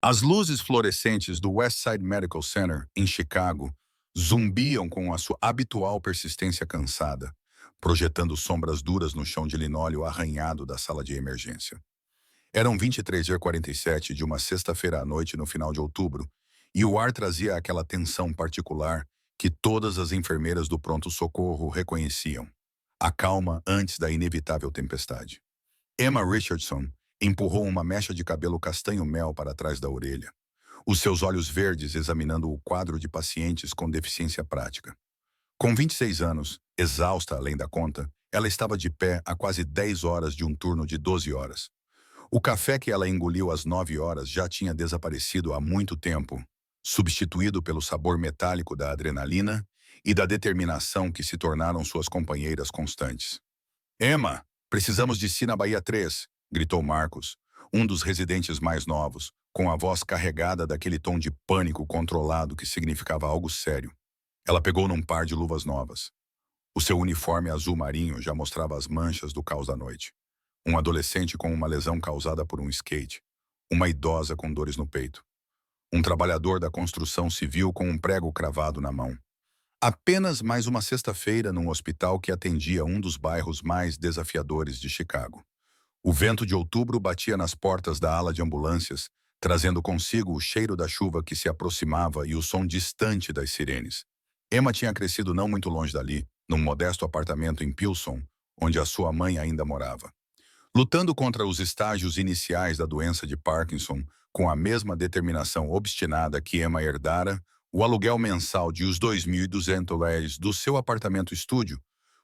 As luzes fluorescentes do Westside Medical Center, em Chicago, zumbiam com a sua habitual persistência cansada, projetando sombras duras no chão de linóleo arranhado da sala de emergência. Eram 23h47 de uma sexta-feira à noite no final de outubro, e o ar trazia aquela tensão particular que todas as enfermeiras do pronto-socorro reconheciam. A calma antes da inevitável tempestade. Emma Richardson empurrou uma mecha de cabelo castanho-mel para trás da orelha, os seus olhos verdes examinando o quadro de pacientes com deficiência prática. Com 26 anos, exausta além da conta, ela estava de pé há quase 10 horas de um turno de 12 horas. O café que ela engoliu às 9 horas já tinha desaparecido há muito tempo, substituído pelo sabor metálico da adrenalina e da determinação que se tornaram suas companheiras constantes. Emma, precisamos de si na Bahia 3, gritou Marcos, um dos residentes mais novos, com a voz carregada daquele tom de pânico controlado que significava algo sério. Ela pegou num par de luvas novas. O seu uniforme azul marinho já mostrava as manchas do caos da noite. Um adolescente com uma lesão causada por um skate. Uma idosa com dores no peito. Um trabalhador da construção civil com um prego cravado na mão. Apenas mais uma sexta-feira num hospital que atendia um dos bairros mais desafiadores de Chicago. O vento de outubro batia nas portas da ala de ambulâncias, trazendo consigo o cheiro da chuva que se aproximava e o som distante das sirenes. Emma tinha crescido não muito longe dali, num modesto apartamento em Pilsen, onde a sua mãe ainda morava. Lutando contra os estágios iniciais da doença de Parkinson, com a mesma determinação obstinada que Emma herdara, o aluguel mensal de os $2.200 do seu apartamento-estúdio,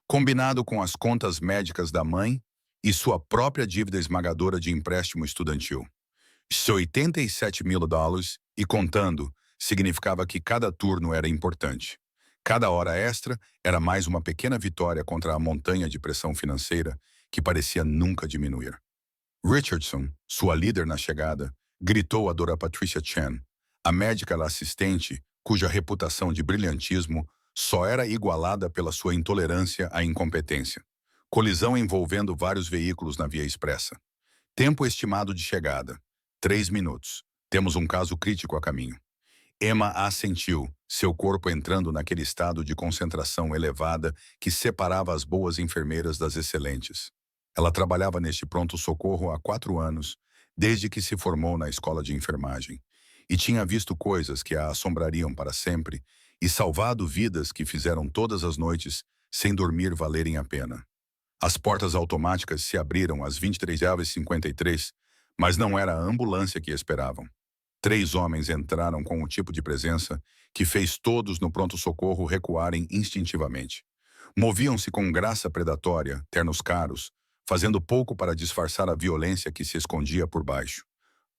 combinado com as contas médicas da mãe e sua própria dívida esmagadora de empréstimo estudantil. $87.000 e contando, significava que cada turno era importante. Cada hora extra era mais uma pequena vitória contra a montanha de pressão financeira que parecia nunca diminuir. Richardson, sua líder na chegada, gritou a Dra. Patricia Chen, a médica assistente cuja reputação de brilhantismo só era igualada pela sua intolerância à incompetência. Colisão envolvendo vários veículos na via expressa. Tempo estimado de chegada: 3 minutos. Temos um caso crítico a caminho. Emma assentiu, seu corpo entrando naquele estado de concentração elevada que separava as boas enfermeiras das excelentes. Ela trabalhava neste pronto-socorro há 4 anos, desde que se formou na escola de enfermagem, e tinha visto coisas que a assombrariam para sempre e salvado vidas que fizeram todas as noites sem dormir valerem a pena. As portas automáticas se abriram às 23h53, mas não era a ambulância que esperavam. 3 homens entraram com o tipo de presença que fez todos no pronto-socorro recuarem instintivamente. Moviam-se com graça predatória, ternos caros, fazendo pouco para disfarçar a violência que se escondia por baixo.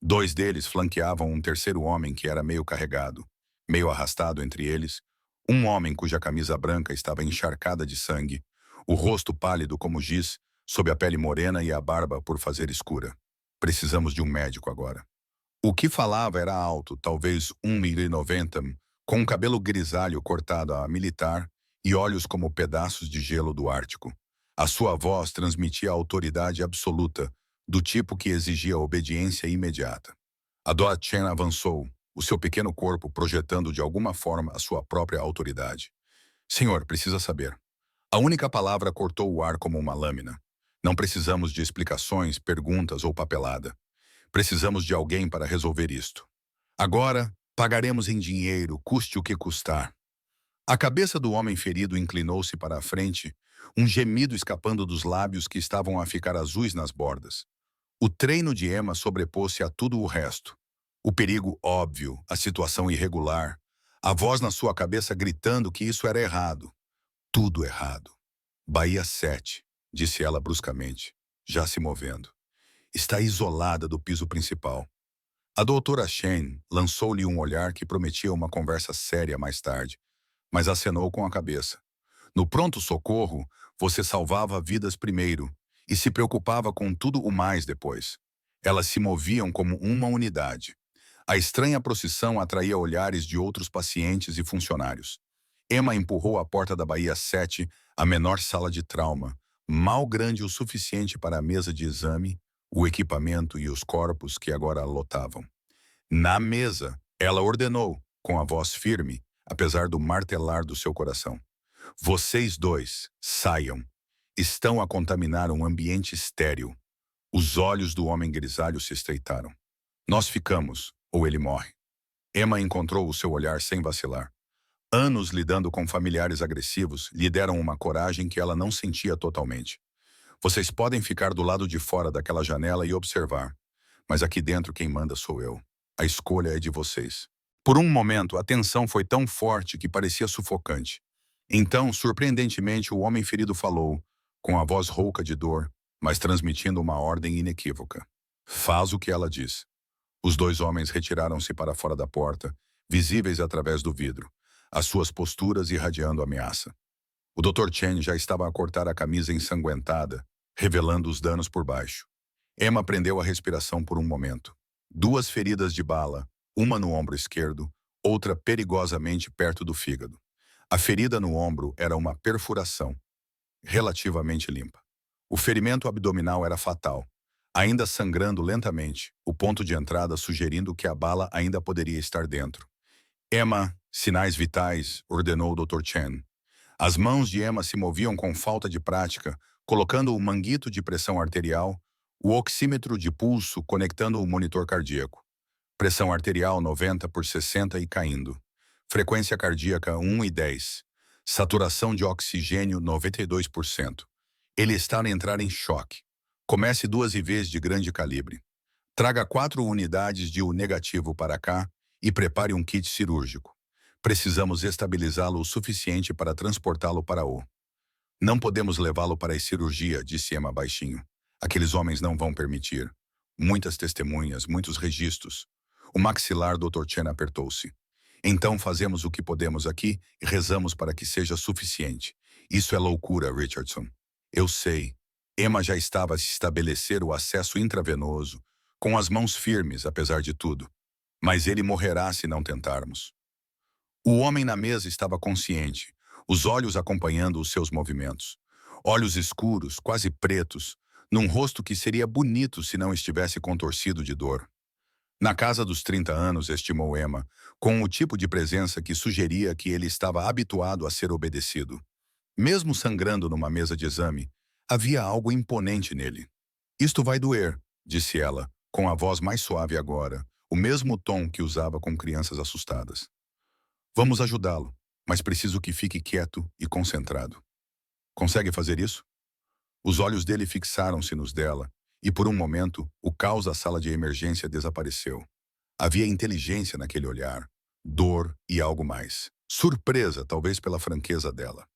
2 deles flanqueavam um terceiro homem que era meio carregado, meio arrastado entre eles, um homem cuja camisa branca estava encharcada de sangue, o rosto pálido como giz, sob a pele morena e a barba por fazer escura. Precisamos de um médico agora. O que falava era alto, talvez 1,90 m, com um cabelo grisalho cortado a militar e olhos como pedaços de gelo do Ártico. A sua voz transmitia autoridade absoluta, do tipo que exigia obediência imediata. A Dra. Chen avançou, o seu pequeno corpo projetando de alguma forma a sua própria autoridade. Senhor, precisa saber. A única palavra cortou o ar como uma lâmina. Não precisamos de explicações, perguntas ou papelada. Precisamos de alguém para resolver isto. Agora, pagaremos em dinheiro, custe o que custar. A cabeça do homem ferido inclinou-se para a frente, um gemido escapando dos lábios que estavam a ficar azuis nas bordas. O treino de Emma sobrepôs-se a tudo o resto. O perigo óbvio, a situação irregular, a voz na sua cabeça gritando que isso era errado. Tudo errado. Bahia 7, disse ela bruscamente, já se movendo. Está isolada do piso principal. A doutora Chen lançou-lhe um olhar que prometia uma conversa séria mais tarde, mas acenou com a cabeça. No pronto-socorro, você salvava vidas primeiro e se preocupava com tudo o mais depois. Elas se moviam como uma unidade. A estranha procissão atraía olhares de outros pacientes e funcionários. Emma empurrou a porta da Bahia 7, a menor sala de trauma, mal grande o suficiente para a mesa de exame, o equipamento e os corpos que agora a lotavam. Na mesa, ela ordenou, com a voz firme, apesar do martelar do seu coração. Vocês dois, saiam. Estão a contaminar um ambiente estéril. Os olhos do homem grisalho se estreitaram. Nós ficamos, ou ele morre. Emma encontrou o seu olhar sem vacilar. Anos lidando com familiares agressivos lhe deram uma coragem que ela não sentia totalmente. Vocês podem ficar do lado de fora daquela janela e observar, mas aqui dentro quem manda sou eu. A escolha é de vocês. Por um momento, a tensão foi tão forte que parecia sufocante. Então, surpreendentemente, o homem ferido falou, com a voz rouca de dor, mas transmitindo uma ordem inequívoca. Faz o que ela diz. Os dois homens retiraram-se para fora da porta, visíveis através do vidro, as suas posturas irradiando ameaça. O Dr. Chen já estava a cortar a camisa ensanguentada, revelando os danos por baixo. Emma prendeu a respiração por um momento. Duas feridas de bala, uma no ombro esquerdo, outra perigosamente perto do fígado. A ferida no ombro era uma perfuração, relativamente limpa. O ferimento abdominal era fatal, ainda sangrando lentamente, o ponto de entrada sugerindo que a bala ainda poderia estar dentro. Emma, sinais vitais, ordenou o Dr. Chen. As mãos de Emma se moviam com falta de prática, colocando o manguito de pressão arterial, o oxímetro de pulso conectando o monitor cardíaco. Pressão arterial 90/60 e caindo. Frequência cardíaca 1/10. Saturação de oxigênio 92%. Ele está a entrar em choque. Comece 2 IVs de grande calibre. Traga 4 unidades de U negativo para cá e prepare um kit cirúrgico. Precisamos estabilizá-lo o suficiente para transportá-lo para o. Não podemos levá-lo para a cirurgia, disse Emma baixinho. Aqueles homens não vão permitir. Muitas testemunhas, muitos registros. O maxilar do Dr. Chen apertou-se. Então fazemos o que podemos aqui e rezamos para que seja suficiente. Isso é loucura, Richardson. Eu sei. Emma já estava a se estabelecer o acesso intravenoso, com as mãos firmes, apesar de tudo. Mas ele morrerá se não tentarmos. O homem na mesa estava consciente, os olhos acompanhando os seus movimentos. Olhos escuros, quase pretos, num rosto que seria bonito se não estivesse contorcido de dor. Na casa dos 30 anos, estimou Emma, com o tipo de presença que sugeria que ele estava habituado a ser obedecido. Mesmo sangrando numa mesa de exame, havia algo imponente nele. Isto vai doer, disse ela, com a voz mais suave agora, o mesmo tom que usava com crianças assustadas. Vamos ajudá-lo, mas preciso que fique quieto e concentrado. Consegue fazer isso? Os olhos dele fixaram-se nos dela, e por um momento, o caos da sala de emergência desapareceu. Havia inteligência naquele olhar, dor e algo mais. Surpresa, talvez pela franqueza dela.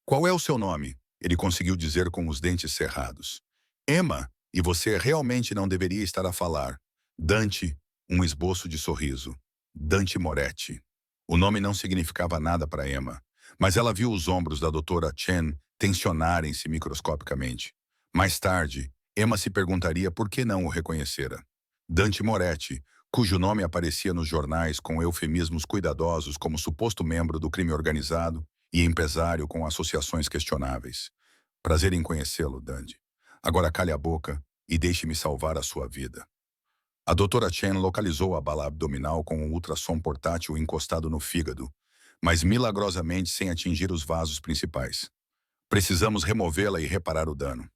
Qual é o seu nome? Ele conseguiu dizer com os dentes cerrados. Emma, e você realmente não deveria estar a falar. Dante, um esboço de sorriso. Dante Moretti. O nome não significava nada para Emma, mas ela viu os ombros da doutora Chen tensionarem-se microscopicamente. Mais tarde, Emma se perguntaria por que não o reconhecera. Dante Moretti, cujo nome aparecia nos jornais com eufemismos cuidadosos como suposto membro do crime organizado e empresário com associações questionáveis. Prazer em conhecê-lo, Dante. Agora cale a boca e deixe-me salvar a sua vida. A doutora Chen localizou a bala abdominal com um ultrassom portátil encostado no fígado, mas milagrosamente sem atingir os vasos principais. Precisamos removê-la e reparar o dano.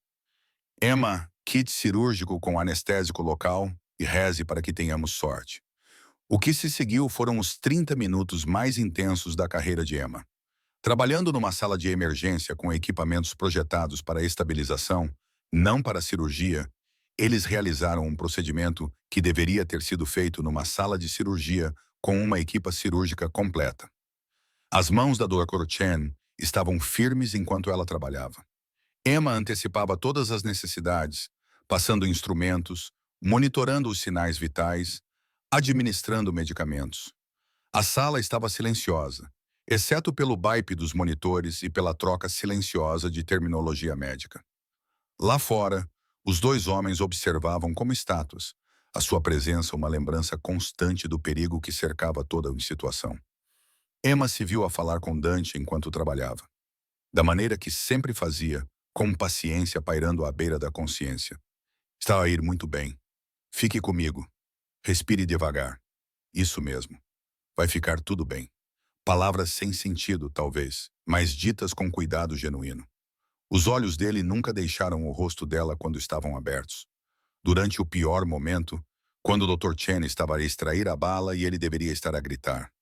Emma, kit cirúrgico com anestésico local e reze para que tenhamos sorte. O que se seguiu foram os 30 minutos mais intensos da carreira de Emma. Trabalhando numa sala de emergência com equipamentos projetados para estabilização, não para cirurgia, eles realizaram um procedimento que deveria ter sido feito numa sala de cirurgia com uma equipa cirúrgica completa. As mãos da Dr. Chen estavam firmes enquanto ela trabalhava. Emma antecipava todas as necessidades, passando instrumentos, monitorando os sinais vitais, administrando medicamentos. A sala estava silenciosa, exceto pelo bip dos monitores e pela troca silenciosa de terminologia médica. Lá fora, os dois homens observavam como estátuas, a sua presença uma lembrança constante do perigo que cercava toda a situação. Emma se viu a falar com Dante enquanto trabalhava, da maneira que sempre fazia, com paciência pairando à beira da consciência. Está a ir muito bem. Fique comigo. Respire devagar. Isso mesmo. Vai ficar tudo bem. Palavras sem sentido, talvez, mas ditas com cuidado genuíno. Os olhos dele nunca deixaram o rosto dela quando estavam abertos. Durante o pior momento, quando o Dr. Chen estava a extrair a bala e ele deveria estar a gritar.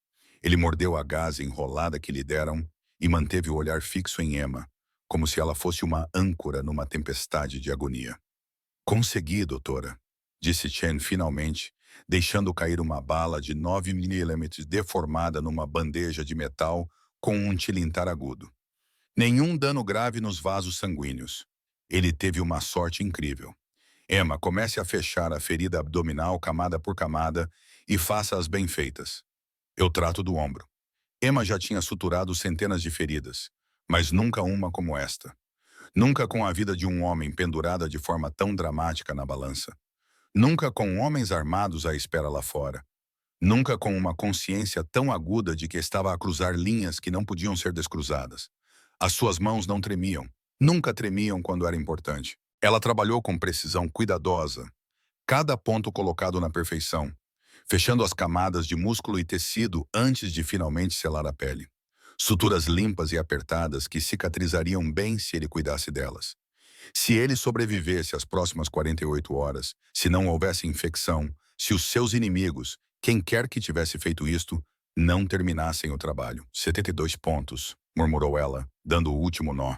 Ele mordeu a gaze enrolada que lhe deram e manteve o olhar fixo em Emma, como se ela fosse uma âncora numa tempestade de agonia. Consegui, doutora, disse Chen finalmente, deixando cair uma bala de 9 mm deformada numa bandeja de metal com um tilintar agudo. Nenhum dano grave nos vasos sanguíneos. Ele teve uma sorte incrível. Emma, comece a fechar a ferida abdominal camada por camada e faça-as bem feitas. Eu trato do ombro. Emma já tinha suturado centenas de feridas, mas nunca uma como esta. Nunca com a vida de um homem pendurada de forma tão dramática na balança. Nunca com homens armados à espera lá fora. Nunca com uma consciência tão aguda de que estava a cruzar linhas que não podiam ser descruzadas. As suas mãos não tremiam. Nunca tremiam quando era importante. Ela trabalhou com precisão cuidadosa, cada ponto colocado na perfeição, fechando as camadas de músculo e tecido antes de finalmente selar a pele. Suturas limpas e apertadas que cicatrizariam bem se ele cuidasse delas. Se ele sobrevivesse às próximas 48 horas, se não houvesse infecção, se os seus inimigos, quem quer que tivesse feito isto, não terminassem o trabalho. 72 pontos, murmurou ela, dando o último nó.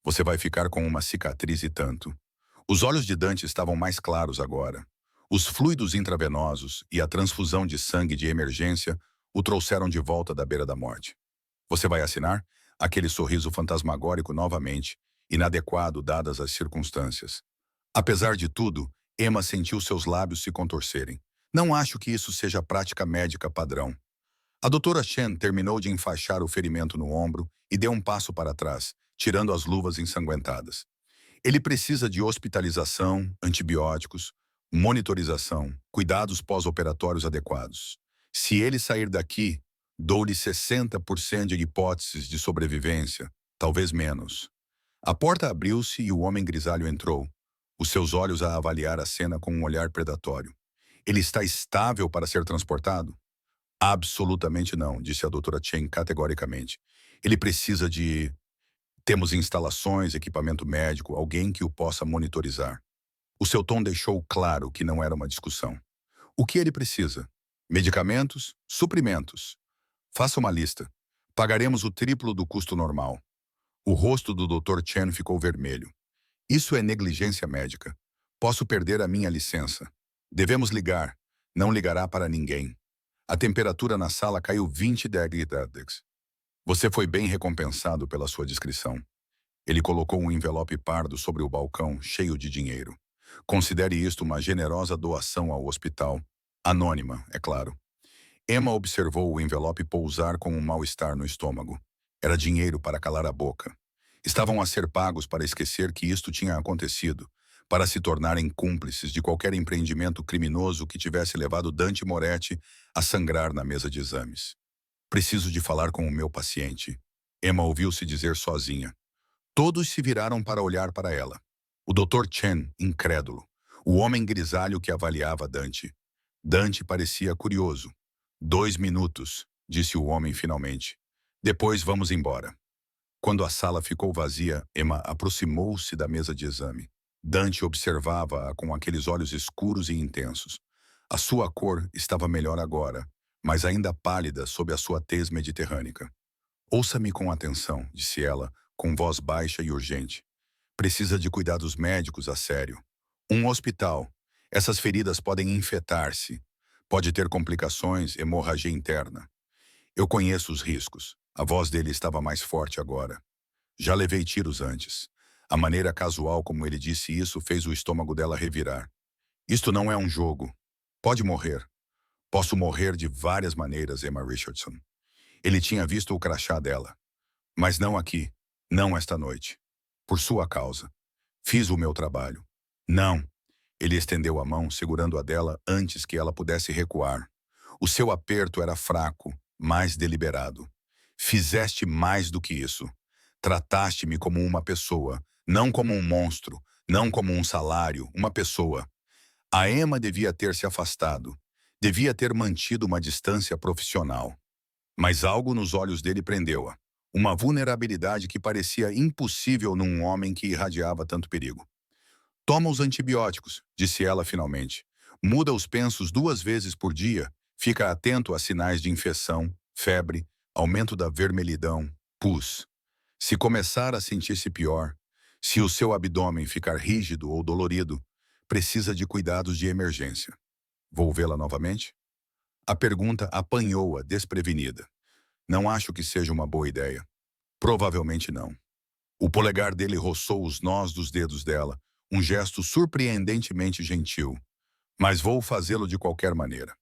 Você vai ficar com uma cicatriz e tanto. Os olhos de Dante estavam mais claros agora. Os fluidos intravenosos e a transfusão de sangue de emergência o trouxeram de volta da beira da morte. Você vai assinar? Aquele sorriso fantasmagórico novamente, inadequado dadas as circunstâncias. Apesar de tudo, Emma sentiu seus lábios se contorcerem. Não acho que isso seja prática médica padrão. A doutora Chen terminou de enfaixar o ferimento no ombro e deu um passo para trás, tirando as luvas ensanguentadas. Ele precisa de hospitalização, antibióticos, monitorização, cuidados pós-operatórios adequados. Se ele sair daqui, dou-lhe 60% de hipóteses de sobrevivência, talvez menos. A porta abriu-se e o homem grisalho entrou, os seus olhos a avaliar a cena com um olhar predatório. Ele está estável para ser transportado? Absolutamente não, disse a doutora Chen categoricamente. Ele precisa de... Temos instalações, equipamento médico, alguém que o possa monitorizar. O seu tom deixou claro que não era uma discussão. O que ele precisa? Medicamentos? Suprimentos. Faça uma lista. Pagaremos o triplo do custo normal. O rosto do Dr. Chen ficou vermelho. Isso é negligência médica. Posso perder a minha licença. Devemos ligar. Não ligará para ninguém. A temperatura na sala caiu 20 degrees. Você foi bem recompensado pela sua discrição. Ele colocou um envelope pardo sobre o balcão, cheio de dinheiro. Considere isto uma generosa doação ao hospital. Anônima, é claro. Emma observou o envelope pousar com um mal-estar no estômago. Era dinheiro para calar a boca. Estavam a ser pagos para esquecer que isto tinha acontecido, para se tornarem cúmplices de qualquer empreendimento criminoso que tivesse levado Dante Moretti a sangrar na mesa de exames. Preciso de falar com o meu paciente. Emma ouviu-se dizer sozinha. Todos se viraram para olhar para ela. O Dr. Chen, incrédulo. O homem grisalho que avaliava Dante. Dante parecia curioso. 2 minutos, disse o homem finalmente. Depois vamos embora. Quando a sala ficou vazia, Emma aproximou-se da mesa de exame. Dante observava-a com aqueles olhos escuros e intensos. A sua cor estava melhor agora, mas ainda pálida sob a sua tez mediterrânica. Ouça-me com atenção, disse ela, com voz baixa e urgente. Precisa de cuidados médicos a sério. Um hospital. Essas feridas podem infectar-se. Pode ter complicações, hemorragia interna. Eu conheço os riscos. A voz dele estava mais forte agora. Já levei tiros antes. A maneira casual como ele disse isso fez o estômago dela revirar. Isto não é um jogo. Pode morrer. Posso morrer de várias maneiras, Emma Richardson. Ele tinha visto o crachá dela. Mas não aqui. Não esta noite. Por sua causa. Fiz o meu trabalho. Não. Ele estendeu a mão, segurando a dela antes que ela pudesse recuar. O seu aperto era fraco, mais deliberado. Fizeste mais do que isso. Trataste-me como uma pessoa, não como um monstro, não como um salário, uma pessoa. A Emma devia ter se afastado. Devia ter mantido uma distância profissional. Mas algo nos olhos dele prendeu-a. Uma vulnerabilidade que parecia impossível num homem que irradiava tanto perigo. Toma os antibióticos, disse ela finalmente. Muda os pensos 2 vezes por dia. Fica atento a sinais de infecção, febre, aumento da vermelhidão, pus. Se começar a sentir-se pior, se o seu abdômen ficar rígido ou dolorido, precisa de cuidados de emergência. Vou vê-la novamente? A pergunta apanhou-a desprevenida. Não acho que seja uma boa ideia. Provavelmente não. O polegar dele roçou os nós dos dedos dela, um gesto surpreendentemente gentil. Mas vou fazê-lo de qualquer maneira.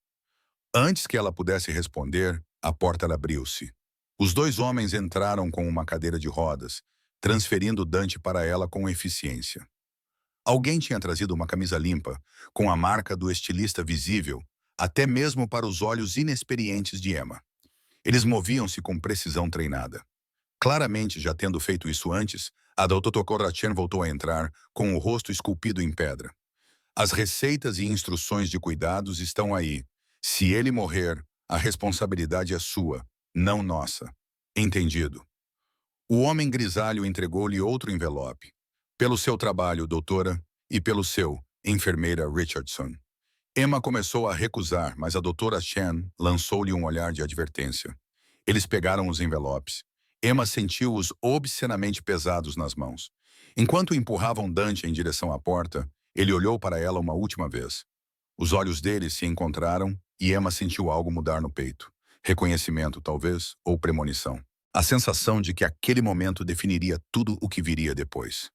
Antes que ela pudesse responder, a porta abriu-se. Os dois homens entraram com uma cadeira de rodas, transferindo Dante para ela com eficiência. Alguém tinha trazido uma camisa limpa, com a marca do estilista visível, até mesmo para os olhos inexperientes de Emma. Eles moviam-se com precisão treinada. Claramente, já tendo feito isso antes, a Dr. Corratian voltou a entrar, com o rosto esculpido em pedra. As receitas e instruções de cuidados estão aí. Se ele morrer, a responsabilidade é sua, não nossa. Entendido. O homem grisalho entregou-lhe outro envelope. Pelo seu trabalho, doutora, e pelo seu, enfermeira Richardson. Emma começou a recusar, mas a doutora Chen lançou-lhe um olhar de advertência. Eles pegaram os envelopes. Emma sentiu-os obscenamente pesados nas mãos. Enquanto empurravam Dante em direção à porta, ele olhou para ela uma última vez. Os olhos dele se encontraram e Emma sentiu algo mudar no peito. Reconhecimento, talvez, ou premonição. A sensação de que aquele momento definiria tudo o que viria depois.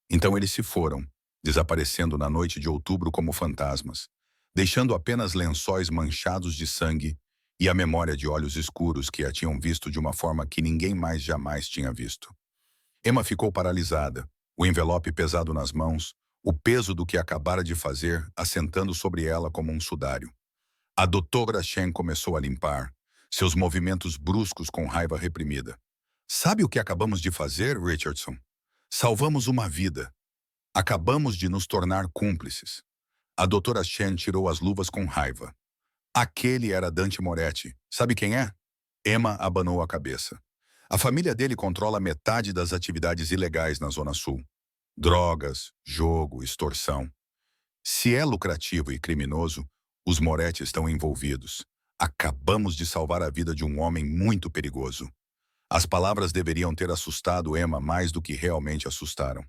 Então eles se foram, desaparecendo na noite de outubro como fantasmas, deixando apenas lençóis manchados de sangue e a memória de olhos escuros que a tinham visto de uma forma que ninguém mais jamais tinha visto. Emma ficou paralisada, o envelope pesado nas mãos, o peso do que acabara de fazer assentando sobre ela como um sudário. A doutora Chen começou a limpar, seus movimentos bruscos com raiva reprimida. Sabe o que acabamos de fazer, Richardson? Salvamos uma vida. Acabamos de nos tornar cúmplices. A doutora Chen tirou as luvas com raiva. Aquele era Dante Moretti. Sabe quem é? Emma abanou a cabeça. A família dele controla metade das atividades ilegais na Zona Sul. Drogas, jogo, extorsão. Se é lucrativo e criminoso, os Moretti estão envolvidos. Acabamos de salvar a vida de um homem muito perigoso. As palavras deveriam ter assustado Emma mais do que realmente assustaram.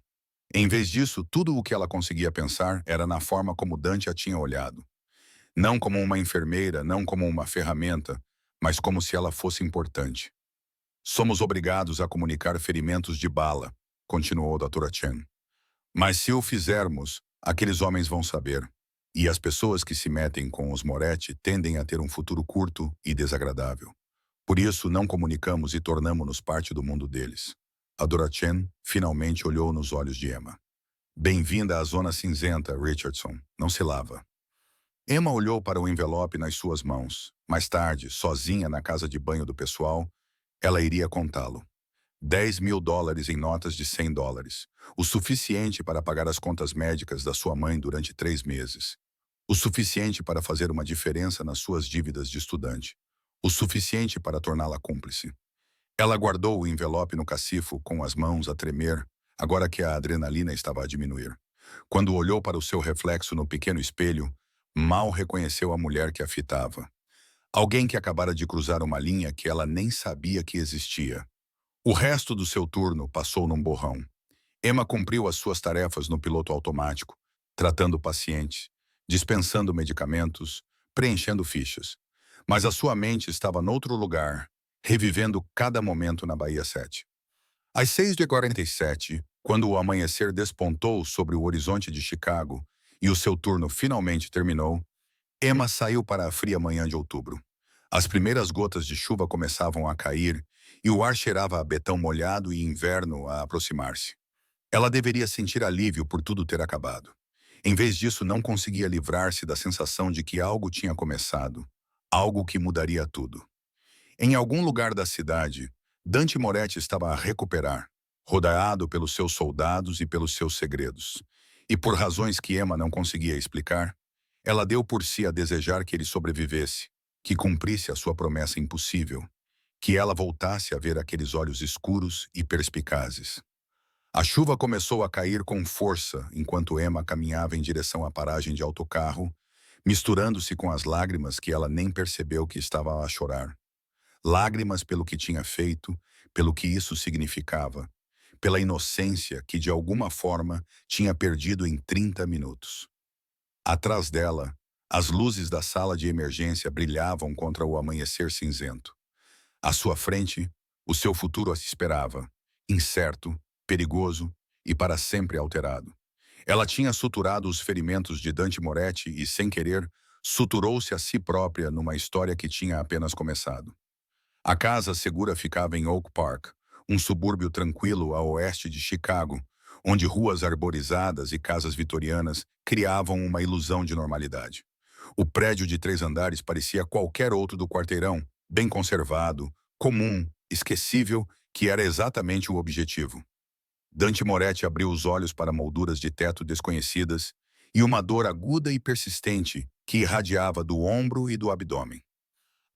Em vez disso, tudo o que ela conseguia pensar era na forma como Dante a tinha olhado. Não como uma enfermeira, não como uma ferramenta, mas como se ela fosse importante. Somos obrigados a comunicar ferimentos de bala, continuou a doutora Chen. Mas se o fizermos, aqueles homens vão saber. E as pessoas que se metem com os Moretti tendem a ter um futuro curto e desagradável. Por isso, não comunicamos e tornamo-nos parte do mundo deles. A Dora Chen finalmente olhou nos olhos de Emma. Bem-vinda à zona cinzenta, Richardson. Não se lava. Emma olhou para o envelope nas suas mãos. Mais tarde, sozinha na casa de banho do pessoal, ela iria contá-lo. $10.000 em notas de $100. O suficiente para pagar as contas médicas da sua mãe durante 3 meses. O suficiente para fazer uma diferença nas suas dívidas de estudante. O suficiente para torná-la cúmplice. Ela guardou o envelope no cacifo com as mãos a tremer, agora que a adrenalina estava a diminuir. Quando olhou para o seu reflexo no pequeno espelho, mal reconheceu a mulher que a fitava. Alguém que acabara de cruzar uma linha que ela nem sabia que existia. O resto do seu turno passou num borrão. Emma cumpriu as suas tarefas no piloto automático, tratando pacientes, dispensando medicamentos, preenchendo fichas. Mas a sua mente estava noutro lugar, revivendo cada momento na Bahia 7. Às 6h47, quando o amanhecer despontou sobre o horizonte de Chicago e o seu turno finalmente terminou, Emma saiu para a fria manhã de outubro. As primeiras gotas de chuva começavam a cair e o ar cheirava a betão molhado e inverno a aproximar-se. Ela deveria sentir alívio por tudo ter acabado. Em vez disso, não conseguia livrar-se da sensação de que algo tinha começado, algo que mudaria tudo. Em algum lugar da cidade, Dante Moretti estava a recuperar, rodeado pelos seus soldados e pelos seus segredos. E por razões que Emma não conseguia explicar, Ela deu por si a desejar que ele sobrevivesse, que cumprisse a sua promessa impossível, que ela voltasse a ver aqueles olhos escuros e perspicazes. A chuva começou a cair com força enquanto Emma caminhava em direção à paragem de autocarro, misturando-se com as lágrimas que ela nem percebeu que estava a chorar. Lágrimas pelo que tinha feito, pelo que isso significava, pela inocência que de alguma forma tinha perdido em 30 minutos. Atrás dela, as luzes da sala de emergência brilhavam contra o amanhecer cinzento. À sua frente, o seu futuro a esperava, incerto, perigoso e para sempre alterado. Ela tinha suturado os ferimentos de Dante Moretti e, sem querer, suturou-se a si própria numa história que tinha apenas começado. A casa segura ficava em Oak Park, um subúrbio tranquilo a oeste de Chicago, onde ruas arborizadas e casas vitorianas criavam uma ilusão de normalidade. O prédio de 3 andares parecia qualquer outro do quarteirão, bem conservado, comum, esquecível, que era exatamente o objetivo. Dante Moretti abriu os olhos para molduras de teto desconhecidas e uma dor aguda e persistente que irradiava do ombro e do abdômen.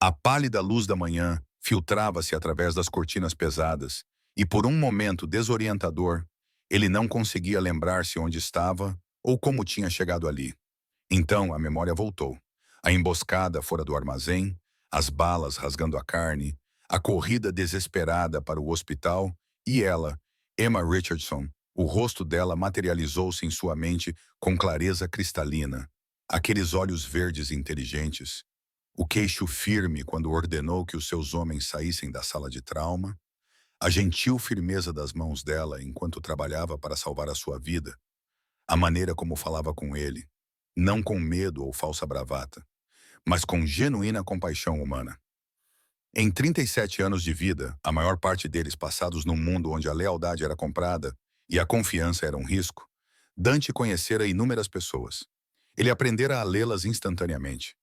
A pálida luz da manhã filtrava-se através das cortinas pesadas e, por um momento desorientador, ele não conseguia lembrar-se onde estava ou como tinha chegado ali. Então a memória voltou. A emboscada fora do armazém, as balas rasgando a carne, a corrida desesperada para o hospital e ela, Emma Richardson, o rosto dela materializou-se em sua mente com clareza cristalina. Aqueles olhos verdes inteligentes, o queixo firme quando ordenou que os seus homens saíssem da sala de trauma, a gentil firmeza das mãos dela enquanto trabalhava para salvar a sua vida, a maneira como falava com ele, não com medo ou falsa bravata, mas com genuína compaixão humana. Em 37 anos de vida, a maior parte deles passados num mundo onde a lealdade era comprada e a confiança era um risco, Dante conhecera inúmeras pessoas. Ele aprendera a lê-las instantaneamente.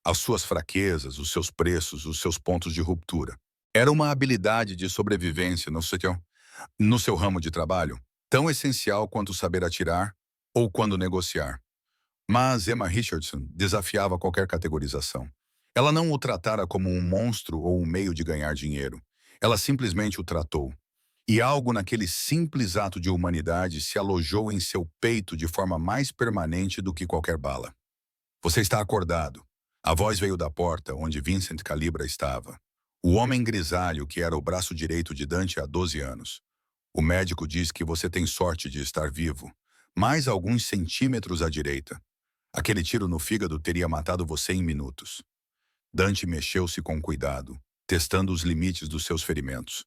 As suas fraquezas, os seus preços, os seus pontos de ruptura. Era uma habilidade de sobrevivência no seu ramo de trabalho, tão essencial quanto saber atirar ou quando negociar. Mas Emma Richardson desafiava qualquer categorização. Ela não o tratara como um monstro ou um meio de ganhar dinheiro. Ela simplesmente o tratou. E algo naquele simples ato de humanidade se alojou em seu peito de forma mais permanente do que qualquer bala. Você está acordado. A voz veio da porta onde Vincent Calibra estava. O homem grisalho que era o braço direito de Dante há 12 anos. O médico diz que você tem sorte de estar vivo. Mais alguns centímetros à direita. Aquele tiro no fígado teria matado você em minutos. Dante mexeu-se com cuidado, testando os limites dos seus ferimentos.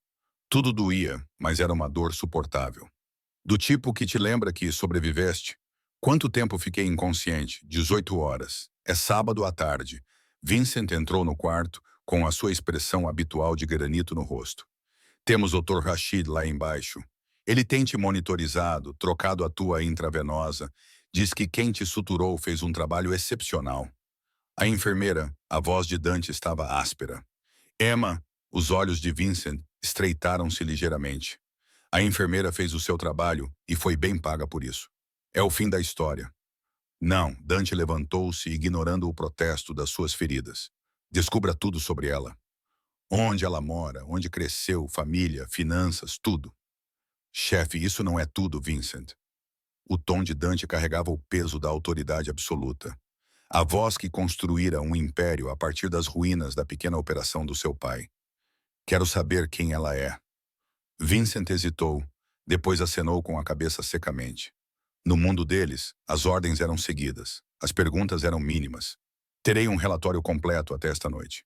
Tudo doía, mas era uma dor suportável. Do tipo que te lembra que sobreviveste. Quanto tempo fiquei inconsciente? 18 horas. É sábado à tarde. Vincent entrou no quarto, com a sua expressão habitual de granito no rosto. Temos o Dr. Rashid lá embaixo. Ele tem te monitorizado, trocado a tua intravenosa. Diz que quem te suturou fez um trabalho excepcional. A enfermeira, a voz de Dante estava áspera. Emma, os olhos de Vincent estreitaram-se ligeiramente. A enfermeira fez o seu trabalho e foi bem paga por isso. É o fim da história. Não, Dante levantou-se, ignorando o protesto das suas feridas. Descubra tudo sobre ela. Onde ela mora, onde cresceu, família, finanças, tudo. Chefe, isso não é tudo, Vincent. O tom de Dante carregava o peso da autoridade absoluta. A voz que construíra um império a partir das ruínas da pequena operação do seu pai. Quero saber quem ela é. Vincent hesitou, depois acenou com a cabeça secamente. No mundo deles, as ordens eram seguidas. As perguntas eram mínimas. Terei um relatório completo até esta noite.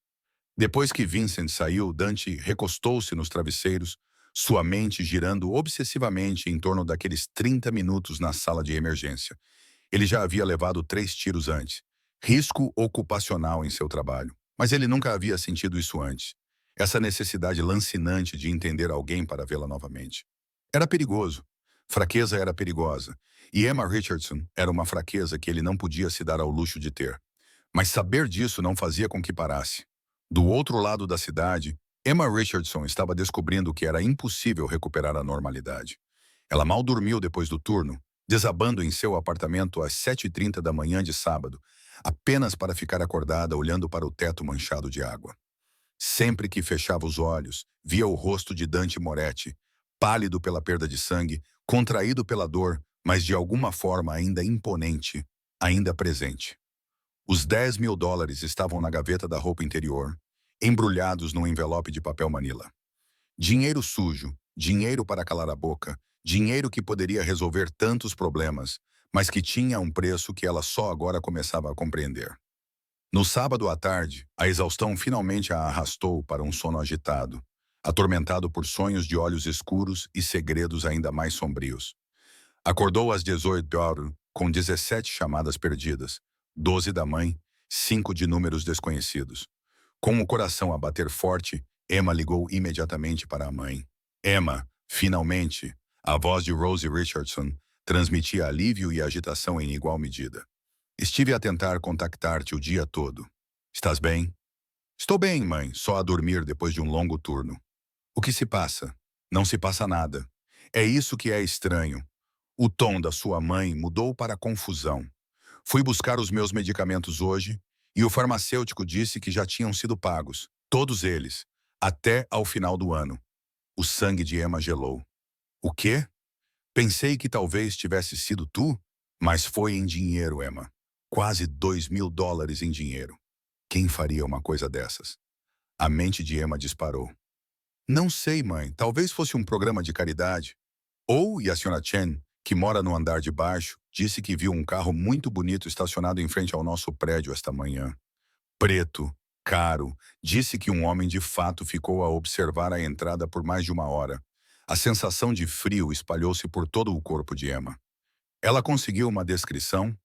Depois que Vincent saiu, Dante recostou-se nos travesseiros, sua mente girando obsessivamente em torno daqueles 30 minutos na sala de emergência. Ele já havia levado 3 tiros antes. Risco ocupacional em seu trabalho. Mas ele nunca havia sentido isso antes. Essa necessidade lancinante de entender alguém para vê-la novamente. Era perigoso. Fraqueza era perigosa. E Emma Richardson era uma fraqueza que ele não podia se dar ao luxo de ter. Mas saber disso não fazia com que parasse. Do outro lado da cidade, Emma Richardson estava descobrindo que era impossível recuperar a normalidade. Ela mal dormiu depois do turno, desabando em seu apartamento às 7h30 da manhã de sábado, apenas para ficar acordada olhando para o teto manchado de água. Sempre que fechava os olhos, via o rosto de Dante Moretti, pálido pela perda de sangue, contraído pela dor, mas de alguma forma ainda imponente, ainda presente. Os US$ 10.000 estavam na gaveta da roupa interior, embrulhados num envelope de papel manila. Dinheiro sujo, dinheiro para calar a boca, dinheiro que poderia resolver tantos problemas, mas que tinha um preço que ela só agora começava a compreender. No sábado à tarde, a exaustão finalmente a arrastou para um sono agitado, atormentado por sonhos de olhos escuros e segredos ainda mais sombrios. Acordou às 18 horas com 17 chamadas perdidas, 12 da mãe, 5 de números desconhecidos. Com o coração a bater forte, Emma ligou imediatamente para a mãe. Emma, finalmente, a voz de Rosie Richardson transmitia alívio e agitação em igual medida. Estive a tentar contactar-te o dia todo. Estás bem? Estou bem, mãe, só a dormir depois de um longo turno. O que se passa? Não se passa nada. É isso que é estranho. O tom da sua mãe mudou para confusão. Fui buscar os meus medicamentos hoje e o farmacêutico disse que já tinham sido pagos, todos eles, até ao final do ano. O sangue de Emma gelou. O quê? Pensei que talvez tivesse sido tu, mas foi em dinheiro, Emma. Quase US$ 2.000 em dinheiro. Quem faria uma coisa dessas? A mente de Emma disparou. Não sei, mãe. Talvez fosse um programa de caridade. Ou, e a senhora Chen, que mora no andar de baixo, disse que viu um carro muito bonito estacionado em frente ao nosso prédio esta manhã. Preto, caro, disse que um homem de fato ficou a observar a entrada por mais de uma hora. A sensação de frio espalhou-se por todo o corpo de Emma. Ela conseguiu uma descrição.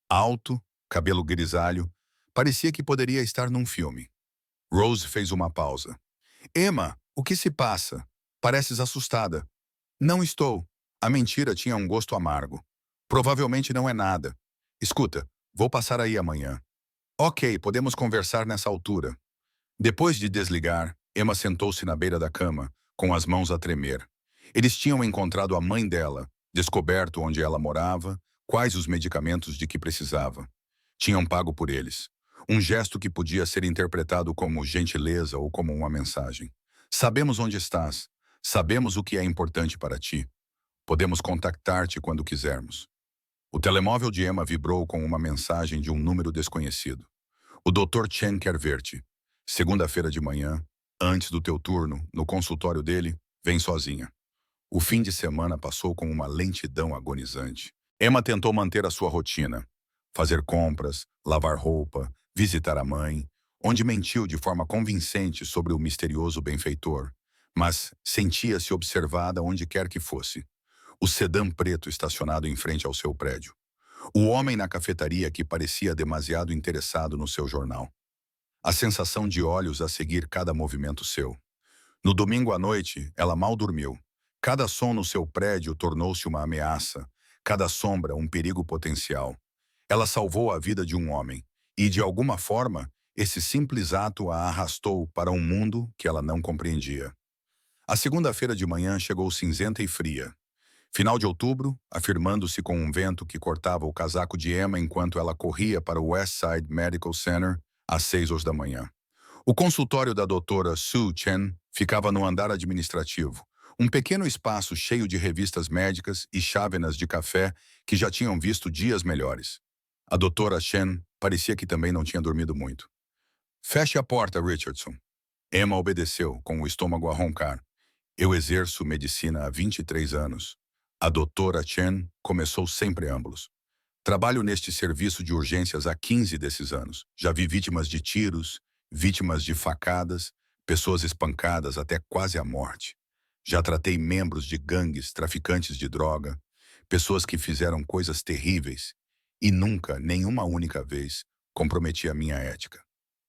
Alto, cabelo grisalho, parecia que poderia estar num filme. Rose fez uma pausa. Emma, o que se passa? Pareces assustada. Não estou. A mentira tinha um gosto amargo. Provavelmente não é nada. Escuta, vou passar aí amanhã. Ok, podemos conversar nessa altura. Depois de desligar, Emma sentou-se na beira da cama, com as mãos a tremer. Eles tinham encontrado a mãe dela, descoberto onde ela morava, quais os medicamentos de que precisava. Tinham pago por eles. Um gesto que podia ser interpretado como gentileza ou como uma mensagem. Sabemos onde estás. Sabemos o que é importante para ti. Podemos contactar-te quando quisermos. O telemóvel de Emma vibrou com uma mensagem de um número desconhecido. O Dr. Chen quer ver-te. Segunda-feira de manhã, antes do teu turno, no consultório dele, vem sozinha. O fim de semana passou com uma lentidão agonizante. Emma tentou manter a sua rotina. Fazer compras, lavar roupa, visitar a mãe, onde mentiu de forma convincente sobre o misterioso benfeitor, mas sentia-se observada onde quer que fosse. O sedã preto estacionado em frente ao seu prédio. O homem na cafetaria que parecia demasiado interessado no seu jornal. A sensação de olhos a seguir cada movimento seu. No domingo à noite, ela mal dormiu. Cada som no seu prédio tornou-se uma ameaça, cada sombra um perigo potencial. Ela salvou a vida de um homem, e de alguma forma, esse simples ato a arrastou para um mundo que ela não compreendia. A segunda-feira de manhã chegou cinzenta e fria. Final de outubro, afirmando-se com um vento que cortava o casaco de Emma enquanto ela corria para o Westside Medical Center às 6 horas da manhã. O consultório da doutora Sue Chen ficava no andar administrativo, um pequeno espaço cheio de revistas médicas e chávenas de café que já tinham visto dias melhores. A doutora Chen parecia que também não tinha dormido muito. Feche a porta, Richardson. Emma obedeceu, com o estômago a roncar. Eu exerço medicina há 23 anos. A doutora Chen começou sem preâmbulos. Trabalho neste serviço de urgências há 15 desses anos. Já vi vítimas de tiros, vítimas de facadas, pessoas espancadas até quase a morte. Já tratei membros de gangues, traficantes de droga, pessoas que fizeram coisas terríveis e nunca, nenhuma única vez, comprometi a minha ética.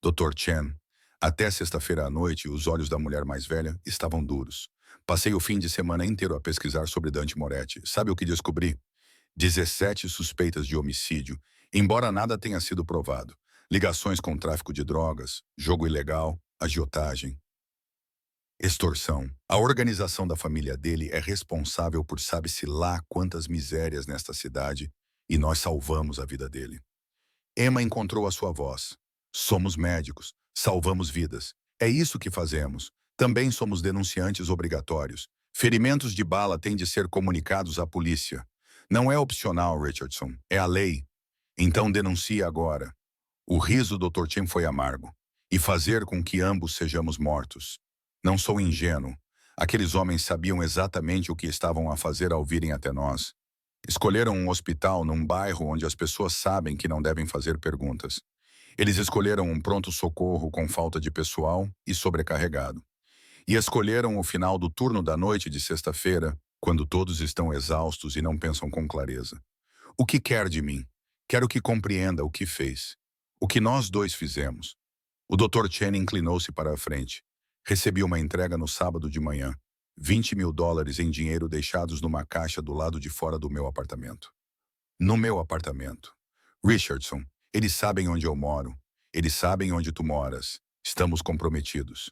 Dr. Chen, até sexta-feira à noite, os olhos da mulher mais velha estavam duros. Passei o fim de semana inteiro a pesquisar sobre Dante Moretti. Sabe o que descobri? 17 suspeitas de homicídio, embora nada tenha sido provado. Ligações com tráfico de drogas, jogo ilegal, agiotagem, extorsão. A organização da família dele é responsável por sabe-se lá quantas misérias nesta cidade e nós salvamos a vida dele. Emma encontrou a sua voz. Somos médicos, salvamos vidas. É isso que fazemos. Também somos denunciantes obrigatórios. Ferimentos de bala têm de ser comunicados à polícia. Não é opcional, Richardson. É a lei. Então denuncie agora. O riso do Dr. Chen foi amargo. E fazer com que ambos sejamos mortos. Não sou ingênuo. Aqueles homens sabiam exatamente o que estavam a fazer ao virem até nós. Escolheram um hospital num bairro onde as pessoas sabem que não devem fazer perguntas. Eles escolheram um pronto-socorro com falta de pessoal e sobrecarregado. E escolheram o final do turno da noite de sexta-feira, quando todos estão exaustos e não pensam com clareza. O que quer de mim? Quero que compreenda o que fez. O que nós dois fizemos. O Dr. Chen inclinou-se para a frente. Recebi uma entrega no sábado de manhã. $20.000 em dinheiro deixados numa caixa do lado de fora do meu apartamento. No meu apartamento. Richardson, eles sabem onde eu moro. Eles sabem onde tu moras. Estamos comprometidos.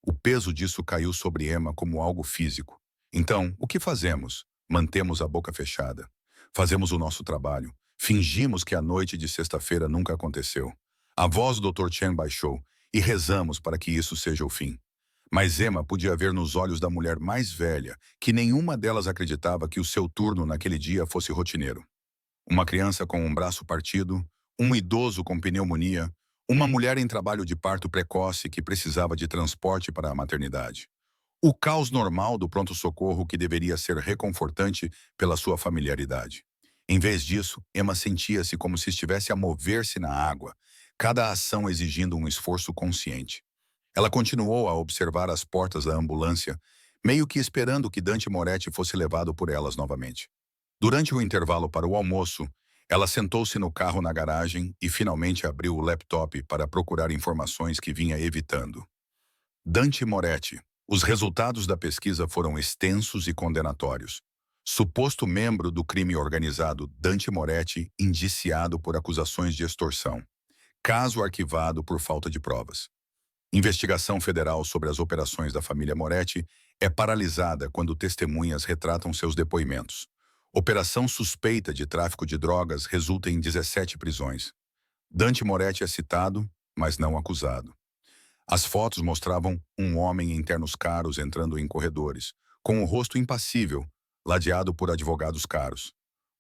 O peso disso caiu sobre Emma como algo físico. Então, o que fazemos? Mantemos a boca fechada. Fazemos o nosso trabalho. Fingimos que a noite de sexta-feira nunca aconteceu. A voz do Dr. Chen baixou e rezamos para que isso seja o fim. Mas Emma podia ver nos olhos da mulher mais velha que nenhuma delas acreditava que o seu turno naquele dia fosse rotineiro. Uma criança com um braço partido, um idoso com pneumonia, uma mulher em trabalho de parto precoce que precisava de transporte para a maternidade. O caos normal do pronto-socorro que deveria ser reconfortante pela sua familiaridade. Em vez disso, Emma sentia-se como se estivesse a mover-se na água, cada ação exigindo um esforço consciente. Ela continuou a observar as portas da ambulância, meio que esperando que Dante Moretti fosse levado por elas novamente. Durante o intervalo para o almoço, ela sentou-se no carro na garagem e finalmente abriu o laptop para procurar informações que vinha evitando. Dante Moretti. Os resultados da pesquisa foram extensos e condenatórios. Suposto membro do crime organizado Dante Moretti indiciado por acusações de extorsão. Caso arquivado por falta de provas. Investigação federal sobre as operações da família Moretti é paralisada quando testemunhas retratam seus depoimentos. Operação suspeita de tráfico de drogas resulta em 17 prisões. Dante Moretti é citado, mas não acusado. As fotos mostravam um homem em ternos caros entrando em corredores, com o rosto impassível, ladeado por advogados caros.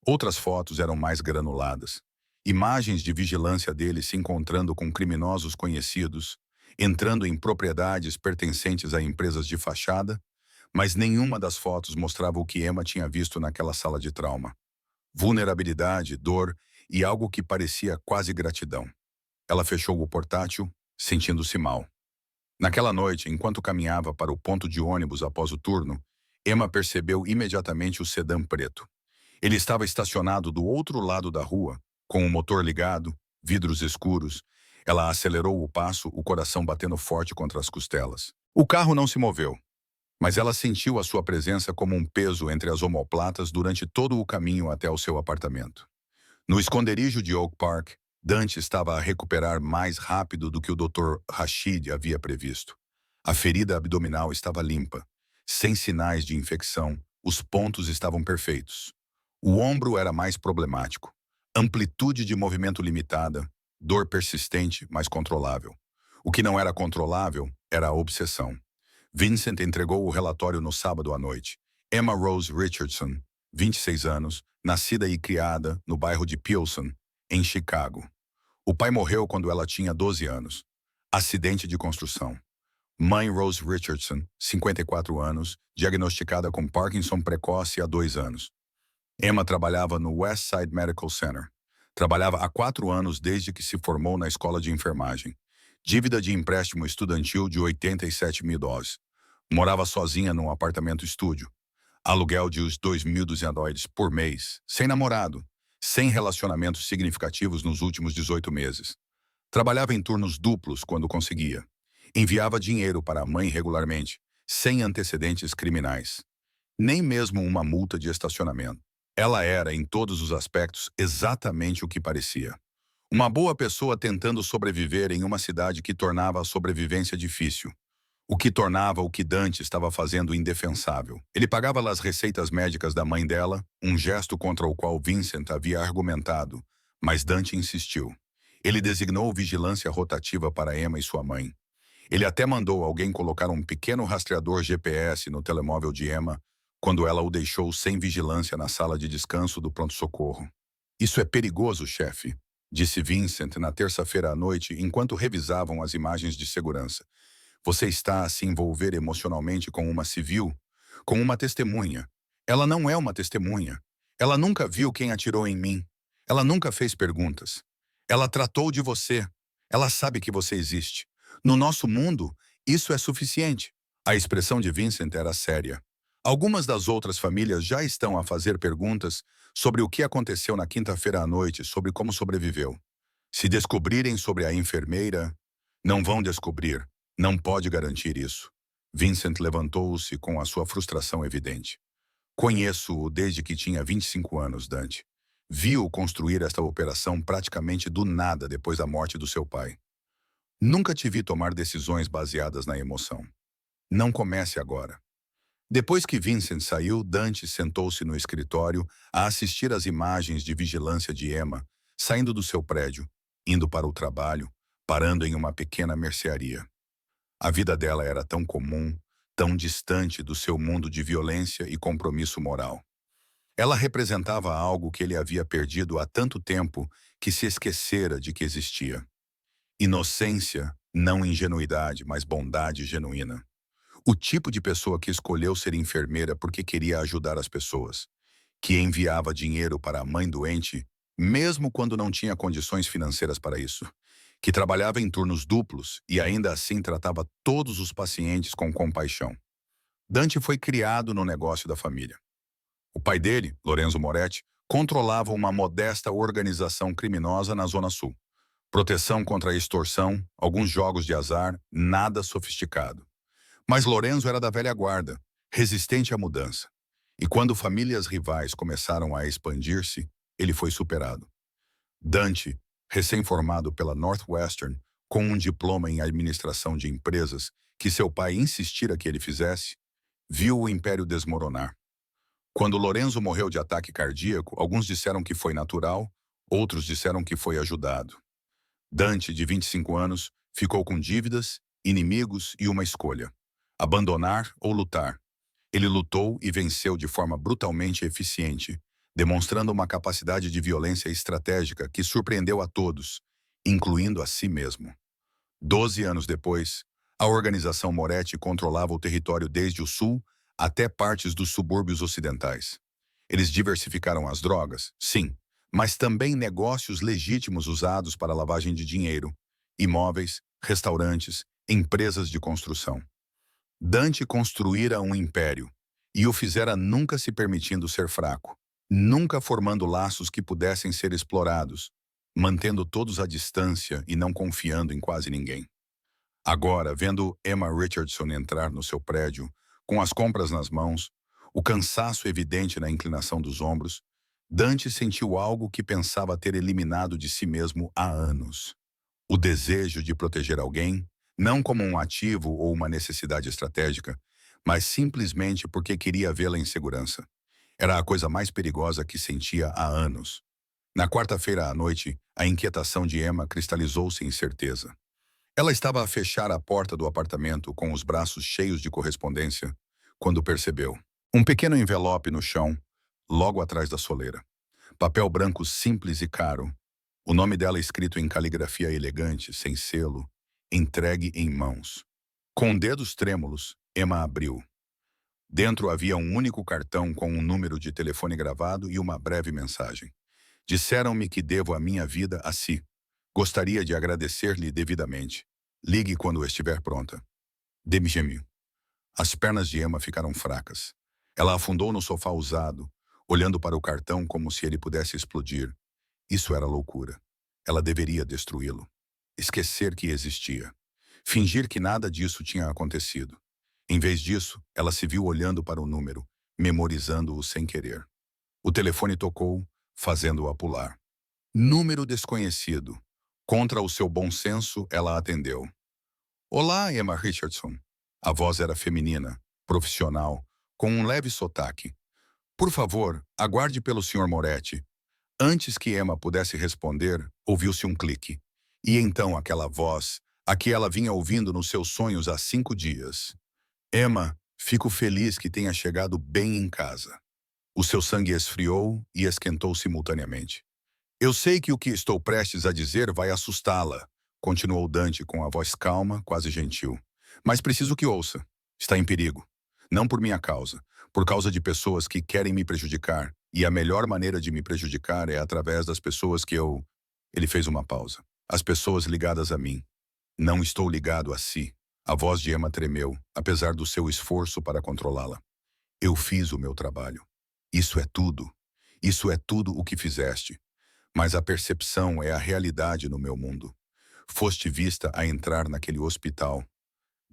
Outras fotos eram mais granuladas. Imagens de vigilância dele se encontrando com criminosos conhecidos, entrando em propriedades pertencentes a empresas de fachada, mas nenhuma das fotos mostrava o que Emma tinha visto naquela sala de trauma. Vulnerabilidade, dor e algo que parecia quase gratidão. Ela fechou o portátil, sentindo-se mal. Naquela noite, enquanto caminhava para o ponto de ônibus após o turno, Emma percebeu imediatamente o sedã preto. Ele estava estacionado do outro lado da rua, com o motor ligado, vidros escuros. Ela acelerou o passo, o coração batendo forte contra as costelas. O carro não se moveu, mas ela sentiu a sua presença como um peso entre as omoplatas durante todo o caminho até o seu apartamento. No esconderijo de Oak Park, Dante estava a recuperar mais rápido do que o Dr. Rashid havia previsto. A ferida abdominal estava limpa, sem sinais de infecção, os pontos estavam perfeitos. O ombro era mais problemático. Amplitude de movimento limitada, dor persistente, mas controlável. O que não era controlável era a obsessão. Vincent entregou o relatório no sábado à noite. Emma Rose Richardson, 26 anos, nascida e criada no bairro de Pilsen, em Chicago. O pai morreu quando ela tinha 12 anos. Acidente de construção. Mãe Rose Richardson, 54 anos, diagnosticada com Parkinson precoce há 2 anos. Emma trabalhava no Westside Medical Center. Trabalhava há 4 anos desde que se formou na escola de enfermagem. Dívida de empréstimo estudantil de $87.000. Morava sozinha num apartamento estúdio. Aluguel de uns $2.200 por mês, sem namorado, sem relacionamentos significativos nos últimos 18 meses. Trabalhava em turnos duplos quando conseguia. Enviava dinheiro para a mãe regularmente, sem antecedentes criminais. Nem mesmo uma multa de estacionamento. Ela era, em todos os aspectos, exatamente o que parecia. Uma boa pessoa tentando sobreviver em uma cidade que tornava a sobrevivência difícil. O que tornava o que Dante estava fazendo indefensável. Ele pagava as receitas médicas da mãe dela, um gesto contra o qual Vincent havia argumentado, mas Dante insistiu. Ele designou vigilância rotativa para Emma e sua mãe. Ele até mandou alguém colocar um pequeno rastreador GPS no telemóvel de Emma quando ela o deixou sem vigilância na sala de descanso do pronto-socorro. Isso é perigoso, chefe, disse Vincent na terça-feira à noite enquanto revisavam as imagens de segurança. Você está a se envolver emocionalmente com uma civil, com uma testemunha. Ela não é uma testemunha. Ela nunca viu quem atirou em mim. Ela nunca fez perguntas. Ela tratou de você. Ela sabe que você existe. No nosso mundo, isso é suficiente. A expressão de Vincent era séria. Algumas das outras famílias já estão a fazer perguntas sobre o que aconteceu na quinta-feira à noite, sobre como sobreviveu. Se descobrirem sobre a enfermeira, não vão descobrir. Não pode garantir isso. Vincent levantou-se com a sua frustração evidente. Conheço-o desde que tinha 25 anos, Dante. Vi-o construir esta operação praticamente do nada depois da morte do seu pai. Nunca te vi tomar decisões baseadas na emoção. Não comece agora. Depois que Vincent saiu, Dante sentou-se no escritório a assistir às imagens de vigilância de Emma, saindo do seu prédio, indo para o trabalho, parando em uma pequena mercearia. A vida dela era tão comum, tão distante do seu mundo de violência e compromisso moral. Ela representava algo que ele havia perdido há tanto tempo que se esquecera de que existia. Inocência, não ingenuidade, mas bondade genuína. O tipo de pessoa que escolheu ser enfermeira porque queria ajudar as pessoas, que enviava dinheiro para a mãe doente, mesmo quando não tinha condições financeiras para isso, que trabalhava em turnos duplos e ainda assim tratava todos os pacientes com compaixão. Dante foi criado no negócio da família. O pai dele, Lorenzo Moretti, controlava uma modesta organização criminosa na Zona Sul. Proteção contra a extorsão, alguns jogos de azar, nada sofisticado. Mas Lorenzo era da velha guarda, resistente à mudança. E quando famílias rivais começaram a expandir-se, ele foi superado. Dante, recém-formado pela Northwestern, com um diploma em administração de empresas que seu pai insistira que ele fizesse, viu o império desmoronar. Quando Lorenzo morreu de ataque cardíaco, alguns disseram que foi natural, outros disseram que foi ajudado. Dante, de 25 anos, ficou com dívidas, inimigos e uma escolha: abandonar ou lutar. Ele lutou e venceu de forma brutalmente eficiente, demonstrando uma capacidade de violência estratégica que surpreendeu a todos, incluindo a si mesmo. 12 anos depois, a organização Moretti controlava o território desde o sul até partes dos subúrbios ocidentais. Eles diversificaram as drogas, sim, mas também negócios legítimos usados para lavagem de dinheiro, imóveis, restaurantes, empresas de construção. Dante construíra um império, e o fizera nunca se permitindo ser fraco, nunca formando laços que pudessem ser explorados, mantendo todos à distância e não confiando em quase ninguém. Agora, vendo Emma Richardson entrar no seu prédio, com as compras nas mãos, o cansaço evidente na inclinação dos ombros, Dante sentiu algo que pensava ter eliminado de si mesmo há anos. O desejo de proteger alguém, não como um ativo ou uma necessidade estratégica, mas simplesmente porque queria vê-la em segurança. Era a coisa mais perigosa que sentia há anos. Na quarta-feira à noite, a inquietação de Emma cristalizou-se em certeza. Ela estava a fechar a porta do apartamento com os braços cheios de correspondência, quando percebeu um pequeno envelope no chão, logo atrás da soleira. Papel branco simples e caro, o nome dela escrito em caligrafia elegante, sem selo, entregue em mãos. Com dedos trêmulos, Emma abriu. Dentro havia um único cartão com um número de telefone gravado e uma breve mensagem. Disseram-me que devo a minha vida a si. Gostaria de agradecer-lhe devidamente. Ligue quando estiver pronta. Demi gemiu. As pernas de Emma ficaram fracas. Ela afundou no sofá usado, olhando para o cartão como se ele pudesse explodir. Isso era loucura. Ela deveria destruí-lo. Esquecer que existia. Fingir que nada disso tinha acontecido. Em vez disso, ela se viu olhando para o número, memorizando-o sem querer. O telefone tocou, fazendo-a pular. Número desconhecido. Contra o seu bom senso, ela atendeu. Olá, Emma Richardson. A voz era feminina, profissional, com um leve sotaque. Por favor, aguarde pelo Sr. Moretti. Antes que Emma pudesse responder, ouviu-se um clique, E então aquela voz, a que ela vinha ouvindo nos seus sonhos há 5 dias. Emma, fico feliz que tenha chegado bem em casa. O seu sangue esfriou e esquentou simultaneamente. Eu sei que o que estou prestes a dizer vai assustá-la, continuou Dante com a voz calma, quase gentil. Mas preciso que ouça. Está em perigo. Não por minha causa, por causa de pessoas que querem me prejudicar, e a melhor maneira de me prejudicar é através das pessoas que eu... Ele fez uma pausa. As pessoas ligadas a mim. Não estou ligado a si. A voz de Emma tremeu, apesar do seu esforço para controlá-la. Eu fiz o meu trabalho. Isso é tudo. Isso é tudo o que fizeste. Mas a percepção é a realidade no meu mundo. Foste vista a entrar naquele hospital.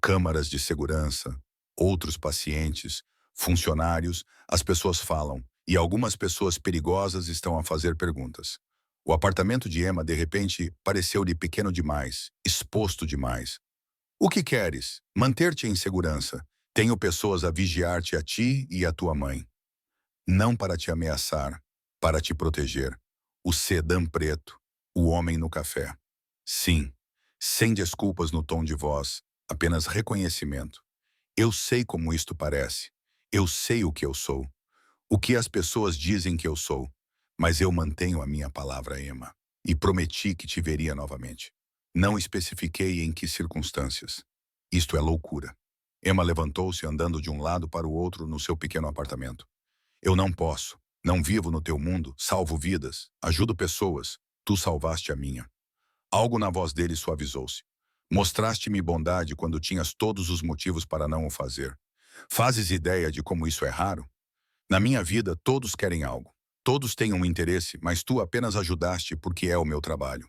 Câmaras de segurança, outros pacientes, funcionários, as pessoas falam, e algumas pessoas perigosas estão a fazer perguntas. O apartamento de Emma, de repente, pareceu-lhe pequeno demais, exposto demais. O que queres? Manter-te em segurança. Tenho pessoas a vigiar-te a ti e a tua mãe. Não para te ameaçar, para te proteger. O sedã preto, o homem no café. Sim, sem desculpas no tom de voz, apenas reconhecimento. Eu sei como isto parece. Eu sei o que eu sou. O que as pessoas dizem que eu sou. Mas eu mantenho a minha palavra, Emma. E prometi que te veria novamente. Não especifiquei em que circunstâncias. Isto é loucura. Emma levantou-se andando de um lado para o outro no seu pequeno apartamento. Eu não posso. Não vivo no teu mundo, salvo vidas, ajudo pessoas. Tu salvaste a minha. Algo na voz dele suavizou-se. Mostraste-me bondade quando tinhas todos os motivos para não o fazer. Fazes ideia de como isso é raro? Na minha vida, todos querem algo. Todos têm um interesse, mas tu apenas ajudaste porque é o meu trabalho.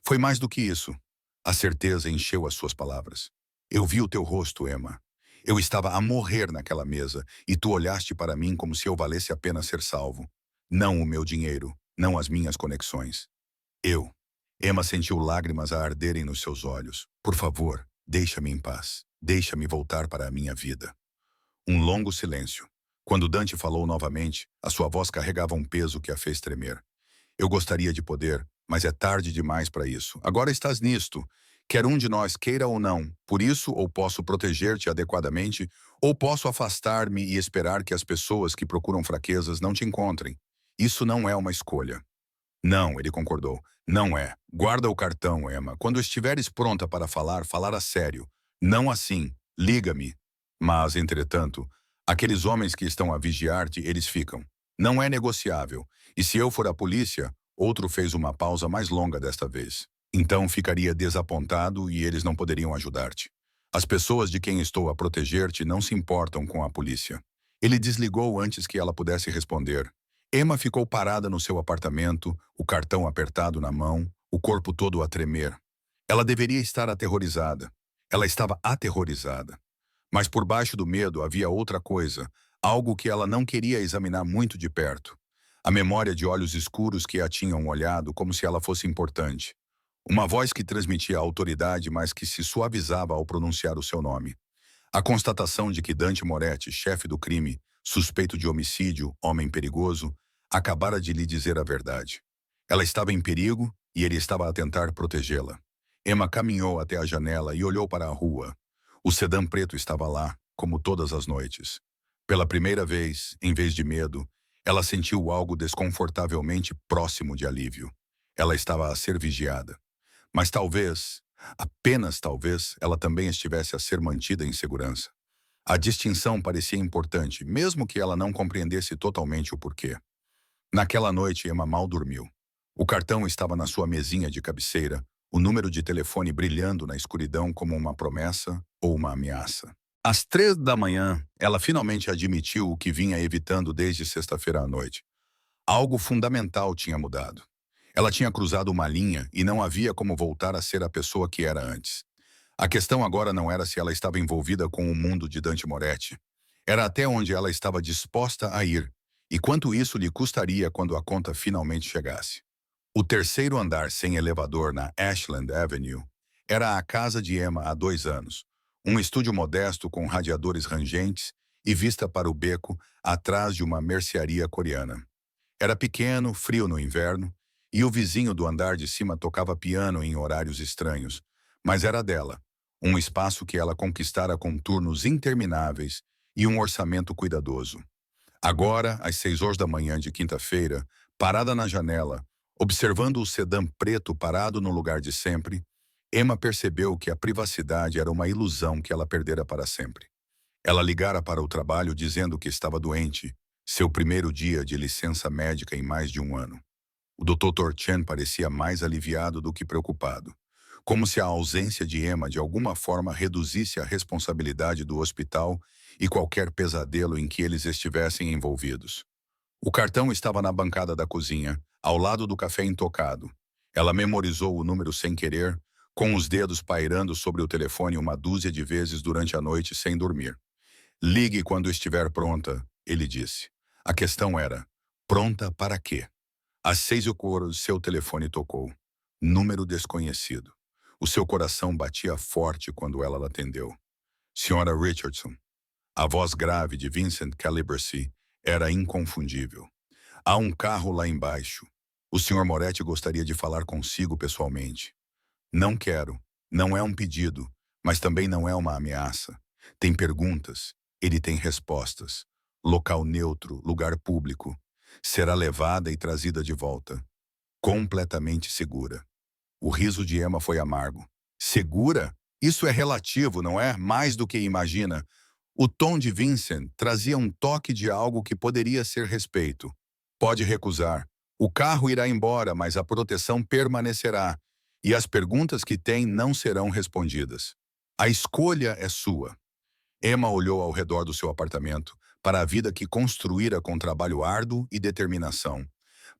Foi mais do que isso. A certeza encheu as suas palavras. Eu vi o teu rosto, Emma. Eu estava a morrer naquela mesa, e tu olhaste para mim como se eu valesse a pena ser salvo. Não o meu dinheiro, não as minhas conexões. Eu. Emma sentiu lágrimas a arderem nos seus olhos. Por favor, deixa-me em paz. Deixa-me voltar para a minha vida. Um longo silêncio. Quando Dante falou novamente, a sua voz carregava um peso que a fez tremer. Eu gostaria de poder, mas é tarde demais para isso. Agora estás nisto. Quer um de nós queira ou não. Por isso, ou posso proteger-te adequadamente, ou posso afastar-me e esperar que as pessoas que procuram fraquezas não te encontrem. Isso não é uma escolha. Não, ele concordou. Não é. Guarda o cartão, Emma. Quando estiveres pronta para falar, falar a sério. Não assim. Liga-me. Mas, entretanto, aqueles homens que estão a vigiar-te, eles ficam. Não é negociável. E se eu for a polícia, outro fez uma pausa mais longa desta vez. Então ficaria desapontado e eles não poderiam ajudar-te. As pessoas de quem estou a proteger-te não se importam com a polícia. Ele desligou antes que ela pudesse responder. Emma ficou parada no seu apartamento, o cartão apertado na mão, o corpo todo a tremer. Ela deveria estar aterrorizada. Ela estava aterrorizada. Mas por baixo do medo havia outra coisa, algo que ela não queria examinar muito de perto. A memória de olhos escuros que a tinham olhado como se ela fosse importante. Uma voz que transmitia autoridade, mas que se suavizava ao pronunciar o seu nome. A constatação de que Dante Moretti, chefe do crime, suspeito de homicídio, homem perigoso, acabara de lhe dizer a verdade. Ela estava em perigo e ele estava a tentar protegê-la. Emma caminhou até a janela e olhou para a rua. O sedã preto estava lá, como todas as noites. Pela primeira vez, em vez de medo, ela sentiu algo desconfortavelmente próximo de alívio. Ela estava a ser vigiada. Mas talvez, apenas talvez, ela também estivesse a ser mantida em segurança. A distinção parecia importante, mesmo que ela não compreendesse totalmente o porquê. Naquela noite, Emma mal dormiu. O cartão estava na sua mesinha de cabeceira, o número de telefone brilhando na escuridão como uma promessa ou uma ameaça. Às 3 da manhã, ela finalmente admitiu o que vinha evitando desde sexta-feira à noite. Algo fundamental tinha mudado. Ela tinha cruzado uma linha e não havia como voltar a ser a pessoa que era antes. A questão agora não era se ela estava envolvida com o mundo de Dante Moretti. Era até onde ela estava disposta a ir, e quanto isso lhe custaria quando a conta finalmente chegasse. O terceiro andar sem elevador na Ashland Avenue era a casa de Emma há 2 anos. Um estúdio modesto com radiadores rangentes e vista para o beco atrás de uma mercearia coreana. Era pequeno, frio no inverno, E o vizinho do andar de cima tocava piano em horários estranhos, mas era dela, um espaço que ela conquistara com turnos intermináveis e um orçamento cuidadoso. Agora, às 6 horas da manhã de quinta-feira, parada na janela, observando o sedã preto parado no lugar de sempre, Emma percebeu que a privacidade era uma ilusão que ela perdera para sempre. Ela ligara para o trabalho dizendo que estava doente, seu primeiro dia de licença médica em mais de um ano. O Dr. Torchen parecia mais aliviado do que preocupado, como se a ausência de Emma de alguma forma reduzisse a responsabilidade do hospital e qualquer pesadelo em que eles estivessem envolvidos. O cartão estava na bancada da cozinha, ao lado do café intocado. Ela memorizou o número sem querer, com os dedos pairando sobre o telefone uma dúzia de vezes durante a noite sem dormir. Ligue quando estiver pronta, ele disse. A questão era, pronta para quê? Às 6 horas, seu telefone tocou. Número desconhecido. O seu coração batia forte quando ela atendeu. Senhora Richardson. A voz grave de Vincent Calibracy era inconfundível. Há um carro lá embaixo. O Sr. Moretti gostaria de falar consigo pessoalmente. Não quero. Não é um pedido, mas também não é uma ameaça. Tem perguntas. Ele tem respostas. Local neutro, lugar público. Será levada e trazida de volta. Completamente segura. O riso de Emma foi amargo. Segura? Isso é relativo, não é? Mais do que imagina. O tom de Vincent trazia um toque de algo que poderia ser respeito. Pode recusar. O carro irá embora, mas a proteção permanecerá. E as perguntas que tem não serão respondidas. A escolha é sua. Emma olhou ao redor do seu apartamento, para a vida que construíra com trabalho árduo e determinação,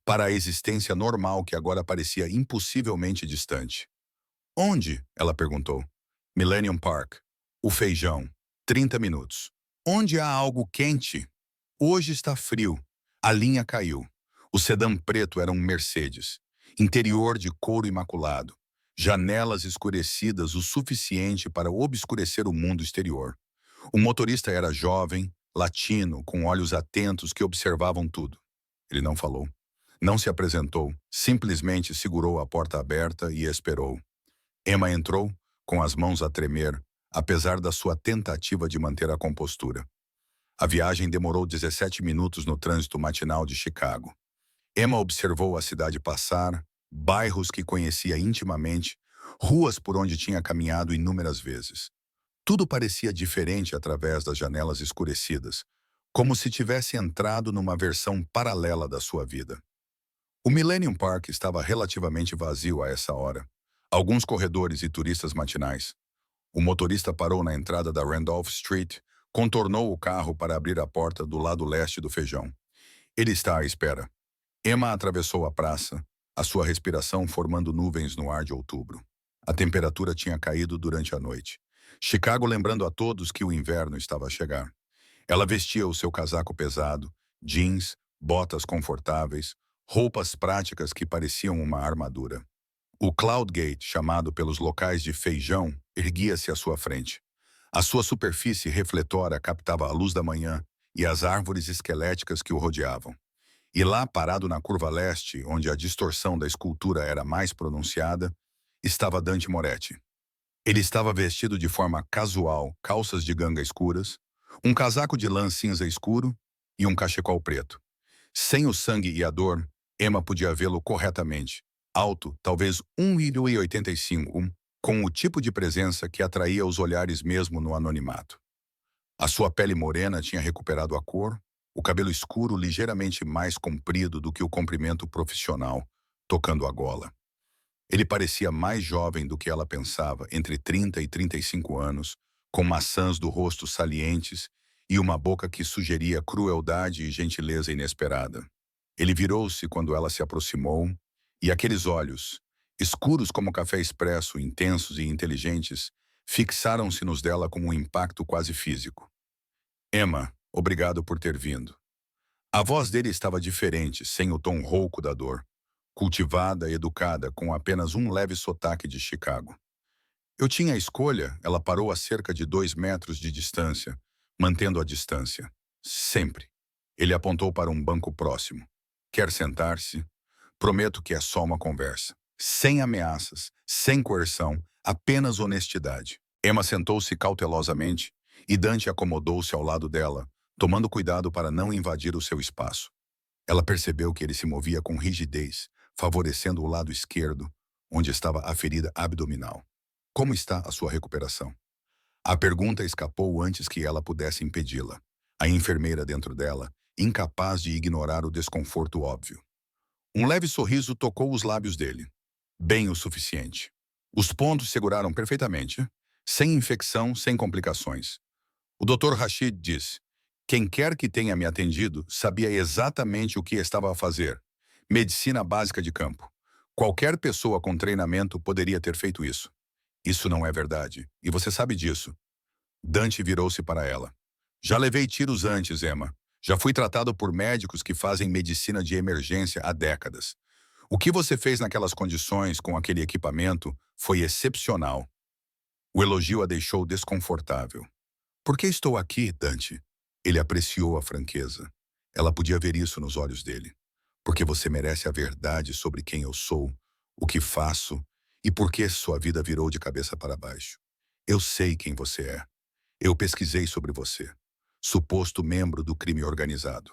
para a existência normal que agora parecia impossivelmente distante. Onde? Ela perguntou. Millennium Park. O feijão. 30 minutos. Onde há algo quente? Hoje está frio. A linha caiu. O sedã preto era um Mercedes. Interior de couro imaculado. Janelas escurecidas o suficiente para obscurecer o mundo exterior. O motorista era jovem, latino, com olhos atentos que observavam tudo. Ele não falou. Não se apresentou, simplesmente segurou a porta aberta e esperou. Emma entrou, com as mãos a tremer, apesar da sua tentativa de manter a compostura. A viagem demorou 17 minutos no trânsito matinal de Chicago. Emma observou a cidade passar, bairros que conhecia intimamente, ruas por onde tinha caminhado inúmeras vezes. Tudo parecia diferente através das janelas escurecidas, como se tivesse entrado numa versão paralela da sua vida. O Millennium Park estava relativamente vazio a essa hora. Alguns corredores e turistas matinais. O motorista parou na entrada da Randolph Street, contornou o carro para abrir a porta do lado leste do feijão. Ele está à espera. Emma atravessou a praça, a sua respiração formando nuvens no ar de outubro. A temperatura tinha caído durante a noite. Chicago lembrando a todos que o inverno estava a chegar. Ela vestia o seu casaco pesado, jeans, botas confortáveis, roupas práticas que pareciam uma armadura. O Cloud Gate, chamado pelos locais de feijão, erguia-se à sua frente. A sua superfície refletora captava a luz da manhã e as árvores esqueléticas que o rodeavam. E lá, parado na curva leste, onde a distorção da escultura era mais pronunciada, estava Dante Moretti. Ele estava vestido de forma casual, calças de ganga escuras, um casaco de lã cinza escuro e um cachecol preto. Sem o sangue e a dor, Emma podia vê-lo corretamente, alto, talvez 1,85 m, com o tipo de presença que atraía os olhares mesmo no anonimato. A sua pele morena tinha recuperado a cor, o cabelo escuro ligeiramente mais comprido do que o comprimento profissional, tocando a gola. Ele parecia mais jovem do que ela pensava, entre 30 e 35 anos, com maçãs do rosto salientes e uma boca que sugeria crueldade e gentileza inesperada. Ele virou-se quando ela se aproximou, e aqueles olhos, escuros como café expresso, intensos e inteligentes, fixaram-se nos dela com um impacto quase físico. Emma, obrigado por ter vindo. A voz dele estava diferente, sem o tom rouco da dor. Cultivada, educada, com apenas um leve sotaque de Chicago. Eu tinha a escolha, ela parou a cerca de 2 metros de distância, mantendo a distância. Sempre. Ele apontou para um banco próximo. Quer sentar-se? Prometo que é só uma conversa. Sem ameaças, sem coerção, apenas honestidade. Emma sentou-se cautelosamente e Dante acomodou-se ao lado dela, tomando cuidado para não invadir o seu espaço. Ela percebeu que ele se movia com rigidez, favorecendo o lado esquerdo, onde estava a ferida abdominal. Como está a sua recuperação? A pergunta escapou antes que ela pudesse impedi-la. A enfermeira dentro dela, incapaz de ignorar o desconforto óbvio. Um leve sorriso tocou os lábios dele. Bem o suficiente. Os pontos seguraram perfeitamente, sem infecção, sem complicações. O Dr. Rashid disse: quem quer que tenha me atendido sabia exatamente o que estava a fazer. Medicina básica de campo. Qualquer pessoa com treinamento poderia ter feito isso. Isso não é verdade, e você sabe disso. Dante virou-se para ela. Já levei tiros antes, Emma. Já fui tratado por médicos que fazem medicina de emergência há décadas. O que você fez naquelas condições com aquele equipamento foi excepcional. O elogio a deixou desconfortável. Por que estou aqui, Dante? Ele apreciou a franqueza. Ela podia ver isso nos olhos dele. Porque você merece a verdade sobre quem eu sou, o que faço e por que sua vida virou de cabeça para baixo. Eu sei quem você é. Eu pesquisei sobre você. Suposto membro do crime organizado.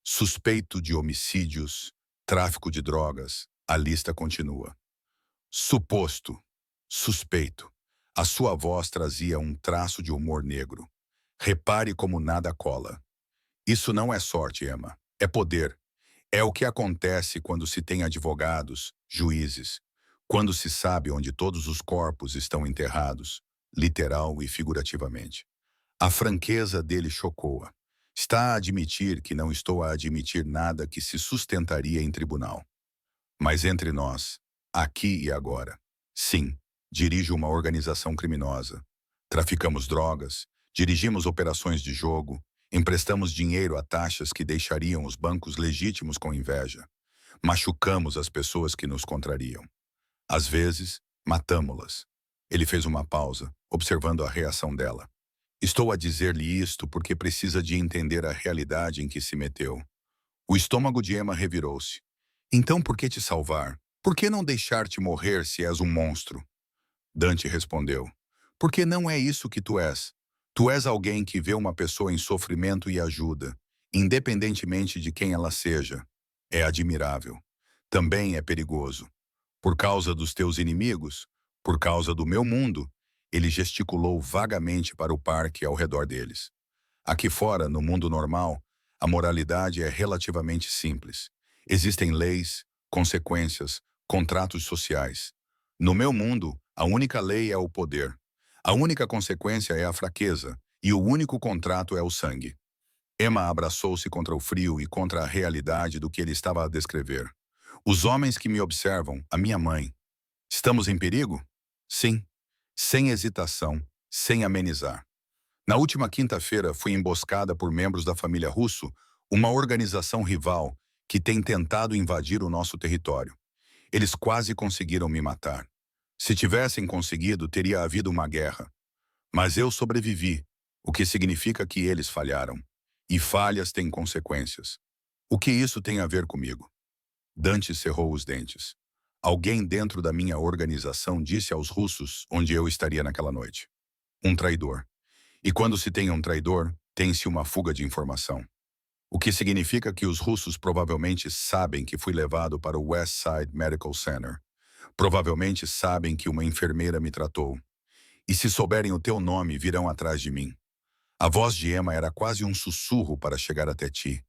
Suspeito de homicídios, tráfico de drogas. A lista continua. Suposto. Suspeito. A sua voz trazia um traço de humor negro. Repare como nada cola. Isso não é sorte, Emma. É poder. É o que acontece quando se tem advogados, juízes, quando se sabe onde todos os corpos estão enterrados, literal e figurativamente. A franqueza dele chocou-a. Está a admitir que não estou a admitir nada que se sustentaria em tribunal. Mas entre nós, aqui e agora, sim, dirijo uma organização criminosa. Traficamos drogas, dirigimos operações de jogo, emprestamos dinheiro a taxas que deixariam os bancos legítimos com inveja. Machucamos as pessoas que nos contrariam. Às vezes, matamo-las. Ele fez uma pausa, observando a reação dela. Estou a dizer-lhe isto porque precisa de entender a realidade em que se meteu. O estômago de Emma revirou-se. Então por que te salvar? Por que não deixar-te morrer se és um monstro? Dante respondeu. Porque não é isso que tu és. Tu és alguém que vê uma pessoa em sofrimento e ajuda, independentemente de quem ela seja. É admirável. Também é perigoso. Por causa dos teus inimigos, por causa do meu mundo, ele gesticulou vagamente para o parque ao redor deles. Aqui fora, no mundo normal, a moralidade é relativamente simples. Existem leis, consequências, contratos sociais. No meu mundo, a única lei é o poder. A única consequência é a fraqueza, e o único contrato é o sangue. Emma abraçou-se contra o frio e contra a realidade do que ele estava a descrever. Os homens que me observam, a minha mãe. Estamos em perigo? Sim. Sem hesitação, sem amenizar. Na última quinta-feira, fui emboscada por membros da família Russo, uma organização rival que tem tentado invadir o nosso território. Eles quase conseguiram me matar. Se tivessem conseguido, teria havido uma guerra. Mas eu sobrevivi, o que significa que eles falharam. E falhas têm consequências. O que isso tem a ver comigo? Dante cerrou os dentes. Alguém dentro da minha organização disse aos russos onde eu estaria naquela noite. Um traidor. E quando se tem um traidor, tem-se uma fuga de informação. O que significa que os russos provavelmente sabem que fui levado para o West Side Medical Center. Provavelmente sabem que uma enfermeira me tratou. E se souberem o teu nome, virão atrás de mim. A voz de Emma era quase um sussurro para chegar até ti,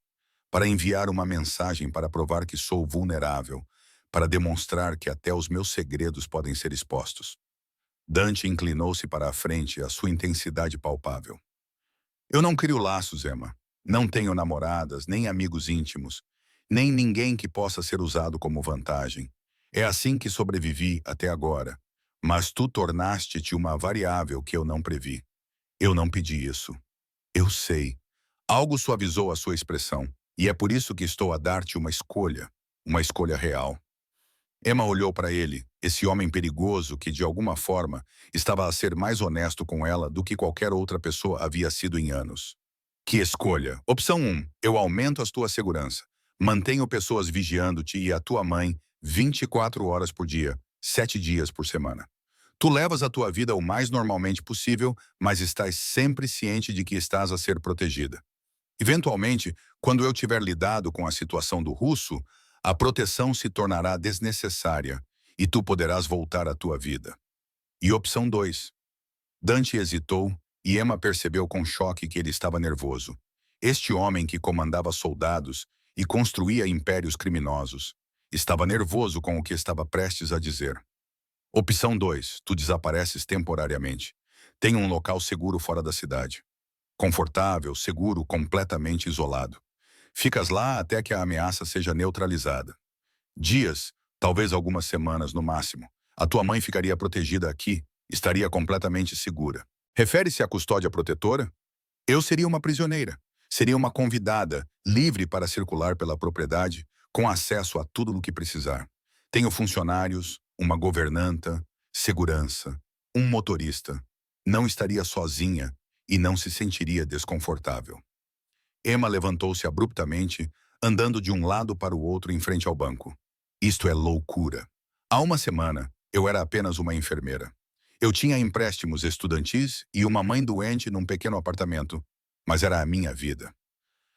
para enviar uma mensagem para provar que sou vulnerável, para demonstrar que até os meus segredos podem ser expostos. Dante inclinou-se para a frente, a sua intensidade palpável. Eu não crio laços, Emma. Não tenho namoradas, nem amigos íntimos, nem ninguém que possa ser usado como vantagem. É assim que sobrevivi até agora. Mas tu tornaste-te uma variável que eu não previ. Eu não pedi isso. Eu sei. Algo suavizou a sua expressão, e é por isso que estou a dar-te uma escolha real. Emma olhou para ele, esse homem perigoso que, de alguma forma, estava a ser mais honesto com ela do que qualquer outra pessoa havia sido em anos. Que escolha? Opção 1. Eu aumento a tua segurança. Mantenho pessoas vigiando-te e a tua mãe 24 horas por dia, 7 dias por semana. Tu levas a tua vida o mais normalmente possível, mas estás sempre ciente de que estás a ser protegida. Eventualmente, quando eu tiver lidado com a situação do russo, a proteção se tornará desnecessária e tu poderás voltar à tua vida. E opção 2. Dante hesitou e Emma percebeu com choque que ele estava nervoso. Este homem que comandava soldados e construía impérios criminosos estava nervoso com o que estava prestes a dizer. Opção 2. Tu desapareces temporariamente. Tem um local seguro fora da cidade. Confortável, seguro, completamente isolado. Ficas lá até que a ameaça seja neutralizada. Dias, talvez algumas semanas no máximo. A tua mãe ficaria protegida aqui, estaria completamente segura. Refere-se à custódia protetora? Eu seria uma prisioneira. Seria uma convidada, livre para circular pela propriedade, com acesso a tudo o que precisar. Tenho funcionários, uma governanta, segurança, um motorista. Não estaria sozinha e não se sentiria desconfortável. Emma levantou-se abruptamente, andando de um lado para o outro em frente ao banco. Isto é loucura. Há uma semana, eu era apenas uma enfermeira. Eu tinha empréstimos estudantis e uma mãe doente num pequeno apartamento, mas era a minha vida.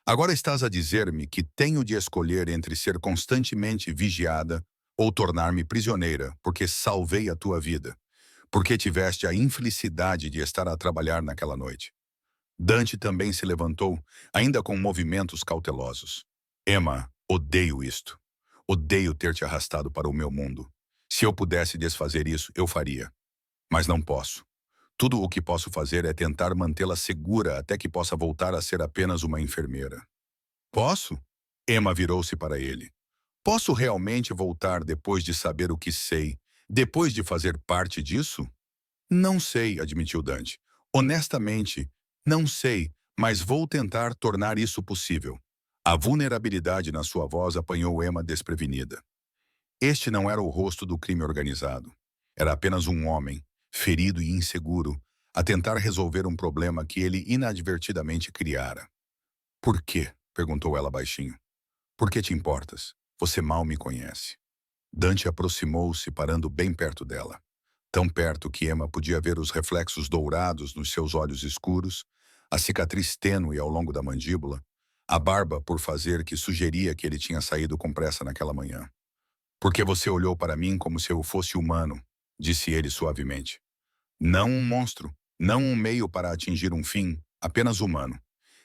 Agora estás a dizer-me que tenho de escolher entre ser constantemente vigiada ou tornar-me prisioneira porque salvei a tua vida, porque tiveste a infelicidade de estar a trabalhar naquela noite. Dante também se levantou, ainda com movimentos cautelosos. Emma, odeio isto. Odeio ter te arrastado para o meu mundo. Se eu pudesse desfazer isso, eu faria. Mas não posso. Tudo o que posso fazer é tentar mantê-la segura até que possa voltar a ser apenas uma enfermeira. Posso? Emma virou-se para ele. Posso realmente voltar depois de saber o que sei, depois de fazer parte disso? Não sei, admitiu Dante. Honestamente, não sei, mas vou tentar tornar isso possível. A vulnerabilidade na sua voz apanhou Emma desprevenida. Este não era o rosto do crime organizado. Era apenas um homem, ferido e inseguro, a tentar resolver um problema que ele inadvertidamente criara. Por quê? Perguntou ela baixinho. Por que te importas? Você mal me conhece. Dante aproximou-se, parando bem perto dela. Tão perto que Emma podia ver os reflexos dourados nos seus olhos escuros, a cicatriz tênue ao longo da mandíbula, a barba por fazer que sugeria que ele tinha saído com pressa naquela manhã. Porque você olhou para mim como se eu fosse humano, disse ele suavemente. Não um monstro, não um meio para atingir um fim, apenas humano.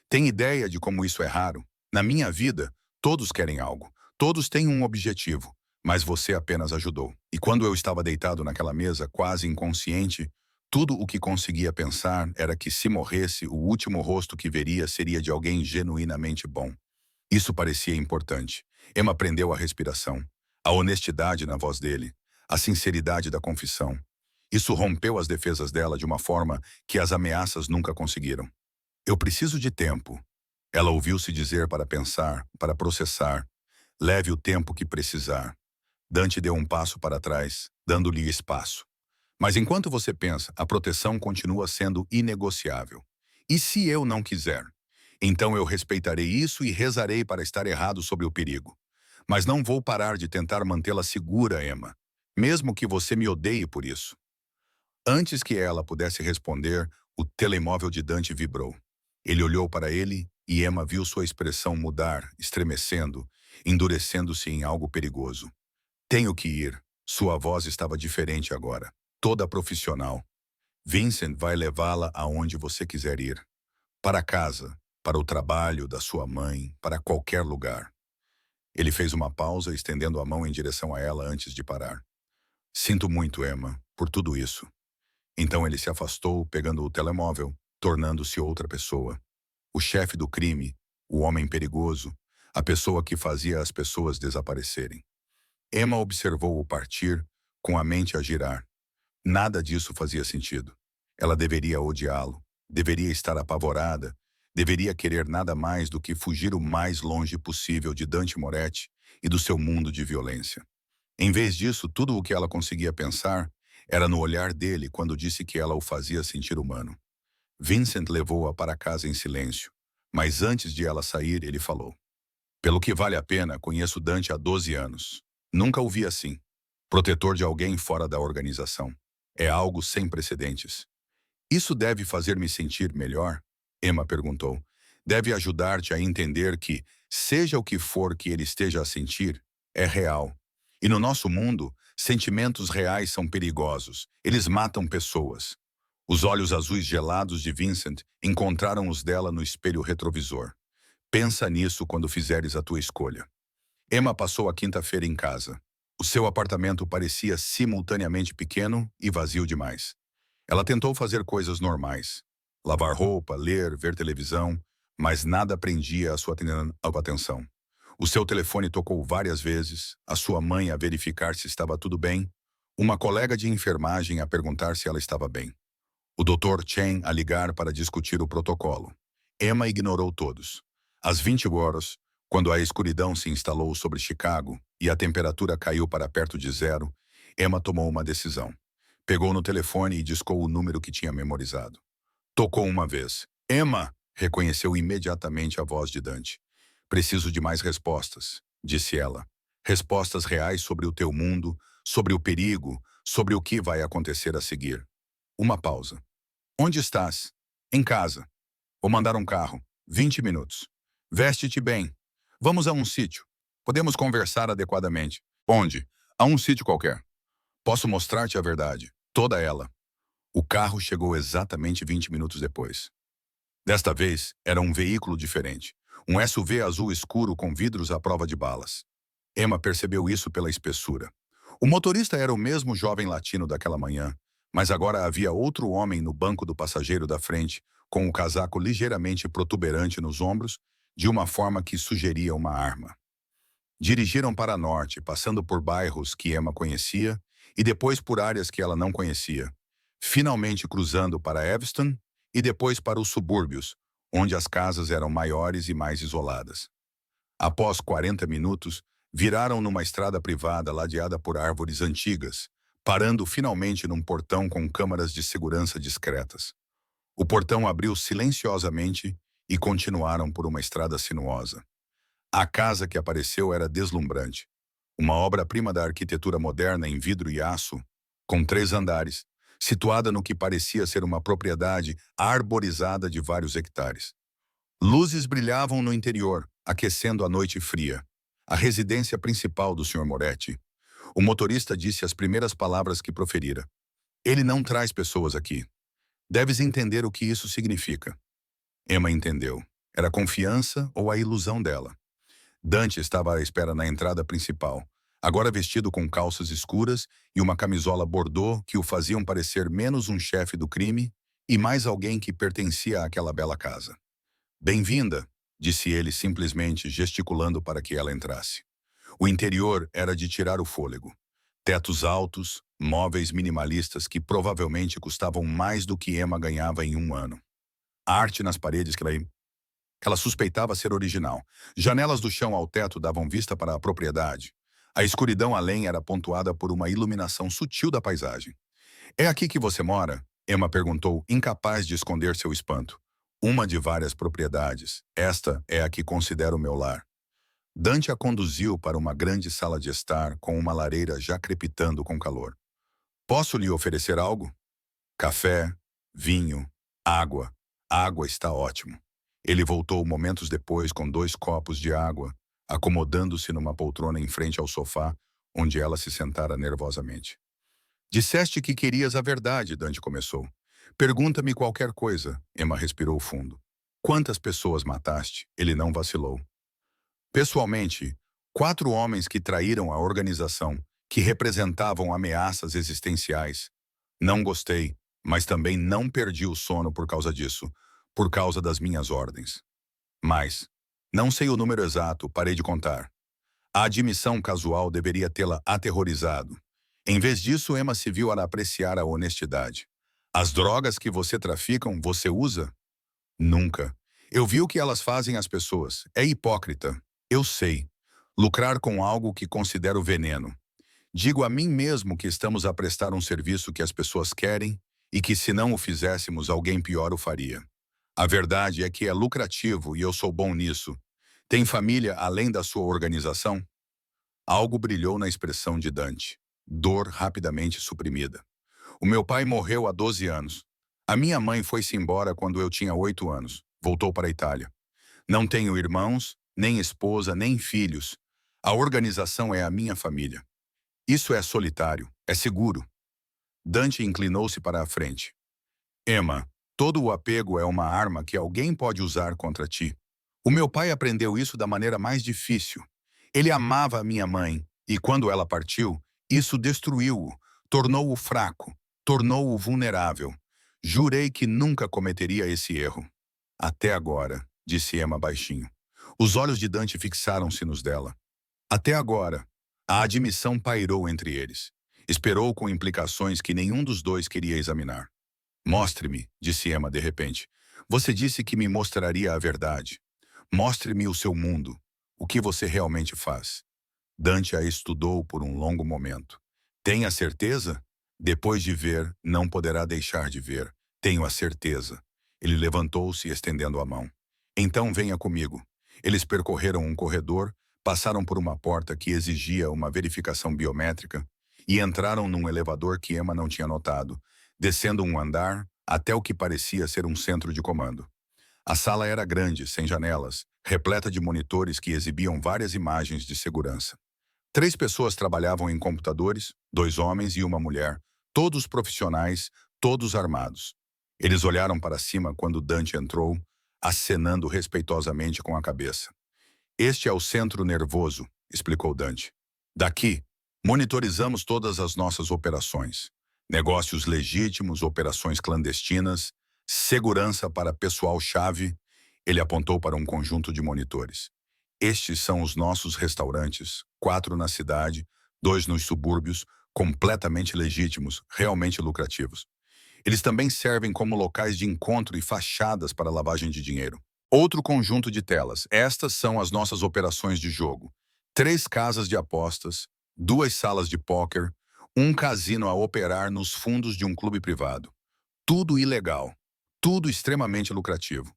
Tem ideia de como isso é raro? Na minha vida, todos querem algo, todos têm um objetivo, mas você apenas ajudou. E quando eu estava deitado naquela mesa, quase inconsciente, tudo o que conseguia pensar era que se morresse, o último rosto que veria seria de alguém genuinamente bom. Isso parecia importante. Emma prendeu a respiração, a honestidade na voz dele, a sinceridade da confissão. Isso rompeu as defesas dela de uma forma que as ameaças nunca conseguiram. Eu preciso de tempo. Ela ouviu-se dizer para pensar, para processar. Leve o tempo que precisar. Dante deu um passo para trás, dando-lhe espaço. Mas enquanto você pensa, a proteção continua sendo inegociável. E se eu não quiser? Então eu respeitarei isso e rezarei para estar errado sobre o perigo. Mas não vou parar de tentar mantê-la segura, Emma, mesmo que você me odeie por isso. Antes que ela pudesse responder, o telemóvel de Dante vibrou. Ele olhou para ele e Emma viu sua expressão mudar, estremecendo, endurecendo-se em algo perigoso. Tenho que ir. Sua voz estava diferente agora, toda profissional. Vincent vai levá-la aonde você quiser ir. Para casa, para o trabalho da sua mãe, para qualquer lugar. Ele fez uma pausa, estendendo a mão em direção a ela antes de parar. Sinto muito, Emma, por tudo isso. Então ele se afastou, pegando o telemóvel, tornando-se outra pessoa. O chefe do crime, o homem perigoso, a pessoa que fazia as pessoas desaparecerem. Emma observou-o partir, com a mente a girar. Nada disso fazia sentido. Ela deveria odiá-lo, deveria estar apavorada, deveria querer nada mais do que fugir o mais longe possível de Dante Moretti e do seu mundo de violência. Em vez disso, tudo o que ela conseguia pensar era no olhar dele quando disse que ela o fazia sentir humano. Vincent levou-a para casa em silêncio, mas antes de ela sair, ele falou. Pelo que vale a pena, conheço Dante há 12 anos. Nunca o vi assim. Protetor de alguém fora da organização. É algo sem precedentes. Isso deve fazer-me sentir melhor? Emma perguntou. Deve ajudar-te a entender que, seja o que for que ele esteja a sentir, é real. E no nosso mundo, sentimentos reais são perigosos. Eles matam pessoas. Os olhos azuis gelados de Vincent encontraram os dela no espelho retrovisor. Pensa nisso quando fizeres a tua escolha. Emma passou a quinta-feira em casa. O seu apartamento parecia simultaneamente pequeno e vazio demais. Ela tentou fazer coisas normais. Lavar roupa, ler, ver televisão, mas nada prendia a sua atenção. O seu telefone tocou várias vezes, a sua mãe a verificar se estava tudo bem, uma colega de enfermagem a perguntar se ela estava bem. O Dr. Chen a ligar para discutir o protocolo. Emma ignorou todos. Às 20 horas, quando a escuridão se instalou sobre Chicago e a temperatura caiu para perto de zero, Emma tomou uma decisão. Pegou no telefone e discou o número que tinha memorizado. Tocou uma vez. Emma! Reconheceu imediatamente a voz de Dante. Preciso de mais respostas, disse ela. Respostas reais sobre o teu mundo, sobre o perigo, sobre o que vai acontecer a seguir. Uma pausa. Onde estás? Em casa. Vou mandar um carro. 20 minutos. Veste-te bem. Vamos a um sítio. Podemos conversar adequadamente. Onde? A um sítio qualquer. Posso mostrar-te a verdade. Toda ela. O carro chegou exatamente 20 minutos depois. Desta vez, era um veículo diferente. Um SUV azul escuro com vidros à prova de balas. Emma percebeu isso pela espessura. O motorista era o mesmo jovem latino daquela manhã, mas agora havia outro homem no banco do passageiro da frente, com o casaco ligeiramente protuberante nos ombros, de uma forma que sugeria uma arma. Dirigiram para norte, passando por bairros que Emma conhecia e depois por áreas que ela não conhecia, finalmente cruzando para Evanston e depois para os subúrbios, onde as casas eram maiores e mais isoladas. Após 40 minutos, viraram numa estrada privada ladeada por árvores antigas, parando finalmente num portão com câmaras de segurança discretas. O portão abriu silenciosamente e continuaram por uma estrada sinuosa. A casa que apareceu era deslumbrante. Uma obra-prima da arquitetura moderna em vidro e aço, com 3 andares, situada no que parecia ser uma propriedade arborizada de vários hectares. Luzes brilhavam no interior, aquecendo a noite fria. A residência principal do Sr. Moretti. O motorista disse as primeiras palavras que proferira. Ele não traz pessoas aqui. Deves entender o que isso significa. Emma entendeu. Era a confiança ou a ilusão dela. Dante estava à espera na entrada principal, agora vestido com calças escuras e uma camisola bordô que o faziam parecer menos um chefe do crime e mais alguém que pertencia àquela bela casa. Bem-vinda, disse ele simplesmente gesticulando para que ela entrasse. O interior era de tirar o fôlego. Tetos altos, móveis minimalistas que provavelmente custavam mais do que Emma ganhava em um ano. A arte nas paredes que ela suspeitava ser original. Janelas do chão ao teto davam vista para a propriedade. A escuridão além era pontuada por uma iluminação sutil da paisagem. É aqui que você mora? Emma perguntou, incapaz de esconder seu espanto. Uma de várias propriedades. Esta é a que considero meu lar. Dante a conduziu para uma grande sala de estar com uma lareira já crepitando com calor. Posso lhe oferecer algo? Café, vinho, água. A água está ótimo. Ele voltou momentos depois com 2 copos de água, acomodando-se numa poltrona em frente ao sofá, onde ela se sentara nervosamente. Disseste que querias a verdade, Dante começou. Pergunta-me qualquer coisa, Emma respirou fundo. Quantas pessoas mataste? Ele não vacilou. Pessoalmente, 4 homens que traíram a organização, que representavam ameaças existenciais. Não gostei, mas também não perdi o sono por causa disso, por causa das minhas ordens. Mas, não sei o número exato, parei de contar. A admissão casual deveria tê-la aterrorizado. Em vez disso, Emma se viu a apreciar a honestidade. As drogas que você traficam, você usa? Nunca. Eu vi o que elas fazem às pessoas. É hipócrita. Eu sei. Lucrar com algo que considero veneno. Digo a mim mesmo que estamos a prestar um serviço que as pessoas querem e que se não o fizéssemos, alguém pior o faria. A verdade é que é lucrativo e eu sou bom nisso. Tem família além da sua organização? Algo brilhou na expressão de Dante. Dor rapidamente suprimida. O meu pai morreu há 12 anos. A minha mãe foi-se embora quando eu tinha 8 anos. Voltou para a Itália. Não tenho irmãos, nem esposa, nem filhos. A organização é a minha família. Isso é solitário, é seguro. Dante inclinou-se para a frente. Emma, todo o apego é uma arma que alguém pode usar contra ti. O meu pai aprendeu isso da maneira mais difícil. Ele amava a minha mãe, e quando ela partiu, isso destruiu-o, tornou-o fraco, tornou-o vulnerável. Jurei que nunca cometeria esse erro. Até agora, disse Emma baixinho. Os olhos de Dante fixaram-se nos dela. Até agora, a admissão pairou entre eles. Esperou com implicações que nenhum dos dois queria examinar. Mostre-me, disse Emma de repente. Você disse que me mostraria a verdade. Mostre-me o seu mundo, o que você realmente faz. Dante a estudou por um longo momento. Tem a certeza? Depois de ver, não poderá deixar de ver. Tenho a certeza. Ele levantou-se estendendo a mão. Então venha comigo. Eles percorreram um corredor, passaram por uma porta que exigia uma verificação biométrica e entraram num elevador que Emma não tinha notado, descendo um andar até o que parecia ser um centro de comando. A sala era grande, sem janelas, repleta de monitores que exibiam várias imagens de segurança. 3 pessoas trabalhavam em computadores, 2 homens e uma mulher, todos profissionais, todos armados. Eles olharam para cima quando Dante entrou, acenando respeitosamente com a cabeça. Este é o centro nervoso, explicou Dante. Daqui, monitorizamos todas as nossas operações. Negócios legítimos, operações clandestinas, segurança para pessoal-chave. Ele apontou para um conjunto de monitores. Estes são os nossos restaurantes, 4 na cidade, 2 nos subúrbios, completamente legítimos, realmente lucrativos. Eles também servem como locais de encontro e fachadas para lavagem de dinheiro. Outro conjunto de telas. Estas são as nossas operações de jogo. 3 casas de apostas, 2 salas de póquer, um cassino a operar nos fundos de um clube privado. Tudo ilegal. Tudo extremamente lucrativo.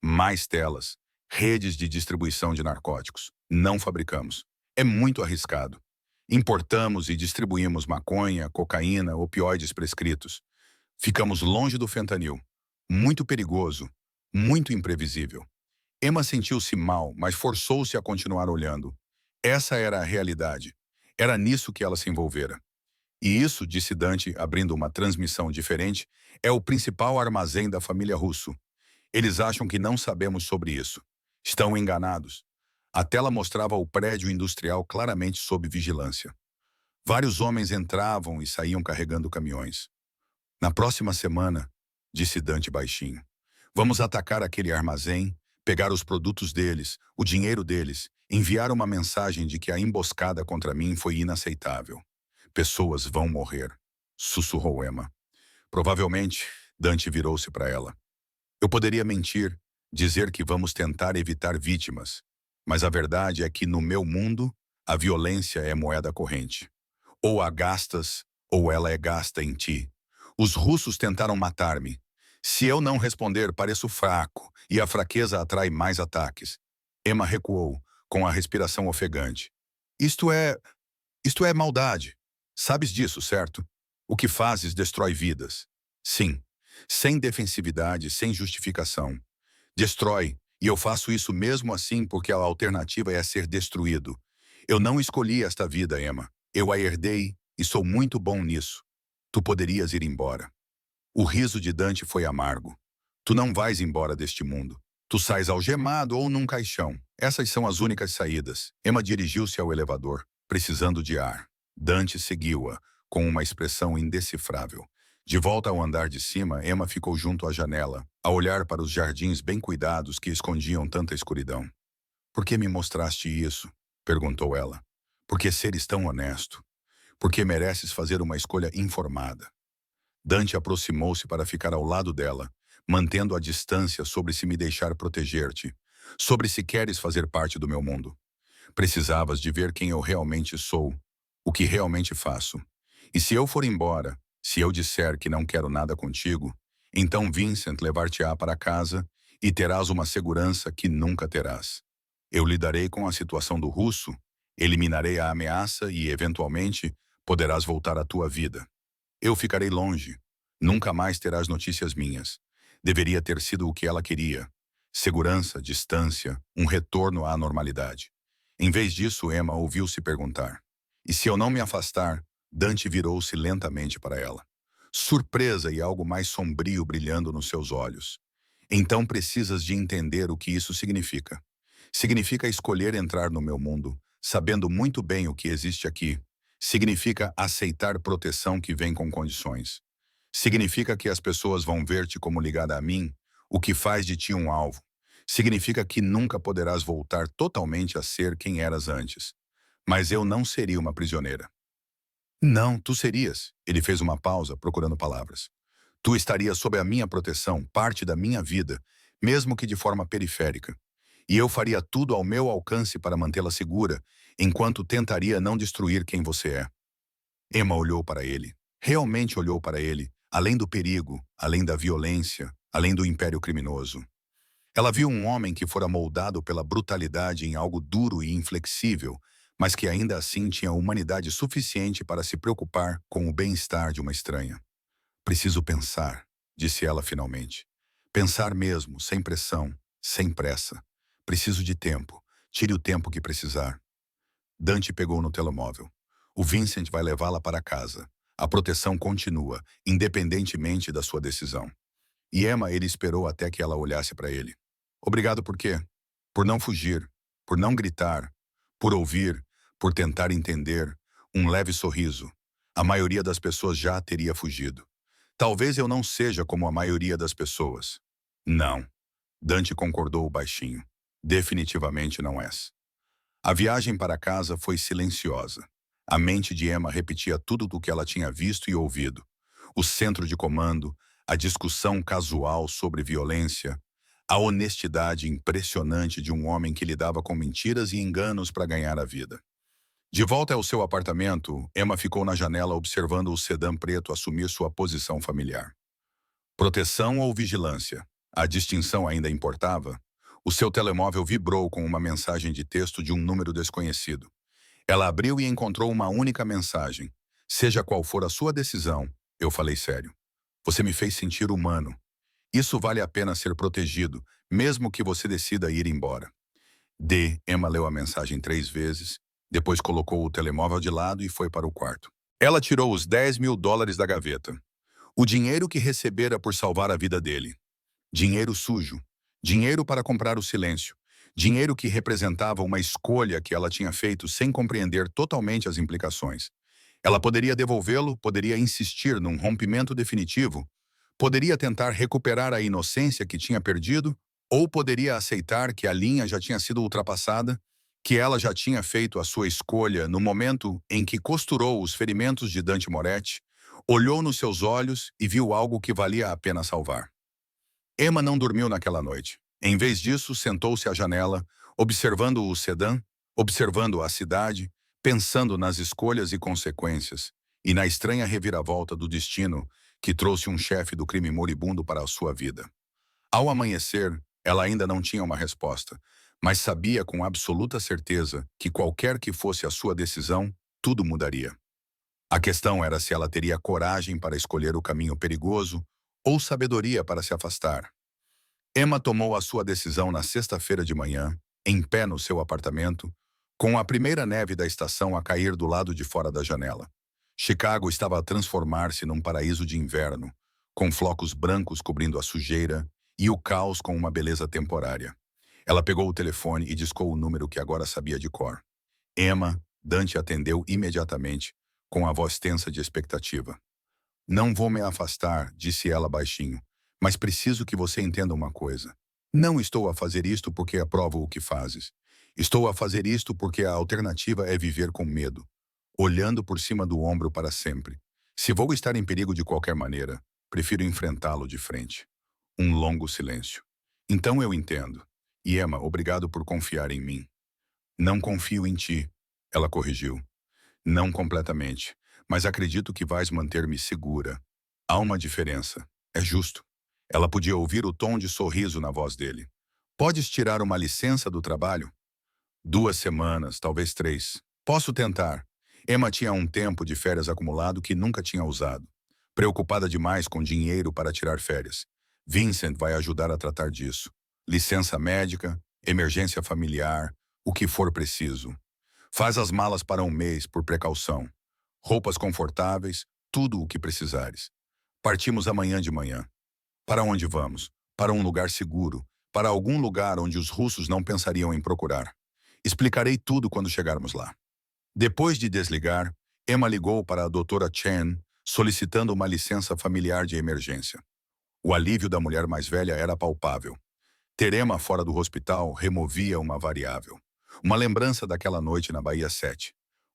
Mais telas. Redes de distribuição de narcóticos. Não fabricamos. É muito arriscado. Importamos e distribuímos maconha, cocaína, opioides prescritos. Ficamos longe do fentanil. Muito perigoso. Muito imprevisível. Emma sentiu-se mal, mas forçou-se a continuar olhando. Essa era a realidade. Era nisso que ela se envolvera. E isso, disse Dante, abrindo uma transmissão diferente, é o principal armazém da família Russo. Eles acham que não sabemos sobre isso. Estão enganados. A tela mostrava o prédio industrial claramente sob vigilância. Vários homens entravam e saíam carregando caminhões. Na próxima semana, disse Dante baixinho, vamos atacar aquele armazém, pegar os produtos deles, o dinheiro deles, enviar uma mensagem de que a emboscada contra mim foi inaceitável. Pessoas vão morrer, sussurrou Emma. Provavelmente, Dante virou-se para ela. Eu poderia mentir, dizer que vamos tentar evitar vítimas, mas a verdade é que no meu mundo, a violência é moeda corrente. Ou a gastas, ou ela é gasta em ti. Os russos tentaram matar-me. Se eu não responder, pareço fraco, e a fraqueza atrai mais ataques. Emma recuou, com a respiração ofegante. Isto é maldade. Sabes disso, certo? O que fazes destrói vidas. Sim, sem defensividade, sem justificação. Destrói, e eu faço isso mesmo assim porque a alternativa é ser destruído. Eu não escolhi esta vida, Emma. Eu a herdei e sou muito bom nisso. Tu poderias ir embora. O riso de Dante foi amargo. Tu não vais embora deste mundo. Tu sais algemado ou num caixão. Essas são as únicas saídas. Emma dirigiu-se ao elevador, precisando de ar. Dante seguiu-a, com uma expressão indecifrável. De volta ao andar de cima, Emma ficou junto à janela, a olhar para os jardins bem cuidados que escondiam tanta escuridão. Por que me mostraste isso? Perguntou ela. Por que seres tão honesto? Porque mereces fazer uma escolha informada. Dante aproximou-se para ficar ao lado dela, mantendo a distância sobre se me deixar proteger-te, sobre se queres fazer parte do meu mundo. Precisavas de ver quem eu realmente sou, o que realmente faço. E se eu for embora, se eu disser que não quero nada contigo, então Vincent levar-te-á para casa e terás uma segurança que nunca terás. Eu lidarei com a situação do russo, eliminarei a ameaça e, eventualmente, poderás voltar à tua vida. Eu ficarei longe. Nunca mais terás notícias minhas. Deveria ter sido o que ela queria. Segurança, distância, um retorno à normalidade. Em vez disso, Emma ouviu-se perguntar. E se eu não me afastar? Dante virou-se lentamente para ela. Surpresa e algo mais sombrio brilhando nos seus olhos. Então precisas de entender o que isso significa. Significa escolher entrar no meu mundo, sabendo muito bem o que existe aqui. Significa aceitar proteção que vem com condições. Significa que as pessoas vão ver-te como ligada a mim, o que faz de ti um alvo. Significa que nunca poderás voltar totalmente a ser quem eras antes. Mas eu não seria uma prisioneira. Não, tu serias. Ele fez uma pausa, procurando palavras. Tu estarias sob a minha proteção, parte da minha vida, mesmo que de forma periférica. E eu faria tudo ao meu alcance para mantê-la segura, enquanto tentaria não destruir quem você é. Emma olhou para ele. Realmente olhou para ele, além do perigo, além da violência, além do império criminoso. Ela viu um homem que fora moldado pela brutalidade em algo duro e inflexível, mas que ainda assim tinha humanidade suficiente para se preocupar com o bem-estar de uma estranha. Preciso pensar, disse ela finalmente. Pensar mesmo, sem pressão, sem pressa. Preciso de tempo. Tire o tempo que precisar. Dante pegou no telemóvel. O Vincent vai levá-la para casa. A proteção continua, independentemente da sua decisão. E Emma, ele esperou até que ela olhasse para ele. Obrigado por quê? Por não fugir, por não gritar, por ouvir, por tentar entender, um leve sorriso. A maioria das pessoas já teria fugido. Talvez eu não seja como a maioria das pessoas. Não. Dante concordou baixinho. Definitivamente não és. A viagem para casa foi silenciosa. A mente de Emma repetia tudo o que ela tinha visto e ouvido. O centro de comando, a discussão casual sobre violência, a honestidade impressionante de um homem que lidava com mentiras e enganos para ganhar a vida. De volta ao seu apartamento, Emma ficou na janela observando o sedã preto assumir sua posição familiar. Proteção ou vigilância? A distinção ainda importava? O seu telemóvel vibrou com uma mensagem de texto de um número desconhecido. Ela abriu e encontrou uma única mensagem. Seja qual for a sua decisão, eu falei sério. Você me fez sentir humano. Isso vale a pena ser protegido, mesmo que você decida ir embora. Emma leu a mensagem 3 vezes, depois colocou o telemóvel de lado e foi para o quarto. Ela tirou os $10.000 da gaveta. O dinheiro que recebera por salvar a vida dele. Dinheiro sujo. Dinheiro para comprar o silêncio. Dinheiro que representava uma escolha que ela tinha feito sem compreender totalmente as implicações. Ela poderia devolvê-lo, poderia insistir num rompimento definitivo, poderia tentar recuperar a inocência que tinha perdido, ou poderia aceitar que a linha já tinha sido ultrapassada, que ela já tinha feito a sua escolha no momento em que costurou os ferimentos de Dante Moretti, olhou nos seus olhos e viu algo que valia a pena salvar. Emma não dormiu naquela noite. Em vez disso, sentou-se à janela, observando o sedã, observando a cidade, pensando nas escolhas e consequências, e na estranha reviravolta do destino que trouxe um chefe do crime moribundo para a sua vida. Ao amanhecer, ela ainda não tinha uma resposta, mas sabia com absoluta certeza que qualquer que fosse a sua decisão, tudo mudaria. A questão era se ela teria coragem para escolher o caminho perigoso ou sabedoria para se afastar. Emma tomou a sua decisão na sexta-feira de manhã, em pé no seu apartamento, com a primeira neve da estação a cair do lado de fora da janela. Chicago estava a transformar-se num paraíso de inverno, com flocos brancos cobrindo a sujeira e o caos com uma beleza temporária. Ela pegou o telefone e discou o número que agora sabia de cor. Emma, Dante atendeu imediatamente, com a voz tensa de expectativa. Não vou me afastar, disse ela baixinho, mas preciso que você entenda uma coisa. Não estou a fazer isto porque aprovo o que fazes. Estou a fazer isto porque a alternativa é viver com medo, olhando por cima do ombro para sempre. Se vou estar em perigo de qualquer maneira, prefiro enfrentá-lo de frente. Um longo silêncio. Então eu entendo. E Emma, obrigado por confiar em mim. Não confio em ti, ela corrigiu. Não completamente, mas acredito que vais manter-me segura. Há uma diferença. É justo. Ela podia ouvir o tom de sorriso na voz dele. Podes tirar uma licença do trabalho? 2 semanas, talvez 3. Posso tentar. Emma tinha um tempo de férias acumulado que nunca tinha usado. Preocupada demais com dinheiro para tirar férias. Vincent vai ajudar a tratar disso. Licença médica, emergência familiar, o que for preciso. Faz as malas para um mês, por precaução. Roupas confortáveis, tudo o que precisares. Partimos amanhã de manhã. Para onde vamos? Para um lugar seguro. Para algum lugar onde os russos não pensariam em procurar. Explicarei tudo quando chegarmos lá. Depois de desligar, Emma ligou para a doutora Chen, solicitando uma licença familiar de emergência. O alívio da mulher mais velha era palpável. Ter Emma fora do hospital removia uma variável. Uma lembrança daquela noite na Bahia 7.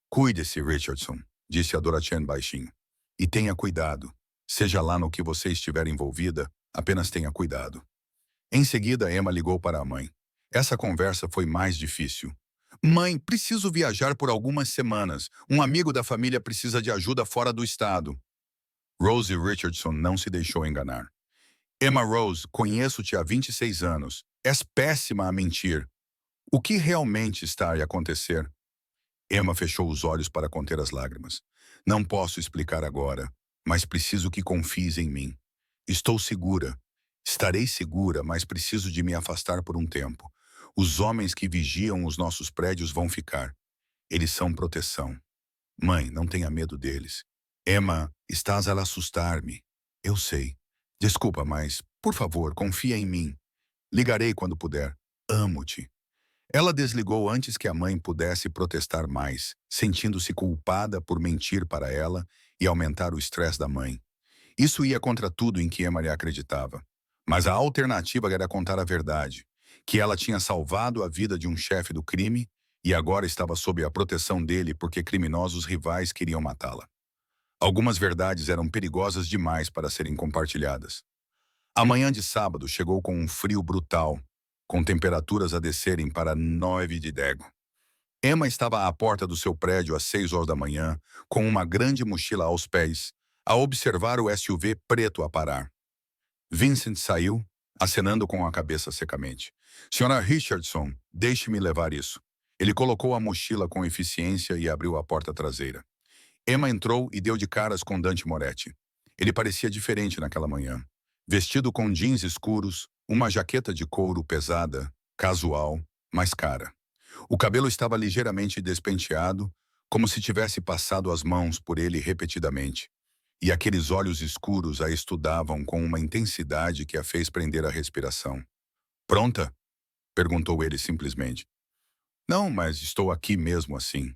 Cuide-se, Richardson, disse a Dora Chen baixinho. E tenha cuidado. Seja lá no que você estiver envolvida, apenas tenha cuidado. Em seguida, Emma ligou para a mãe. Essa conversa foi mais difícil. Mãe, preciso viajar por algumas semanas. Um amigo da família precisa de ajuda fora do estado. Rose Richardson não se deixou enganar. Emma Rose, conheço-te há 26 anos. És péssima a mentir. O que realmente está a acontecer? Emma fechou os olhos para conter as lágrimas. Não posso explicar agora, mas preciso que confies em mim. Estou segura. Estarei segura, mas preciso de me afastar por um tempo. Os homens que vigiam os nossos prédios vão ficar. Eles são proteção. Mãe, não tenha medo deles. Emma, estás a assustar-me. Eu sei. Desculpa, mas, por favor, confia em mim. Ligarei quando puder. Amo-te. Ela desligou antes que a mãe pudesse protestar mais, sentindo-se culpada por mentir para ela e aumentar o estresse da mãe. Isso ia contra tudo em que Emma acreditava. Mas a alternativa era contar a verdade, que ela tinha salvado a vida de um chefe do crime e agora estava sob a proteção dele porque criminosos rivais queriam matá-la. Algumas verdades eram perigosas demais para serem compartilhadas. A manhã de sábado chegou com um frio brutal, com temperaturas a descerem para 9 de Dego. Emma estava à porta do seu prédio às 6 horas da manhã, com uma grande mochila aos pés, a observar o SUV preto a parar. Vincent saiu, acenando com a cabeça secamente. Senhora Richardson, deixe-me levar isso. Ele colocou a mochila com eficiência e abriu a porta traseira. Emma entrou e deu de caras com Dante Moretti. Ele parecia diferente naquela manhã. Vestido com jeans escuros, uma jaqueta de couro pesada, casual, mas cara. O cabelo estava ligeiramente despenteado, como se tivesse passado as mãos por ele repetidamente. E aqueles olhos escuros a estudavam com uma intensidade que a fez prender a respiração. Pronta? Perguntou ele simplesmente. Não, mas estou aqui mesmo assim.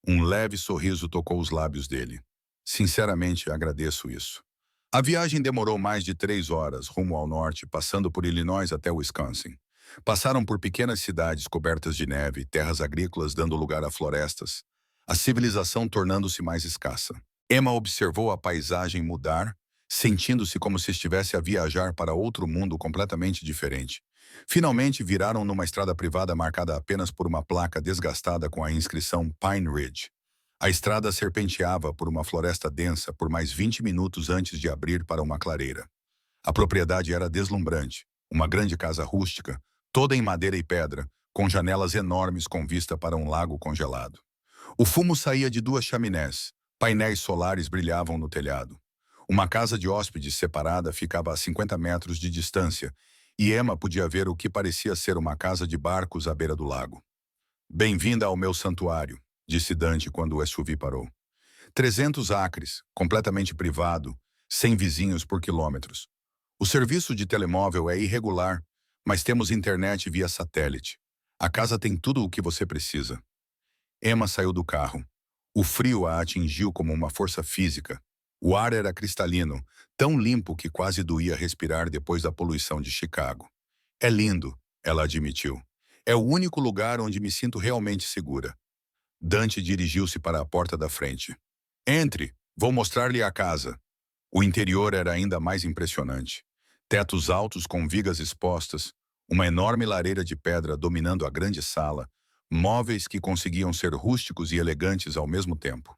Um leve sorriso tocou os lábios dele. Sinceramente, agradeço isso. A viagem demorou mais de 3 horas, rumo ao norte, passando por Illinois até Wisconsin. Passaram por pequenas cidades cobertas de neve, terras agrícolas dando lugar a florestas, a civilização tornando-se mais escassa. Emma observou a paisagem mudar, sentindo-se como se estivesse a viajar para outro mundo completamente diferente. Finalmente viraram numa estrada privada marcada apenas por uma placa desgastada com a inscrição Pine Ridge. A estrada serpenteava por uma floresta densa por mais 20 minutos antes de abrir para uma clareira. A propriedade era deslumbrante, uma grande casa rústica, toda em madeira e pedra, com janelas enormes com vista para um lago congelado. O fumo saía de 2 chaminés, painéis solares brilhavam no telhado. Uma casa de hóspedes separada ficava a 50 metros de distância, e Emma podia ver o que parecia ser uma casa de barcos à beira do lago. Bem-vinda ao meu santuário, disse Dante quando o SUV parou. 300 acres, completamente privado, sem vizinhos por quilômetros. O serviço de telemóvel é irregular, mas temos internet via satélite. A casa tem tudo o que você precisa. Emma saiu do carro. O frio a atingiu como uma força física. O ar era cristalino, tão limpo que quase doía respirar depois da poluição de Chicago. É lindo, ela admitiu. É o único lugar onde me sinto realmente segura. Dante dirigiu-se para a porta da frente. Entre, vou mostrar-lhe a casa. O interior era ainda mais impressionante. Tetos altos com vigas expostas, uma enorme lareira de pedra dominando a grande sala, móveis que conseguiam ser rústicos e elegantes ao mesmo tempo.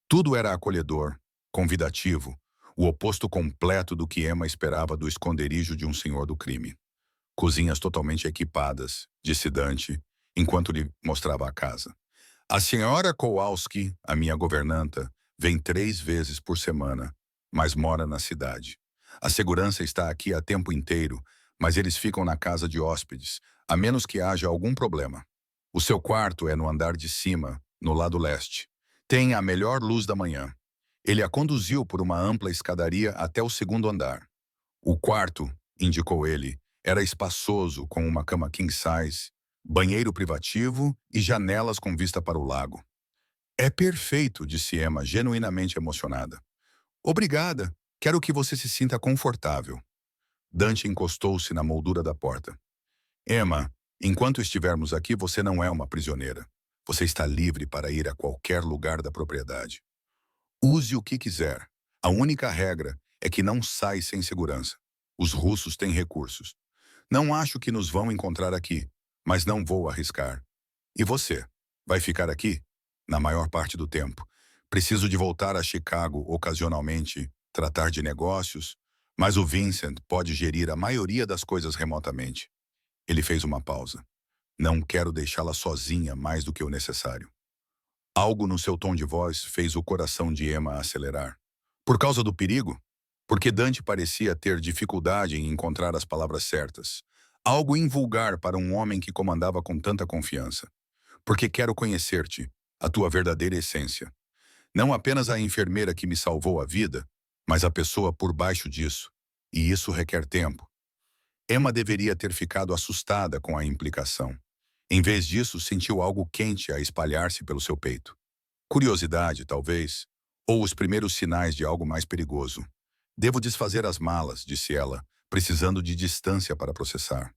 Tudo era acolhedor, convidativo, o oposto completo do que Emma esperava do esconderijo de um senhor do crime. Cozinhas totalmente equipadas, disse Dante, enquanto lhe mostrava a casa. A senhora Kowalski, a minha governanta, vem 3 vezes por semana, mas mora na cidade. A segurança está aqui a tempo inteiro, mas eles ficam na casa de hóspedes, a menos que haja algum problema. O seu quarto é no andar de cima, no lado leste. Tem a melhor luz da manhã. Ele a conduziu por uma ampla escadaria até o segundo andar. O quarto, indicou ele, era espaçoso, com uma cama king size, banheiro privativo e janelas com vista para o lago. É perfeito, disse Emma, genuinamente emocionada. Obrigada. Quero que você se sinta confortável. Dante encostou-se na moldura da porta. Emma, enquanto estivermos aqui, você não é uma prisioneira. Você está livre para ir a qualquer lugar da propriedade. Use o que quiser. A única regra é que não sai sem segurança. Os russos têm recursos. Não acho que nos vão encontrar aqui, mas não vou arriscar. E você? Vai ficar aqui? Na maior parte do tempo. Preciso de voltar a Chicago ocasionalmente, tratar de negócios, mas o Vincent pode gerir a maioria das coisas remotamente. Ele fez uma pausa. Não quero deixá-la sozinha mais do que o necessário. Algo no seu tom de voz fez o coração de Emma acelerar. Por causa do perigo? Porque Dante parecia ter dificuldade em encontrar as palavras certas. Algo invulgar para um homem que comandava com tanta confiança. Porque quero conhecer-te, a tua verdadeira essência. Não apenas a enfermeira que me salvou a vida, mas a pessoa por baixo disso. E isso requer tempo. Emma deveria ter ficado assustada com a implicação. Em vez disso, sentiu algo quente a espalhar-se pelo seu peito. Curiosidade, talvez, ou os primeiros sinais de algo mais perigoso. Devo desfazer as malas, disse ela, precisando de distância para processar.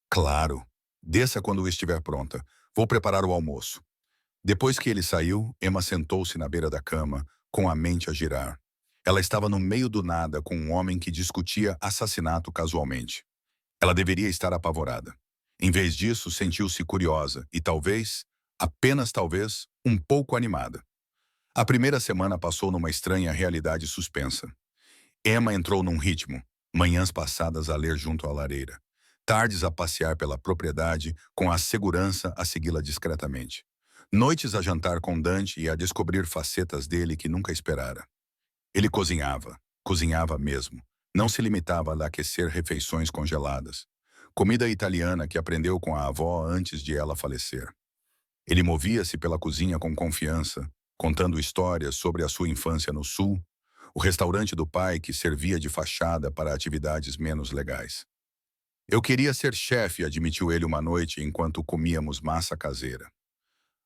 Claro. Desça quando estiver pronta. Vou preparar o almoço. Depois que ele saiu, Emma sentou-se na beira da cama, com a mente a girar. Ela estava no meio do nada com um homem que discutia assassinato casualmente. Ela deveria estar apavorada. Em vez disso, sentiu-se curiosa e talvez, apenas talvez, um pouco animada. A primeira semana passou numa estranha realidade suspensa. Emma entrou num ritmo, manhãs passadas a ler junto à lareira, tardes a passear pela propriedade com a segurança a segui-la discretamente, noites a jantar com Dante e a descobrir facetas dele que nunca esperara. Ele cozinhava, cozinhava mesmo, não se limitava a aquecer refeições congeladas, comida italiana que aprendeu com a avó antes de ela falecer. Ele movia-se pela cozinha com confiança, contando histórias sobre a sua infância no sul, o restaurante do pai que servia de fachada para atividades menos legais. Eu queria ser chefe, admitiu ele uma noite enquanto comíamos massa caseira.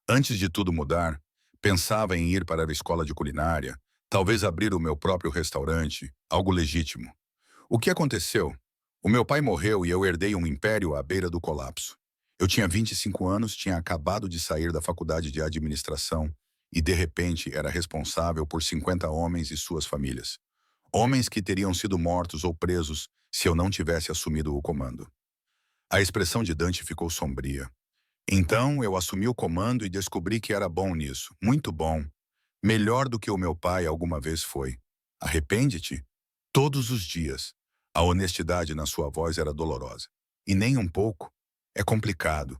Antes de tudo mudar, pensava em ir para a escola de culinária, talvez abrir o meu próprio restaurante, algo legítimo. O que aconteceu? O meu pai morreu e eu herdei um império à beira do colapso. Eu tinha 25 anos, tinha acabado de sair da faculdade de administração e, de repente, era responsável por 50 homens e suas famílias. Homens que teriam sido mortos ou presos se eu não tivesse assumido o comando. A expressão de Dante ficou sombria. Então, eu assumi o comando e descobri que era bom nisso, muito bom. Melhor do que o meu pai alguma vez foi. Arrepende-te? Todos os dias. A honestidade na sua voz era dolorosa. E nem um pouco. É complicado.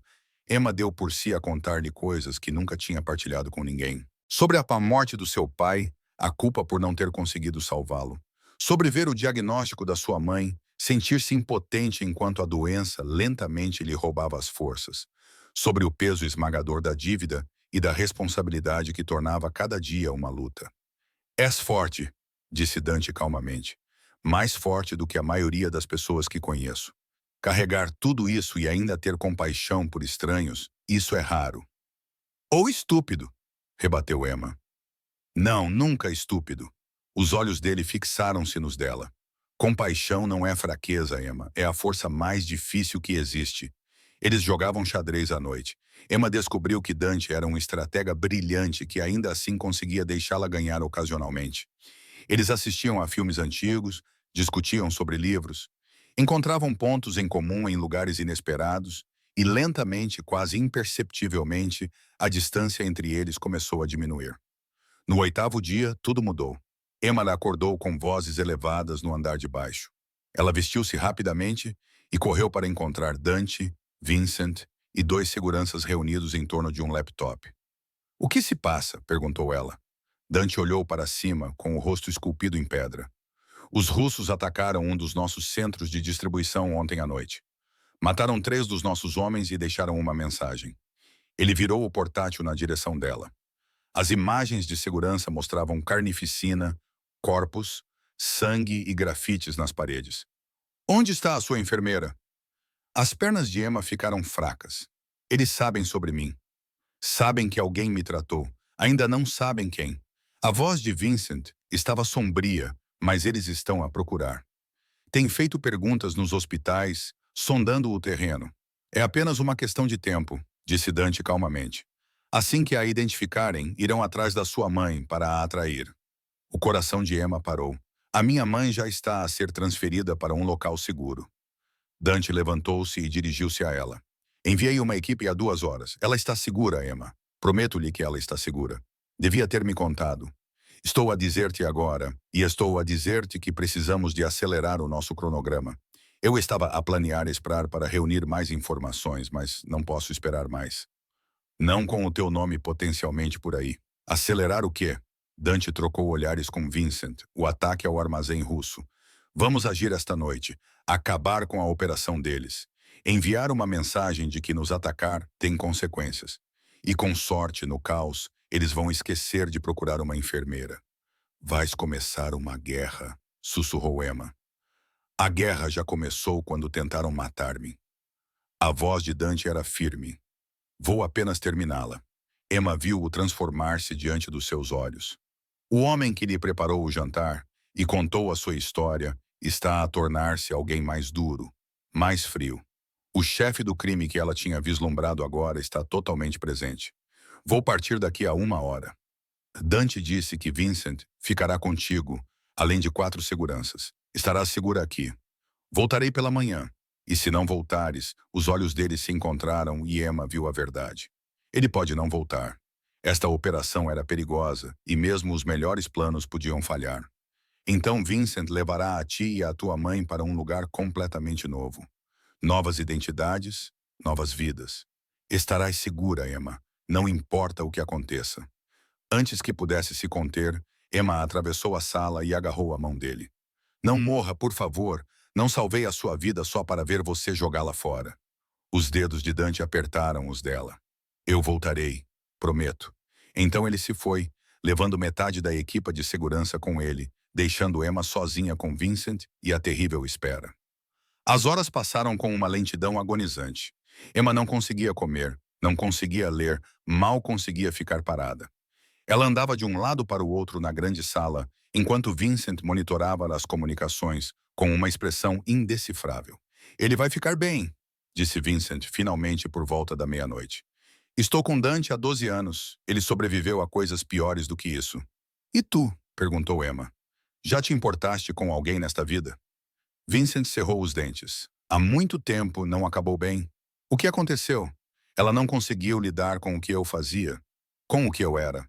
Emma deu por si a contar-lhe coisas que nunca tinha partilhado com ninguém. Sobre a morte do seu pai, a culpa por não ter conseguido salvá-lo. Sobre ver o diagnóstico da sua mãe, sentir-se impotente enquanto a doença lentamente lhe roubava as forças. Sobre o peso esmagador da dívida e da responsabilidade que tornava cada dia uma luta. És forte, disse Dante calmamente. Mais forte do que a maioria das pessoas que conheço. Carregar tudo isso e ainda ter compaixão por estranhos, isso é raro. Ou estúpido, rebateu Emma. Não, nunca estúpido. Os olhos dele fixaram-se nos dela. Compaixão não é fraqueza, Emma. É a força mais difícil que existe. Eles jogavam xadrez à noite. Emma descobriu que Dante era um estratega brilhante que ainda assim conseguia deixá-la ganhar ocasionalmente. Eles assistiam a filmes antigos, discutiam sobre livros, encontravam pontos em comum em lugares inesperados e lentamente, quase imperceptivelmente, a distância entre eles começou a diminuir. No 8º dia, tudo mudou. Emma acordou com vozes elevadas no andar de baixo. Ela vestiu-se rapidamente e correu para encontrar Dante, Vincent e 2 seguranças reunidos em torno de um laptop. "O que se passa?" perguntou ela. Dante olhou para cima, com o rosto esculpido em pedra. "Os russos atacaram um dos nossos centros de distribuição ontem à noite. Mataram 3 dos nossos homens e deixaram uma mensagem." Ele virou o portátil na direção dela. As imagens de segurança mostravam carnificina, corpos, sangue e grafites nas paredes. "Onde está a sua enfermeira?" As pernas de Emma ficaram fracas. "Eles sabem sobre mim. Sabem que alguém me tratou. Ainda não sabem quem." A voz de Vincent estava sombria, mas eles estão a procurar. "Tem feito perguntas nos hospitais, sondando o terreno. É apenas uma questão de tempo", disse Dante calmamente. "Assim que a identificarem, irão atrás da sua mãe para a atrair." O coração de Emma parou. "A minha mãe já está a ser transferida para um local seguro." Dante levantou-se e dirigiu-se a ela. "Enviei uma equipe há 2 horas. Ela está segura, Emma. Prometo-lhe que ela está segura. Devia ter me contado. Estou a dizer-te agora, e estou a dizer-te que precisamos de acelerar o nosso cronograma. Eu estava a planear esperar para reunir mais informações, mas não posso esperar mais. Não com o teu nome potencialmente por aí." "Acelerar o quê?" Dante trocou olhares com Vincent. "O ataque ao armazém russo. Vamos agir esta noite. Acabar com a operação deles. Enviar uma mensagem de que nos atacar tem consequências. E com sorte, no caos, eles vão esquecer de procurar uma enfermeira." "Vais começar uma guerra", sussurrou Emma. "A guerra já começou quando tentaram matar-me." A voz de Dante era firme. "Vou apenas terminá-la." Emma viu-o transformar-se diante dos seus olhos. O homem que lhe preparou o jantar e contou a sua história está a tornar-se alguém mais duro, mais frio. O chefe do crime que ela tinha vislumbrado agora está totalmente presente. "Vou partir daqui a 1 hora. Dante disse que Vincent ficará contigo, além de 4 seguranças. Estarás segura aqui. Voltarei pela manhã." E se não voltares, os olhos dele se encontraram e Emma viu a verdade. Ele pode não voltar. Esta operação era perigosa e mesmo os melhores planos podiam falhar. Então Vincent levará a ti e a tua mãe para um lugar completamente novo. Novas identidades, novas vidas. Estarás segura, Emma. Não importa o que aconteça. Antes que pudesse se conter, Emma atravessou a sala e agarrou a mão dele. "Não morra, por favor. Não salvei a sua vida só para ver você jogá-la fora." Os dedos de Dante apertaram os dela. "Eu voltarei, prometo." Então ele se foi, levando metade da equipa de segurança com ele, deixando Emma sozinha com Vincent e a terrível espera. As horas passaram com uma lentidão agonizante. Emma não conseguia comer, não conseguia ler, mal conseguia ficar parada. Ela andava de um lado para o outro na grande sala, enquanto Vincent monitorava as comunicações, com uma expressão indecifrável. "Ele vai ficar bem", disse Vincent, finalmente por volta da meia-noite. "Estou com Dante há 12 anos. Ele sobreviveu a coisas piores do que isso." "E tu?" perguntou Emma. "Já te importaste com alguém nesta vida?" Vincent cerrou os dentes. "Há muito tempo não acabou bem." "O que aconteceu?" "Ela não conseguiu lidar com o que eu fazia, com o que eu era.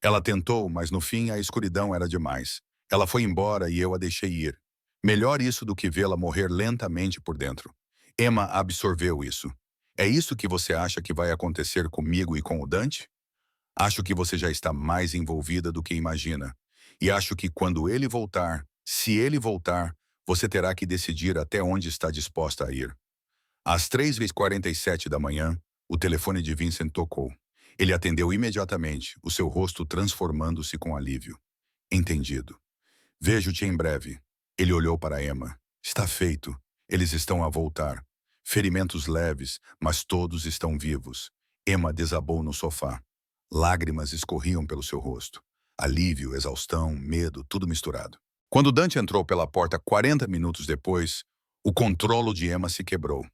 Ela tentou, mas no fim a escuridão era demais. Ela foi embora e eu a deixei ir. Melhor isso do que vê-la morrer lentamente por dentro." Emma absorveu isso. "É isso que você acha que vai acontecer comigo e com o Dante?" "Acho que você já está mais envolvida do que imagina. E acho que quando ele voltar, se ele voltar, você terá que decidir até onde está disposta a ir." Às 3h47 da manhã, o telefone de Vincent tocou. Ele atendeu imediatamente, o seu rosto transformando-se com alívio. "Entendido. Vejo-te em breve." Ele olhou para Emma. "Está feito. Eles estão a voltar. Ferimentos leves, mas todos estão vivos." Emma desabou no sofá. Lágrimas escorriam pelo seu rosto. Alívio, exaustão, medo, tudo misturado. Quando Dante entrou pela porta 40 minutos depois, o controlo de Emma se quebrou.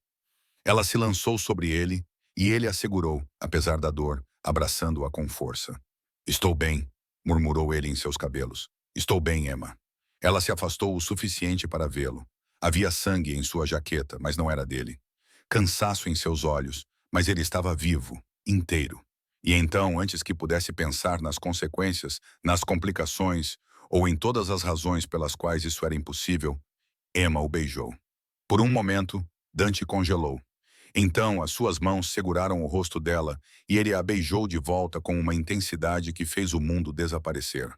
Ela se lançou sobre ele e ele a segurou, apesar da dor, abraçando-a com força. "Estou bem", murmurou ele em seus cabelos. "Estou bem, Emma." Ela se afastou o suficiente para vê-lo. Havia sangue em sua jaqueta, mas não era dele. Cansaço em seus olhos, mas ele estava vivo, inteiro. E então, antes que pudesse pensar nas consequências, nas complicações, ou em todas as razões pelas quais isso era impossível, Emma o beijou. Por um momento, Dante congelou. Então, as suas mãos seguraram o rosto dela e ele a beijou de volta com uma intensidade que fez o mundo desaparecer.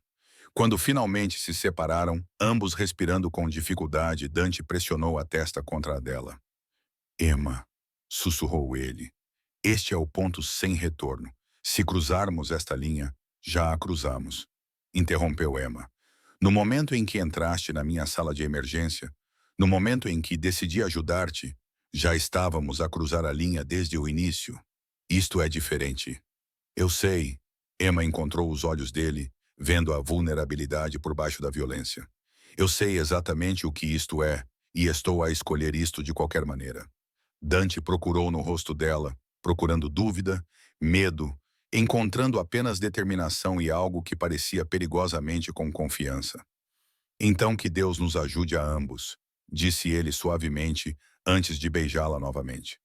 Quando finalmente se separaram, ambos respirando com dificuldade, Dante pressionou a testa contra a dela. Emma, sussurrou ele, este é o ponto sem retorno. Se cruzarmos esta linha, já a cruzamos. Interrompeu Emma. No momento em que entraste na minha sala de emergência, no momento em que decidi ajudar-te, já estávamos a cruzar a linha desde o início. Isto é diferente. Eu sei. Emma encontrou os olhos dele, vendo a vulnerabilidade por baixo da violência. Eu sei exatamente o que isto é, e estou a escolher isto de qualquer maneira. Dante procurou no rosto dela, procurando dúvida, medo, encontrando apenas determinação e algo que parecia perigosamente com confiança. Então que Deus nos ajude a ambos, disse ele suavemente, antes de beijá-la novamente.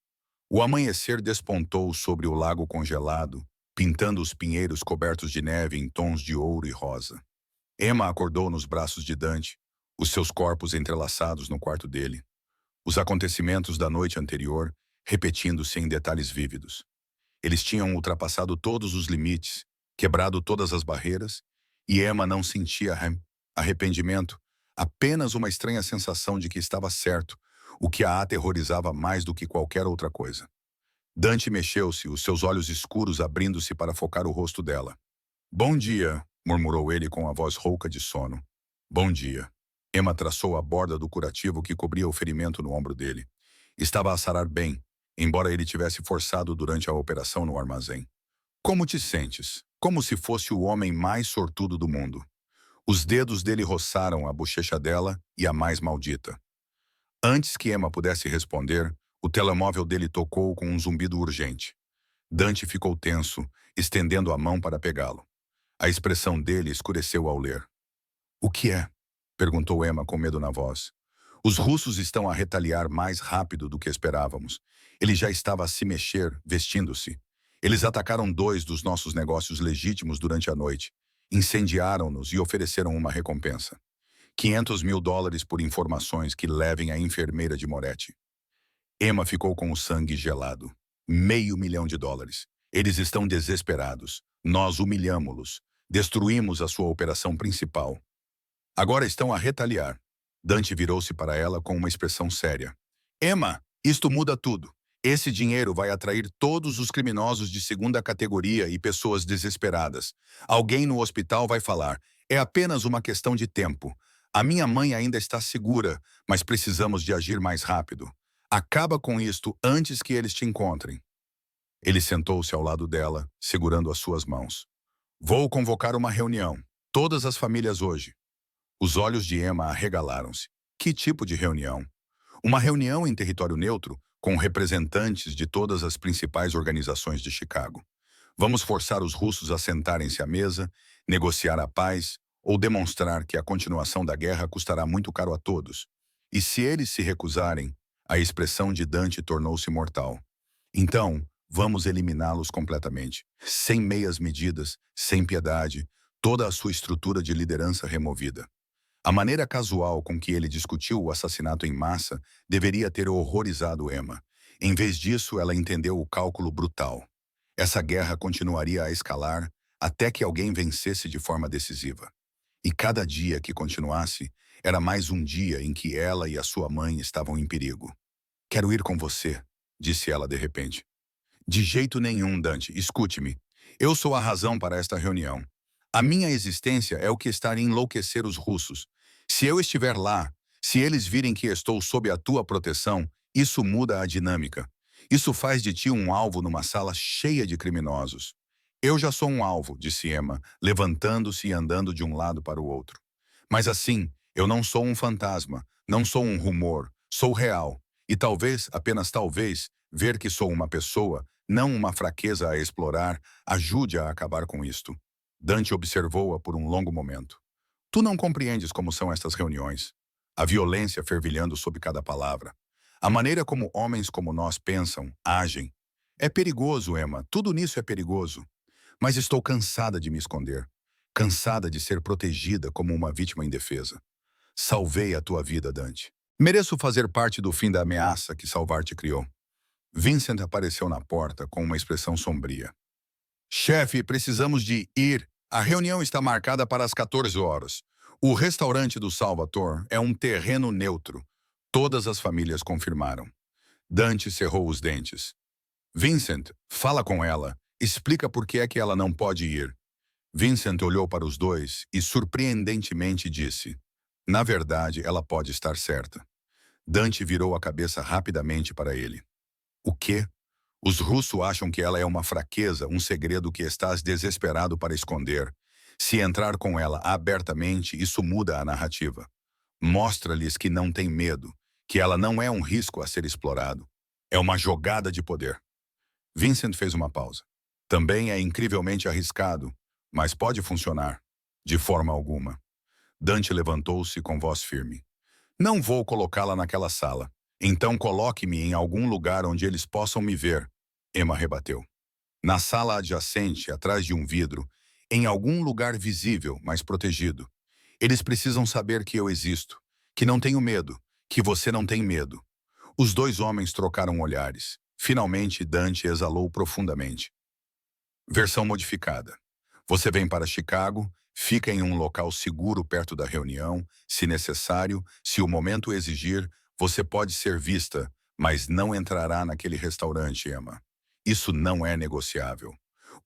O amanhecer despontou sobre o lago congelado, pintando os pinheiros cobertos de neve em tons de ouro e rosa. Emma acordou nos braços de Dante, os seus corpos entrelaçados no quarto dele. Os acontecimentos da noite anterior repetindo-se em detalhes vívidos. Eles tinham ultrapassado todos os limites, quebrado todas as barreiras, e Emma não sentia arrependimento, apenas uma estranha sensação de que estava certo, o que a aterrorizava mais do que qualquer outra coisa. Dante mexeu-se, os seus olhos escuros abrindo-se para focar o rosto dela. Bom dia, murmurou ele com a voz rouca de sono. Bom dia. Emma traçou a borda do curativo que cobria o ferimento no ombro dele. Estava a sarar bem, embora ele tivesse forçado durante a operação no armazém. Como te sentes? Como se fosse o homem mais sortudo do mundo. Os dedos dele roçaram a bochecha dela e a mais maldita. Antes que Emma pudesse responder, o telemóvel dele tocou com um zumbido urgente. Dante ficou tenso, estendendo a mão para pegá-lo. A expressão dele escureceu ao ler. O que é? Perguntou Emma com medo na voz. Os russos estão a retaliar mais rápido do que esperávamos. Ele já estava a se mexer, vestindo-se. Eles atacaram 2 dos nossos negócios legítimos durante a noite. Incendiaram-nos e ofereceram uma recompensa. $500.000 por informações que levem a enfermeira de Moretti. Emma ficou com o sangue gelado. $500.000. Eles estão desesperados. Nós humilhamo-los. Destruímos a sua operação principal. Agora estão a retaliar. Dante virou-se para ela com uma expressão séria. Emma, isto muda tudo. Esse dinheiro vai atrair todos os criminosos de segunda categoria e pessoas desesperadas. Alguém no hospital vai falar, é apenas uma questão de tempo. A minha mãe ainda está segura, mas precisamos de agir mais rápido. Acaba com isto antes que eles te encontrem. Ele sentou-se ao lado dela, segurando as suas mãos. Vou convocar uma reunião. Todas as famílias hoje. Os olhos de Emma arregalaram-se. Que tipo de reunião? Uma reunião em território neutro, com representantes de todas as principais organizações de Chicago. Vamos forçar os russos a sentarem-se à mesa, negociar a paz ou demonstrar que a continuação da guerra custará muito caro a todos. E se eles se recusarem, a expressão de Dante tornou-se mortal. Então, vamos eliminá-los completamente, sem meias medidas, sem piedade, toda a sua estrutura de liderança removida. A maneira casual com que ele discutiu o assassinato em massa deveria ter horrorizado Emma. Em vez disso, ela entendeu o cálculo brutal. Essa guerra continuaria a escalar até que alguém vencesse de forma decisiva. E cada dia que continuasse, era mais um dia em que ela e a sua mãe estavam em perigo. Quero ir com você, disse ela de repente. De jeito nenhum, Dante, escute-me. Eu sou a razão para esta reunião. A minha existência é o que está a enlouquecer os russos. Se eu estiver lá, se eles virem que estou sob a tua proteção, isso muda a dinâmica. Isso faz de ti um alvo numa sala cheia de criminosos. Eu já sou um alvo, disse Emma, levantando-se e andando de um lado para o outro. Mas assim, eu não sou um fantasma, não sou um rumor, sou real. E talvez, apenas talvez, ver que sou uma pessoa, não uma fraqueza a explorar, ajude a acabar com isto. Dante observou-a por um longo momento. Tu não compreendes como são estas reuniões. A violência fervilhando sob cada palavra. A maneira como homens como nós pensam, agem. É perigoso, Emma, tudo nisso é perigoso. Mas estou cansada de me esconder. Cansada de ser protegida como uma vítima indefesa. Salvei a tua vida, Dante. Mereço fazer parte do fim da ameaça que salvar te criou. Vincent apareceu na porta com uma expressão sombria. Chefe, precisamos de ir. A reunião está marcada para as 14 horas. O restaurante do Salvatore é um terreno neutro. Todas as famílias confirmaram. Dante cerrou os dentes. Vincent, fala com ela. Explica por que é que ela não pode ir. Vincent olhou para os dois e surpreendentemente disse: na verdade, ela pode estar certa. Dante virou a cabeça rapidamente para ele. O quê? Os russos acham que ela é uma fraqueza, um segredo que estás desesperado para esconder. Se entrar com ela abertamente, isso muda a narrativa. Mostra-lhes que não tem medo, que ela não é um risco a ser explorado. É uma jogada de poder. Vincent fez uma pausa. Também é incrivelmente arriscado, mas pode funcionar. De forma alguma. Dante levantou-se com voz firme. Não vou colocá-la naquela sala. Então coloque-me em algum lugar onde eles possam me ver. Emma rebateu. Na sala adjacente, atrás de um vidro, em algum lugar visível, mas protegido. Eles precisam saber que eu existo, que não tenho medo, que você não tem medo. Os dois homens trocaram olhares. Finalmente, Dante exalou profundamente. Versão modificada. Você vem para Chicago, fica em um local seguro perto da reunião. Se necessário, se o momento exigir, você pode ser vista, mas não entrará naquele restaurante, Emma. Isso não é negociável.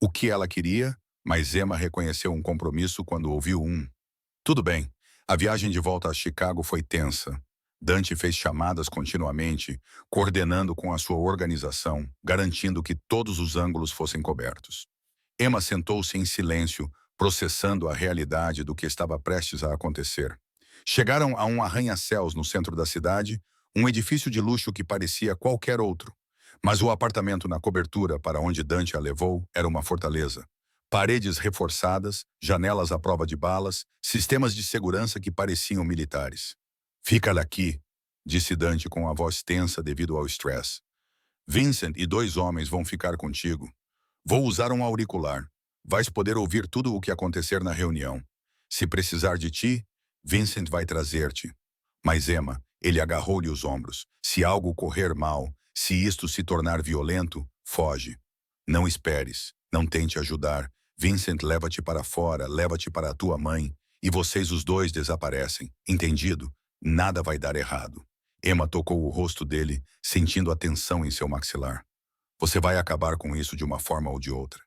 O que ela queria, mas Emma reconheceu um compromisso quando ouviu um. Tudo bem. A viagem de volta a Chicago foi tensa. Dante fez chamadas continuamente, coordenando com a sua organização, garantindo que todos os ângulos fossem cobertos. Emma sentou-se em silêncio, processando a realidade do que estava prestes a acontecer. Chegaram a um arranha-céus no centro da cidade, um edifício de luxo que parecia qualquer outro. Mas o apartamento na cobertura para onde Dante a levou era uma fortaleza. Paredes reforçadas, janelas à prova de balas, sistemas de segurança que pareciam militares. Fica daqui, disse Dante com a voz tensa devido ao estresse. Vincent e dois homens vão ficar contigo. Vou usar um auricular. Vais poder ouvir tudo o que acontecer na reunião. Se precisar de ti, Vincent vai trazer-te. Mas Emma, ele agarrou-lhe os ombros. Se algo correr mal, se isto se tornar violento, foge. Não esperes, não tente ajudar. Vincent leva-te para fora, leva-te para a tua mãe, e vocês os dois desaparecem. Entendido? Nada vai dar errado. Emma tocou o rosto dele, sentindo a tensão em seu maxilar. Você vai acabar com isso de uma forma ou de outra.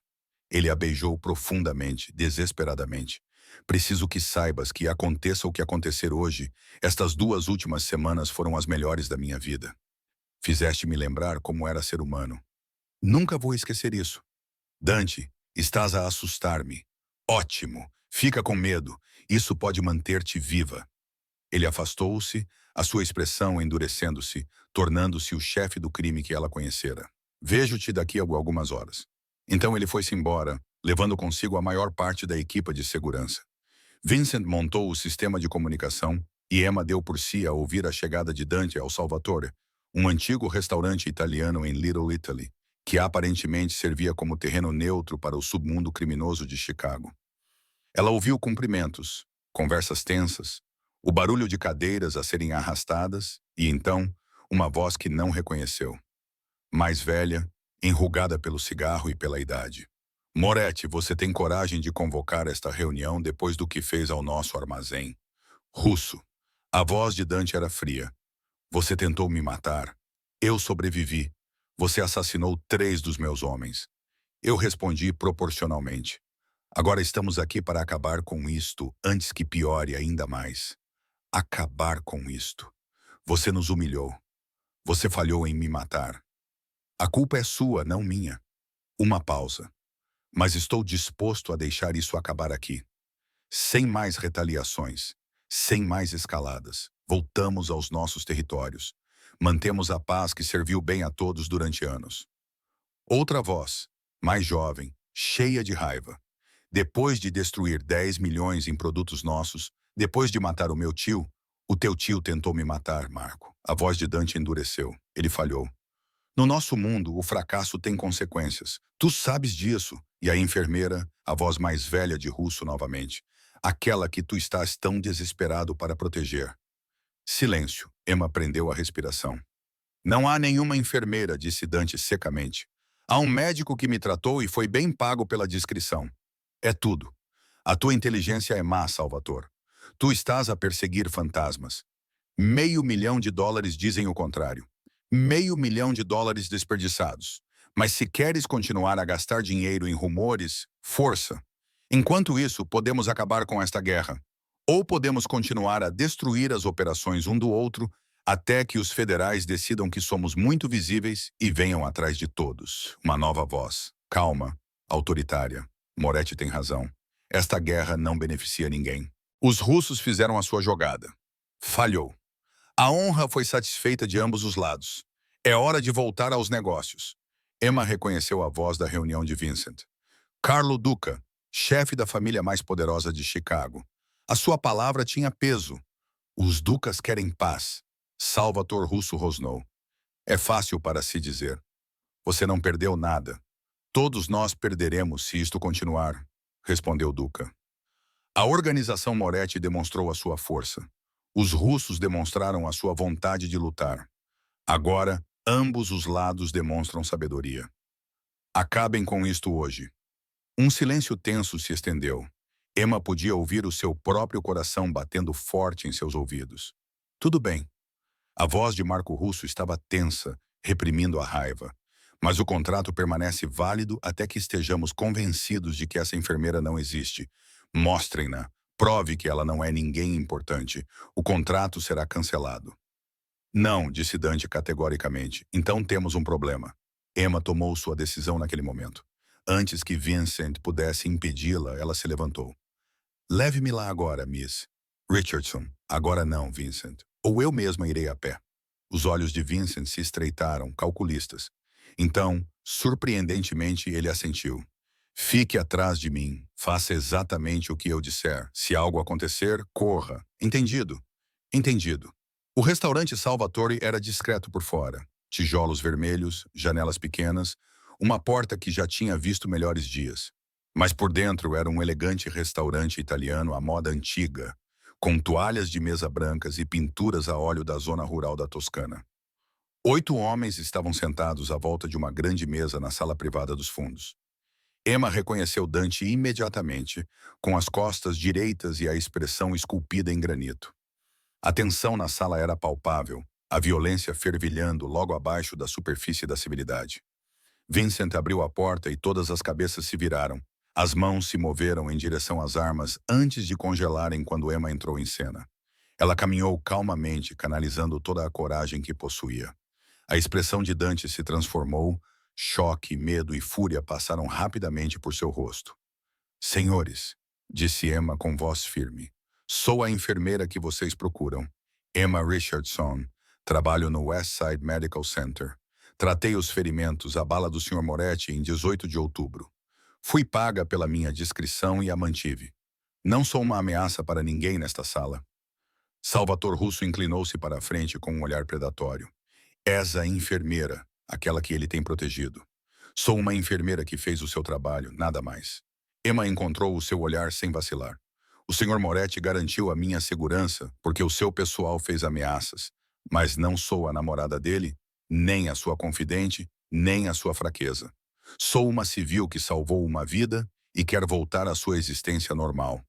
Ele a beijou profundamente, desesperadamente. Preciso que saibas que aconteça o que acontecer hoje, estas 2 últimas semanas foram as melhores da minha vida. Fizeste-me lembrar como era ser humano. Nunca vou esquecer isso. Dante, estás a assustar-me. Ótimo. Fica com medo. Isso pode manter-te viva. Ele afastou-se, a sua expressão endurecendo-se, tornando-se o chefe do crime que ela conhecera. Vejo-te daqui a algumas horas. Então ele foi-se embora, levando consigo a maior parte da equipa de segurança. Vincent montou o sistema de comunicação e Emma deu por si a ouvir a chegada de Dante ao Salvatore, um antigo restaurante italiano em Little Italy, que aparentemente servia como terreno neutro para o submundo criminoso de Chicago. Ela ouviu cumprimentos, conversas tensas, o barulho de cadeiras a serem arrastadas e, então, uma voz que não reconheceu. Mais velha, enrugada pelo cigarro e pela idade. Moretti, você tem coragem de convocar esta reunião depois do que fez ao nosso armazém? Russo. A voz de Dante era fria. Você tentou me matar. Eu sobrevivi. Você assassinou 3 dos meus homens. Eu respondi proporcionalmente. Agora estamos aqui para acabar com isto antes que piore ainda mais. Acabar com isto. Você nos humilhou. Você falhou em me matar. A culpa é sua, não minha. Uma pausa. Mas estou disposto a deixar isso acabar aqui. Sem mais retaliações. Sem mais escaladas. Voltamos aos nossos territórios. Mantemos a paz que serviu bem a todos durante anos. Outra voz, mais jovem, cheia de raiva. Depois de destruir 10 milhões em produtos nossos, depois de matar o meu tio, o teu tio tentou me matar, Marco. A voz de Dante endureceu. Ele falhou. No nosso mundo, o fracasso tem consequências. Tu sabes disso. E a enfermeira, a voz mais velha de Russo novamente. Aquela que tu estás tão desesperado para proteger. Silêncio. Emma prendeu a respiração. Não há nenhuma enfermeira, disse Dante secamente. Há um médico que me tratou e foi bem pago pela discrição. É tudo. A tua inteligência é má, Salvatore. Tu estás a perseguir fantasmas. $500 mil dizem o contrário. $500 mil desperdiçados. Mas se queres continuar a gastar dinheiro em rumores, força. Enquanto isso, podemos acabar com esta guerra. Ou podemos continuar a destruir as operações um do outro até que os federais decidam que somos muito visíveis e venham atrás de todos. Uma nova voz. Calma. Autoritária. Moretti tem razão. Esta guerra não beneficia ninguém. Os russos fizeram a sua jogada. Falhou. A honra foi satisfeita de ambos os lados. É hora de voltar aos negócios. Emma reconheceu a voz da reunião de Vincent. Carlo Duca, chefe da família mais poderosa de Chicago. A sua palavra tinha peso. Os Ducas querem paz. Salvatore Russo rosnou. É fácil para se dizer. Você não perdeu nada. Todos nós perderemos se isto continuar, respondeu Duca. A organização Moretti demonstrou a sua força. Os russos demonstraram a sua vontade de lutar. Agora, ambos os lados demonstram sabedoria. Acabem com isto hoje. Um silêncio tenso se estendeu. Emma podia ouvir o seu próprio coração batendo forte em seus ouvidos. Tudo bem. A voz de Marco Russo estava tensa, reprimindo a raiva. Mas o contrato permanece válido até que estejamos convencidos de que essa enfermeira não existe. Mostrem-na. Prove que ela não é ninguém importante. O contrato será cancelado. Não, disse Dante categoricamente. Então temos um problema. Emma tomou sua decisão naquele momento. Antes que Vincent pudesse impedi-la, ela se levantou. Leve-me lá agora, Miss Richardson. Agora não, Vincent. Ou eu mesma irei a pé. Os olhos de Vincent se estreitaram, calculistas. Então, surpreendentemente, ele assentiu. Fique atrás de mim. Faça exatamente o que eu disser. Se algo acontecer, corra. Entendido? Entendido. O restaurante Salvatore era discreto por fora. Tijolos vermelhos, janelas pequenas, uma porta que já tinha visto melhores dias. Mas por dentro era um elegante restaurante italiano à moda antiga, com toalhas de mesa brancas e pinturas a óleo da zona rural da Toscana. 8 homens estavam sentados à volta de uma grande mesa na sala privada dos fundos. Emma reconheceu Dante imediatamente, com as costas direitas e a expressão esculpida em granito. A tensão na sala era palpável, a violência fervilhando logo abaixo da superfície da civilidade. Vincent abriu a porta e todas as cabeças se viraram. As mãos se moveram em direção às armas antes de congelarem quando Emma entrou em cena. Ela caminhou calmamente, canalizando toda a coragem que possuía. A expressão de Dante se transformou, choque, medo e fúria passaram rapidamente por seu rosto. Senhores, disse Emma com voz firme, sou a enfermeira que vocês procuram. Emma Richardson. Trabalho no Westside Medical Center. Tratei os ferimentos à bala do Sr. Moretti em 18 de outubro. Fui paga pela minha discrição e a mantive. Não sou uma ameaça para ninguém nesta sala. Salvatore Russo inclinou-se para a frente com um olhar predatório. És a enfermeira, aquela que ele tem protegido. Sou uma enfermeira que fez o seu trabalho, nada mais. Emma encontrou o seu olhar sem vacilar. O Sr. Moretti garantiu a minha segurança porque o seu pessoal fez ameaças, mas não sou a namorada dele, nem a sua confidente, nem a sua fraqueza. Sou uma civil que salvou uma vida e quer voltar à sua existência normal.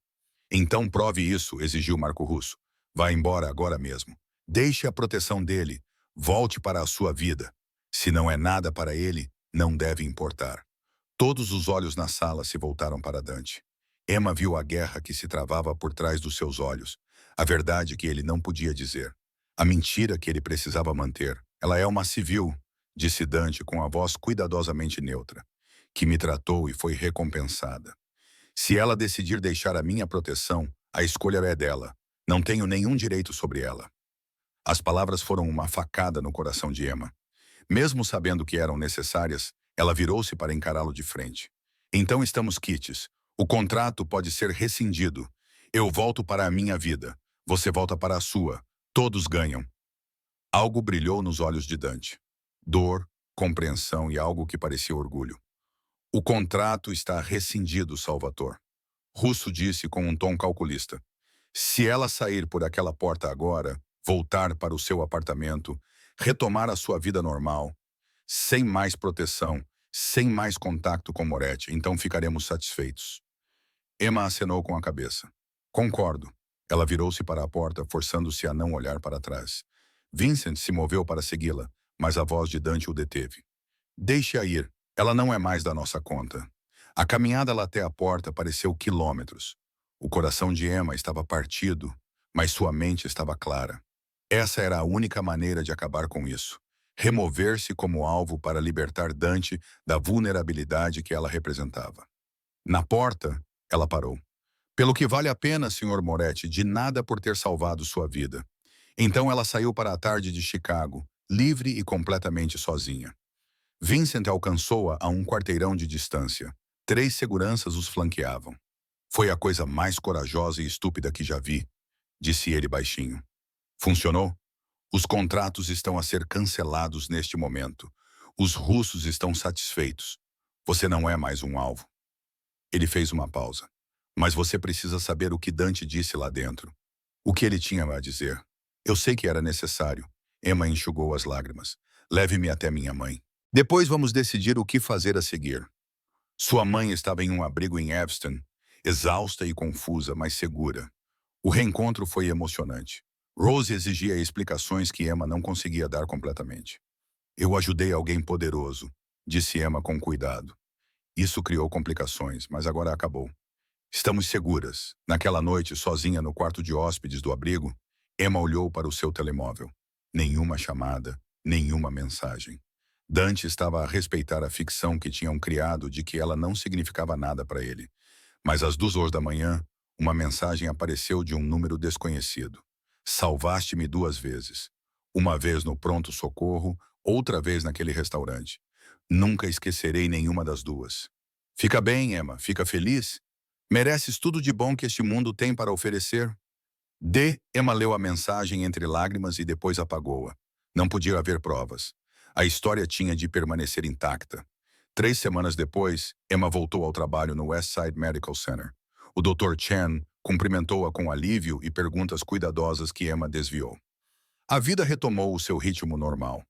Então prove isso, exigiu Marco Russo. Vá embora agora mesmo. Deixe a proteção dele. Volte para a sua vida. Se não é nada para ele, não deve importar. Todos os olhos na sala se voltaram para Dante. Emma viu a guerra que se travava por trás dos seus olhos, a verdade que ele não podia dizer, a mentira que ele precisava manter. Ela é uma civil, disse Dante com a voz cuidadosamente neutra, que me tratou e foi recompensada. Se ela decidir deixar a minha proteção, a escolha é dela. Não tenho nenhum direito sobre ela. As palavras foram uma facada no coração de Emma. Mesmo sabendo que eram necessárias, ela virou-se para encará-lo de frente. Então estamos quites. O contrato pode ser rescindido. Eu volto para a minha vida. Você volta para a sua. Todos ganham. Algo brilhou nos olhos de Dante. Dor, compreensão e algo que parecia orgulho. O contrato está rescindido, Salvatore. Russo disse com um tom calculista. Se ela sair por aquela porta agora, voltar para o seu apartamento, retomar a sua vida normal, sem mais proteção, sem mais contato com Moretti, então ficaremos satisfeitos. Emma acenou com a cabeça. Concordo. Ela virou-se para a porta, forçando-se a não olhar para trás. Vincent se moveu para segui-la, mas a voz de Dante o deteve. Deixe-a ir. Ela não é mais da nossa conta. A caminhada lá até a porta pareceu quilômetros. O coração de Emma estava partido, mas sua mente estava clara. Essa era a única maneira de acabar com isso. Remover-se como alvo para libertar Dante da vulnerabilidade que ela representava. Na porta, ela parou. Pelo que vale a pena, Sr. Moretti, de nada por ter salvado sua vida. Então ela saiu para a tarde de Chicago, livre e completamente sozinha. Vincent alcançou-a a um quarteirão de distância. 3 seguranças os flanqueavam. Foi a coisa mais corajosa e estúpida que já vi, disse ele baixinho. Funcionou? Os contratos estão a ser cancelados neste momento. Os russos estão satisfeitos. Você não é mais um alvo. Ele fez uma pausa. Mas você precisa saber o que Dante disse lá dentro. O que ele tinha a dizer. Eu sei que era necessário. Emma enxugou as lágrimas. Leve-me até minha mãe. Depois vamos decidir o que fazer a seguir. Sua mãe estava em um abrigo em Evanston, exausta e confusa, mas segura. O reencontro foi emocionante. Rose exigia explicações que Emma não conseguia dar completamente. Eu ajudei alguém poderoso, disse Emma com cuidado. Isso criou complicações, mas agora acabou. Estamos seguras. Naquela noite, sozinha no quarto de hóspedes do abrigo, Emma olhou para o seu telemóvel. Nenhuma chamada, nenhuma mensagem. Dante estava a respeitar a ficção que tinham criado de que ela não significava nada para ele. Mas às 2 horas da manhã, uma mensagem apareceu de um número desconhecido. Salvaste-me 2 vezes. Uma vez no pronto-socorro, outra vez naquele restaurante. Nunca esquecerei nenhuma das duas. Fica bem, Emma, fica feliz. Mereces tudo de bom que este mundo tem para oferecer. Emma leu a mensagem entre lágrimas e depois apagou-a. Não podia haver provas. A história tinha de permanecer intacta. 3 semanas depois, Emma voltou ao trabalho no Westside Medical Center. O Dr. Chen cumprimentou-a com alívio e perguntas cuidadosas que Emma desviou. A vida retomou o seu ritmo normal.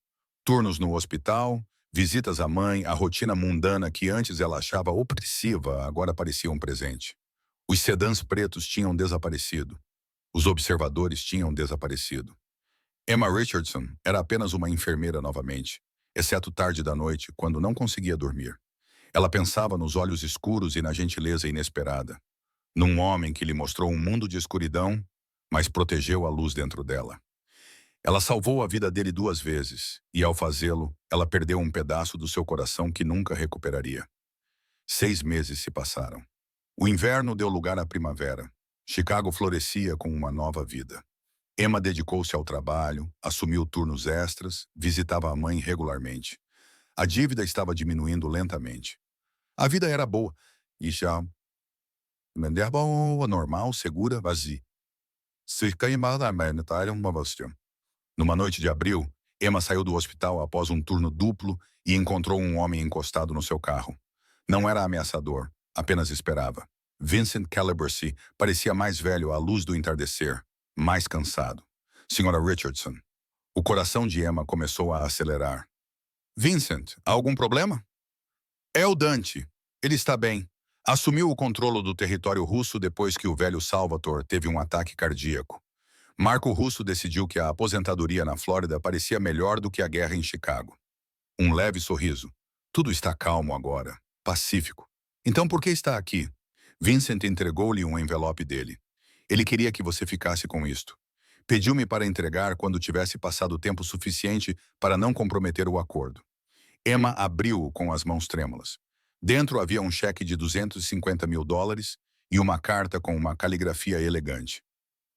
Turnos no hospital, visitas à mãe, a rotina mundana que antes ela achava opressiva agora parecia um presente. Os sedãs pretos tinham desaparecido. Os observadores tinham desaparecido. Emma Richardson era apenas uma enfermeira novamente, exceto tarde da noite, quando não conseguia dormir. Ela pensava nos olhos escuros e na gentileza inesperada. Num homem que lhe mostrou um mundo de escuridão, mas protegeu a luz dentro dela. Ela salvou a vida dele 2 vezes, e ao fazê-lo, ela perdeu um pedaço do seu coração que nunca recuperaria. 6 meses se passaram. O inverno deu lugar à primavera. Chicago florescia com uma nova vida. Emma dedicou-se ao trabalho, assumiu turnos extras, visitava a mãe regularmente. A dívida estava diminuindo lentamente. A vida era boa, e já... boa, normal, segura, vazia. Numa noite de abril, Emma saiu do hospital após um turno duplo e encontrou um homem encostado no seu carro. Não era ameaçador, apenas esperava. Vincent Calibursi parecia mais velho à luz do entardecer, mais cansado. Senhora Richardson. O coração de Emma começou a acelerar. Vincent, há algum problema? É o Dante. Ele está bem. Assumiu o controle do território russo depois que o velho Salvatore teve um ataque cardíaco. Marco Russo decidiu que a aposentadoria na Flórida parecia melhor do que a guerra em Chicago. Um leve sorriso. Tudo está calmo agora. Pacífico. Então por que está aqui? Vincent entregou-lhe um envelope dele. Ele queria que você ficasse com isto. Pediu-me para entregar quando tivesse passado tempo suficiente para não comprometer o acordo. Emma abriu-o com as mãos trêmulas. Dentro havia um cheque de $250.000 e uma carta com uma caligrafia elegante.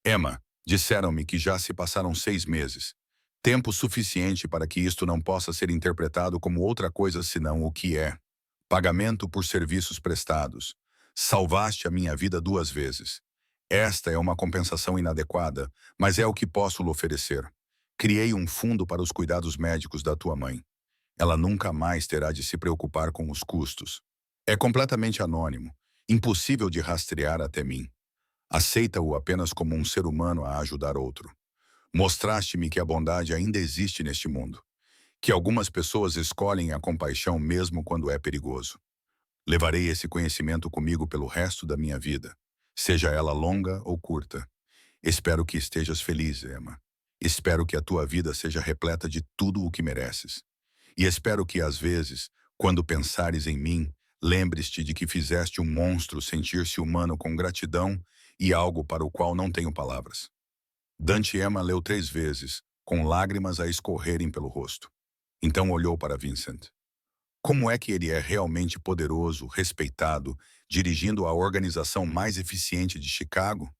Emma, disseram-me que já se passaram 6 meses. Tempo suficiente para que isto não possa ser interpretado como outra coisa senão o que é. Pagamento por serviços prestados. Salvaste a minha vida 2 vezes. Esta é uma compensação inadequada, mas é o que posso lhe oferecer. Criei um fundo para os cuidados médicos da tua mãe. Ela nunca mais terá de se preocupar com os custos. É completamente anônimo, impossível de rastrear até mim. Aceita-o apenas como um ser humano a ajudar outro. Mostraste-me que a bondade ainda existe neste mundo, que algumas pessoas escolhem a compaixão mesmo quando é perigoso. Levarei esse conhecimento comigo pelo resto da minha vida, seja ela longa ou curta. Espero que estejas feliz, Emma. Espero que a tua vida seja repleta de tudo o que mereces. E espero que, às vezes, quando pensares em mim, lembres-te de que fizeste um monstro sentir-se humano com gratidão e algo para o qual não tenho palavras. Dante Emma leu 3 vezes, com lágrimas a escorrerem pelo rosto. Então olhou para Vincent. Como é que ele é realmente poderoso, respeitado, dirigindo a organização mais eficiente de Chicago?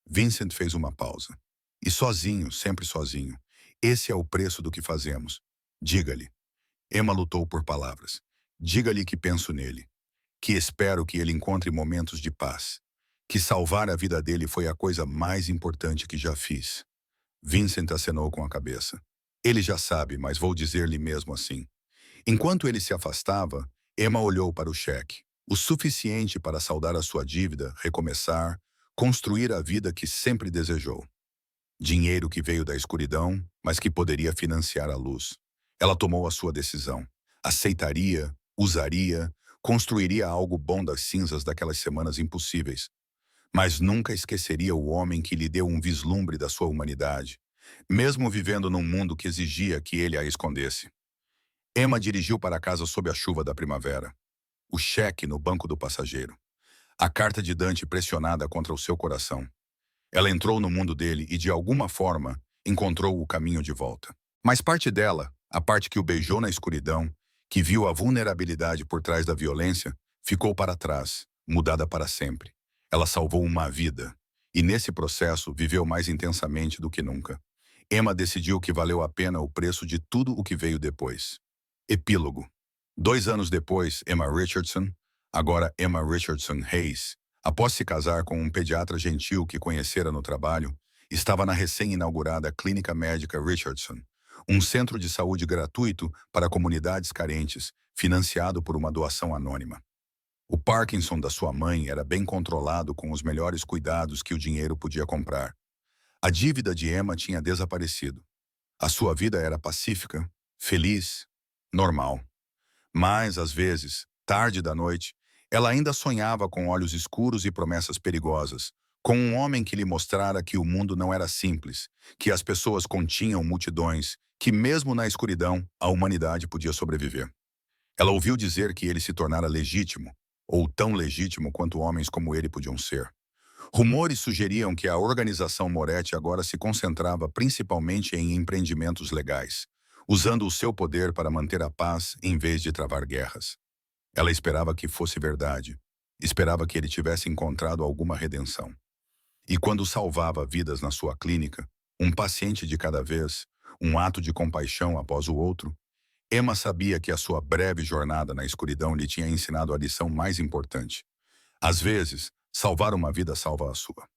Vincent fez uma pausa. E sozinho, sempre sozinho. Esse é o preço do que fazemos. Diga-lhe. Emma lutou por palavras. Diga-lhe que penso nele. Que espero que ele encontre momentos de paz. Que salvar a vida dele foi a coisa mais importante que já fiz. Vincent acenou com a cabeça. Ele já sabe, mas vou dizer-lhe mesmo assim. Enquanto ele se afastava, Emma olhou para o cheque. O suficiente para saldar a sua dívida, recomeçar, construir a vida que sempre desejou. Dinheiro que veio da escuridão, mas que poderia financiar a luz. Ela tomou a sua decisão. Aceitaria, usaria, construiria algo bom das cinzas daquelas semanas impossíveis. Mas nunca esqueceria o homem que lhe deu um vislumbre da sua humanidade, mesmo vivendo num mundo que exigia que ele a escondesse. Emma dirigiu para casa sob a chuva da primavera. O cheque no banco do passageiro. A carta de Dante pressionada contra o seu coração. Ela entrou no mundo dele e, de alguma forma, encontrou o caminho de volta. Mas parte dela, a parte que o beijou na escuridão, que viu a vulnerabilidade por trás da violência, ficou para trás, mudada para sempre. Ela salvou uma vida, e nesse processo viveu mais intensamente do que nunca. Emma decidiu que valeu a pena o preço de tudo o que veio depois. Epílogo. 2 anos depois, Emma Richardson, agora Emma Richardson Hayes, após se casar com um pediatra gentil que conhecera no trabalho, estava na recém-inaugurada Clínica Médica Richardson, um centro de saúde gratuito para comunidades carentes, financiado por uma doação anônima. O Parkinson da sua mãe era bem controlado com os melhores cuidados que o dinheiro podia comprar. A dívida de Emma tinha desaparecido. A sua vida era pacífica, feliz, normal. Mas, às vezes, tarde da noite, ela ainda sonhava com olhos escuros e promessas perigosas, com um homem que lhe mostrara que o mundo não era simples, que as pessoas continham multidões, que mesmo na escuridão, a humanidade podia sobreviver. Ela ouviu dizer que ele se tornara legítimo, ou tão legítimo quanto homens como ele podiam ser. Rumores sugeriam que a organização Moretti agora se concentrava principalmente em empreendimentos legais, usando o seu poder para manter a paz em vez de travar guerras. Ela esperava que fosse verdade. Esperava que ele tivesse encontrado alguma redenção. E quando salvava vidas na sua clínica, um paciente de cada vez, um ato de compaixão após o outro, Emma sabia que a sua breve jornada na escuridão lhe tinha ensinado a lição mais importante. Às vezes, salvar uma vida salva a sua.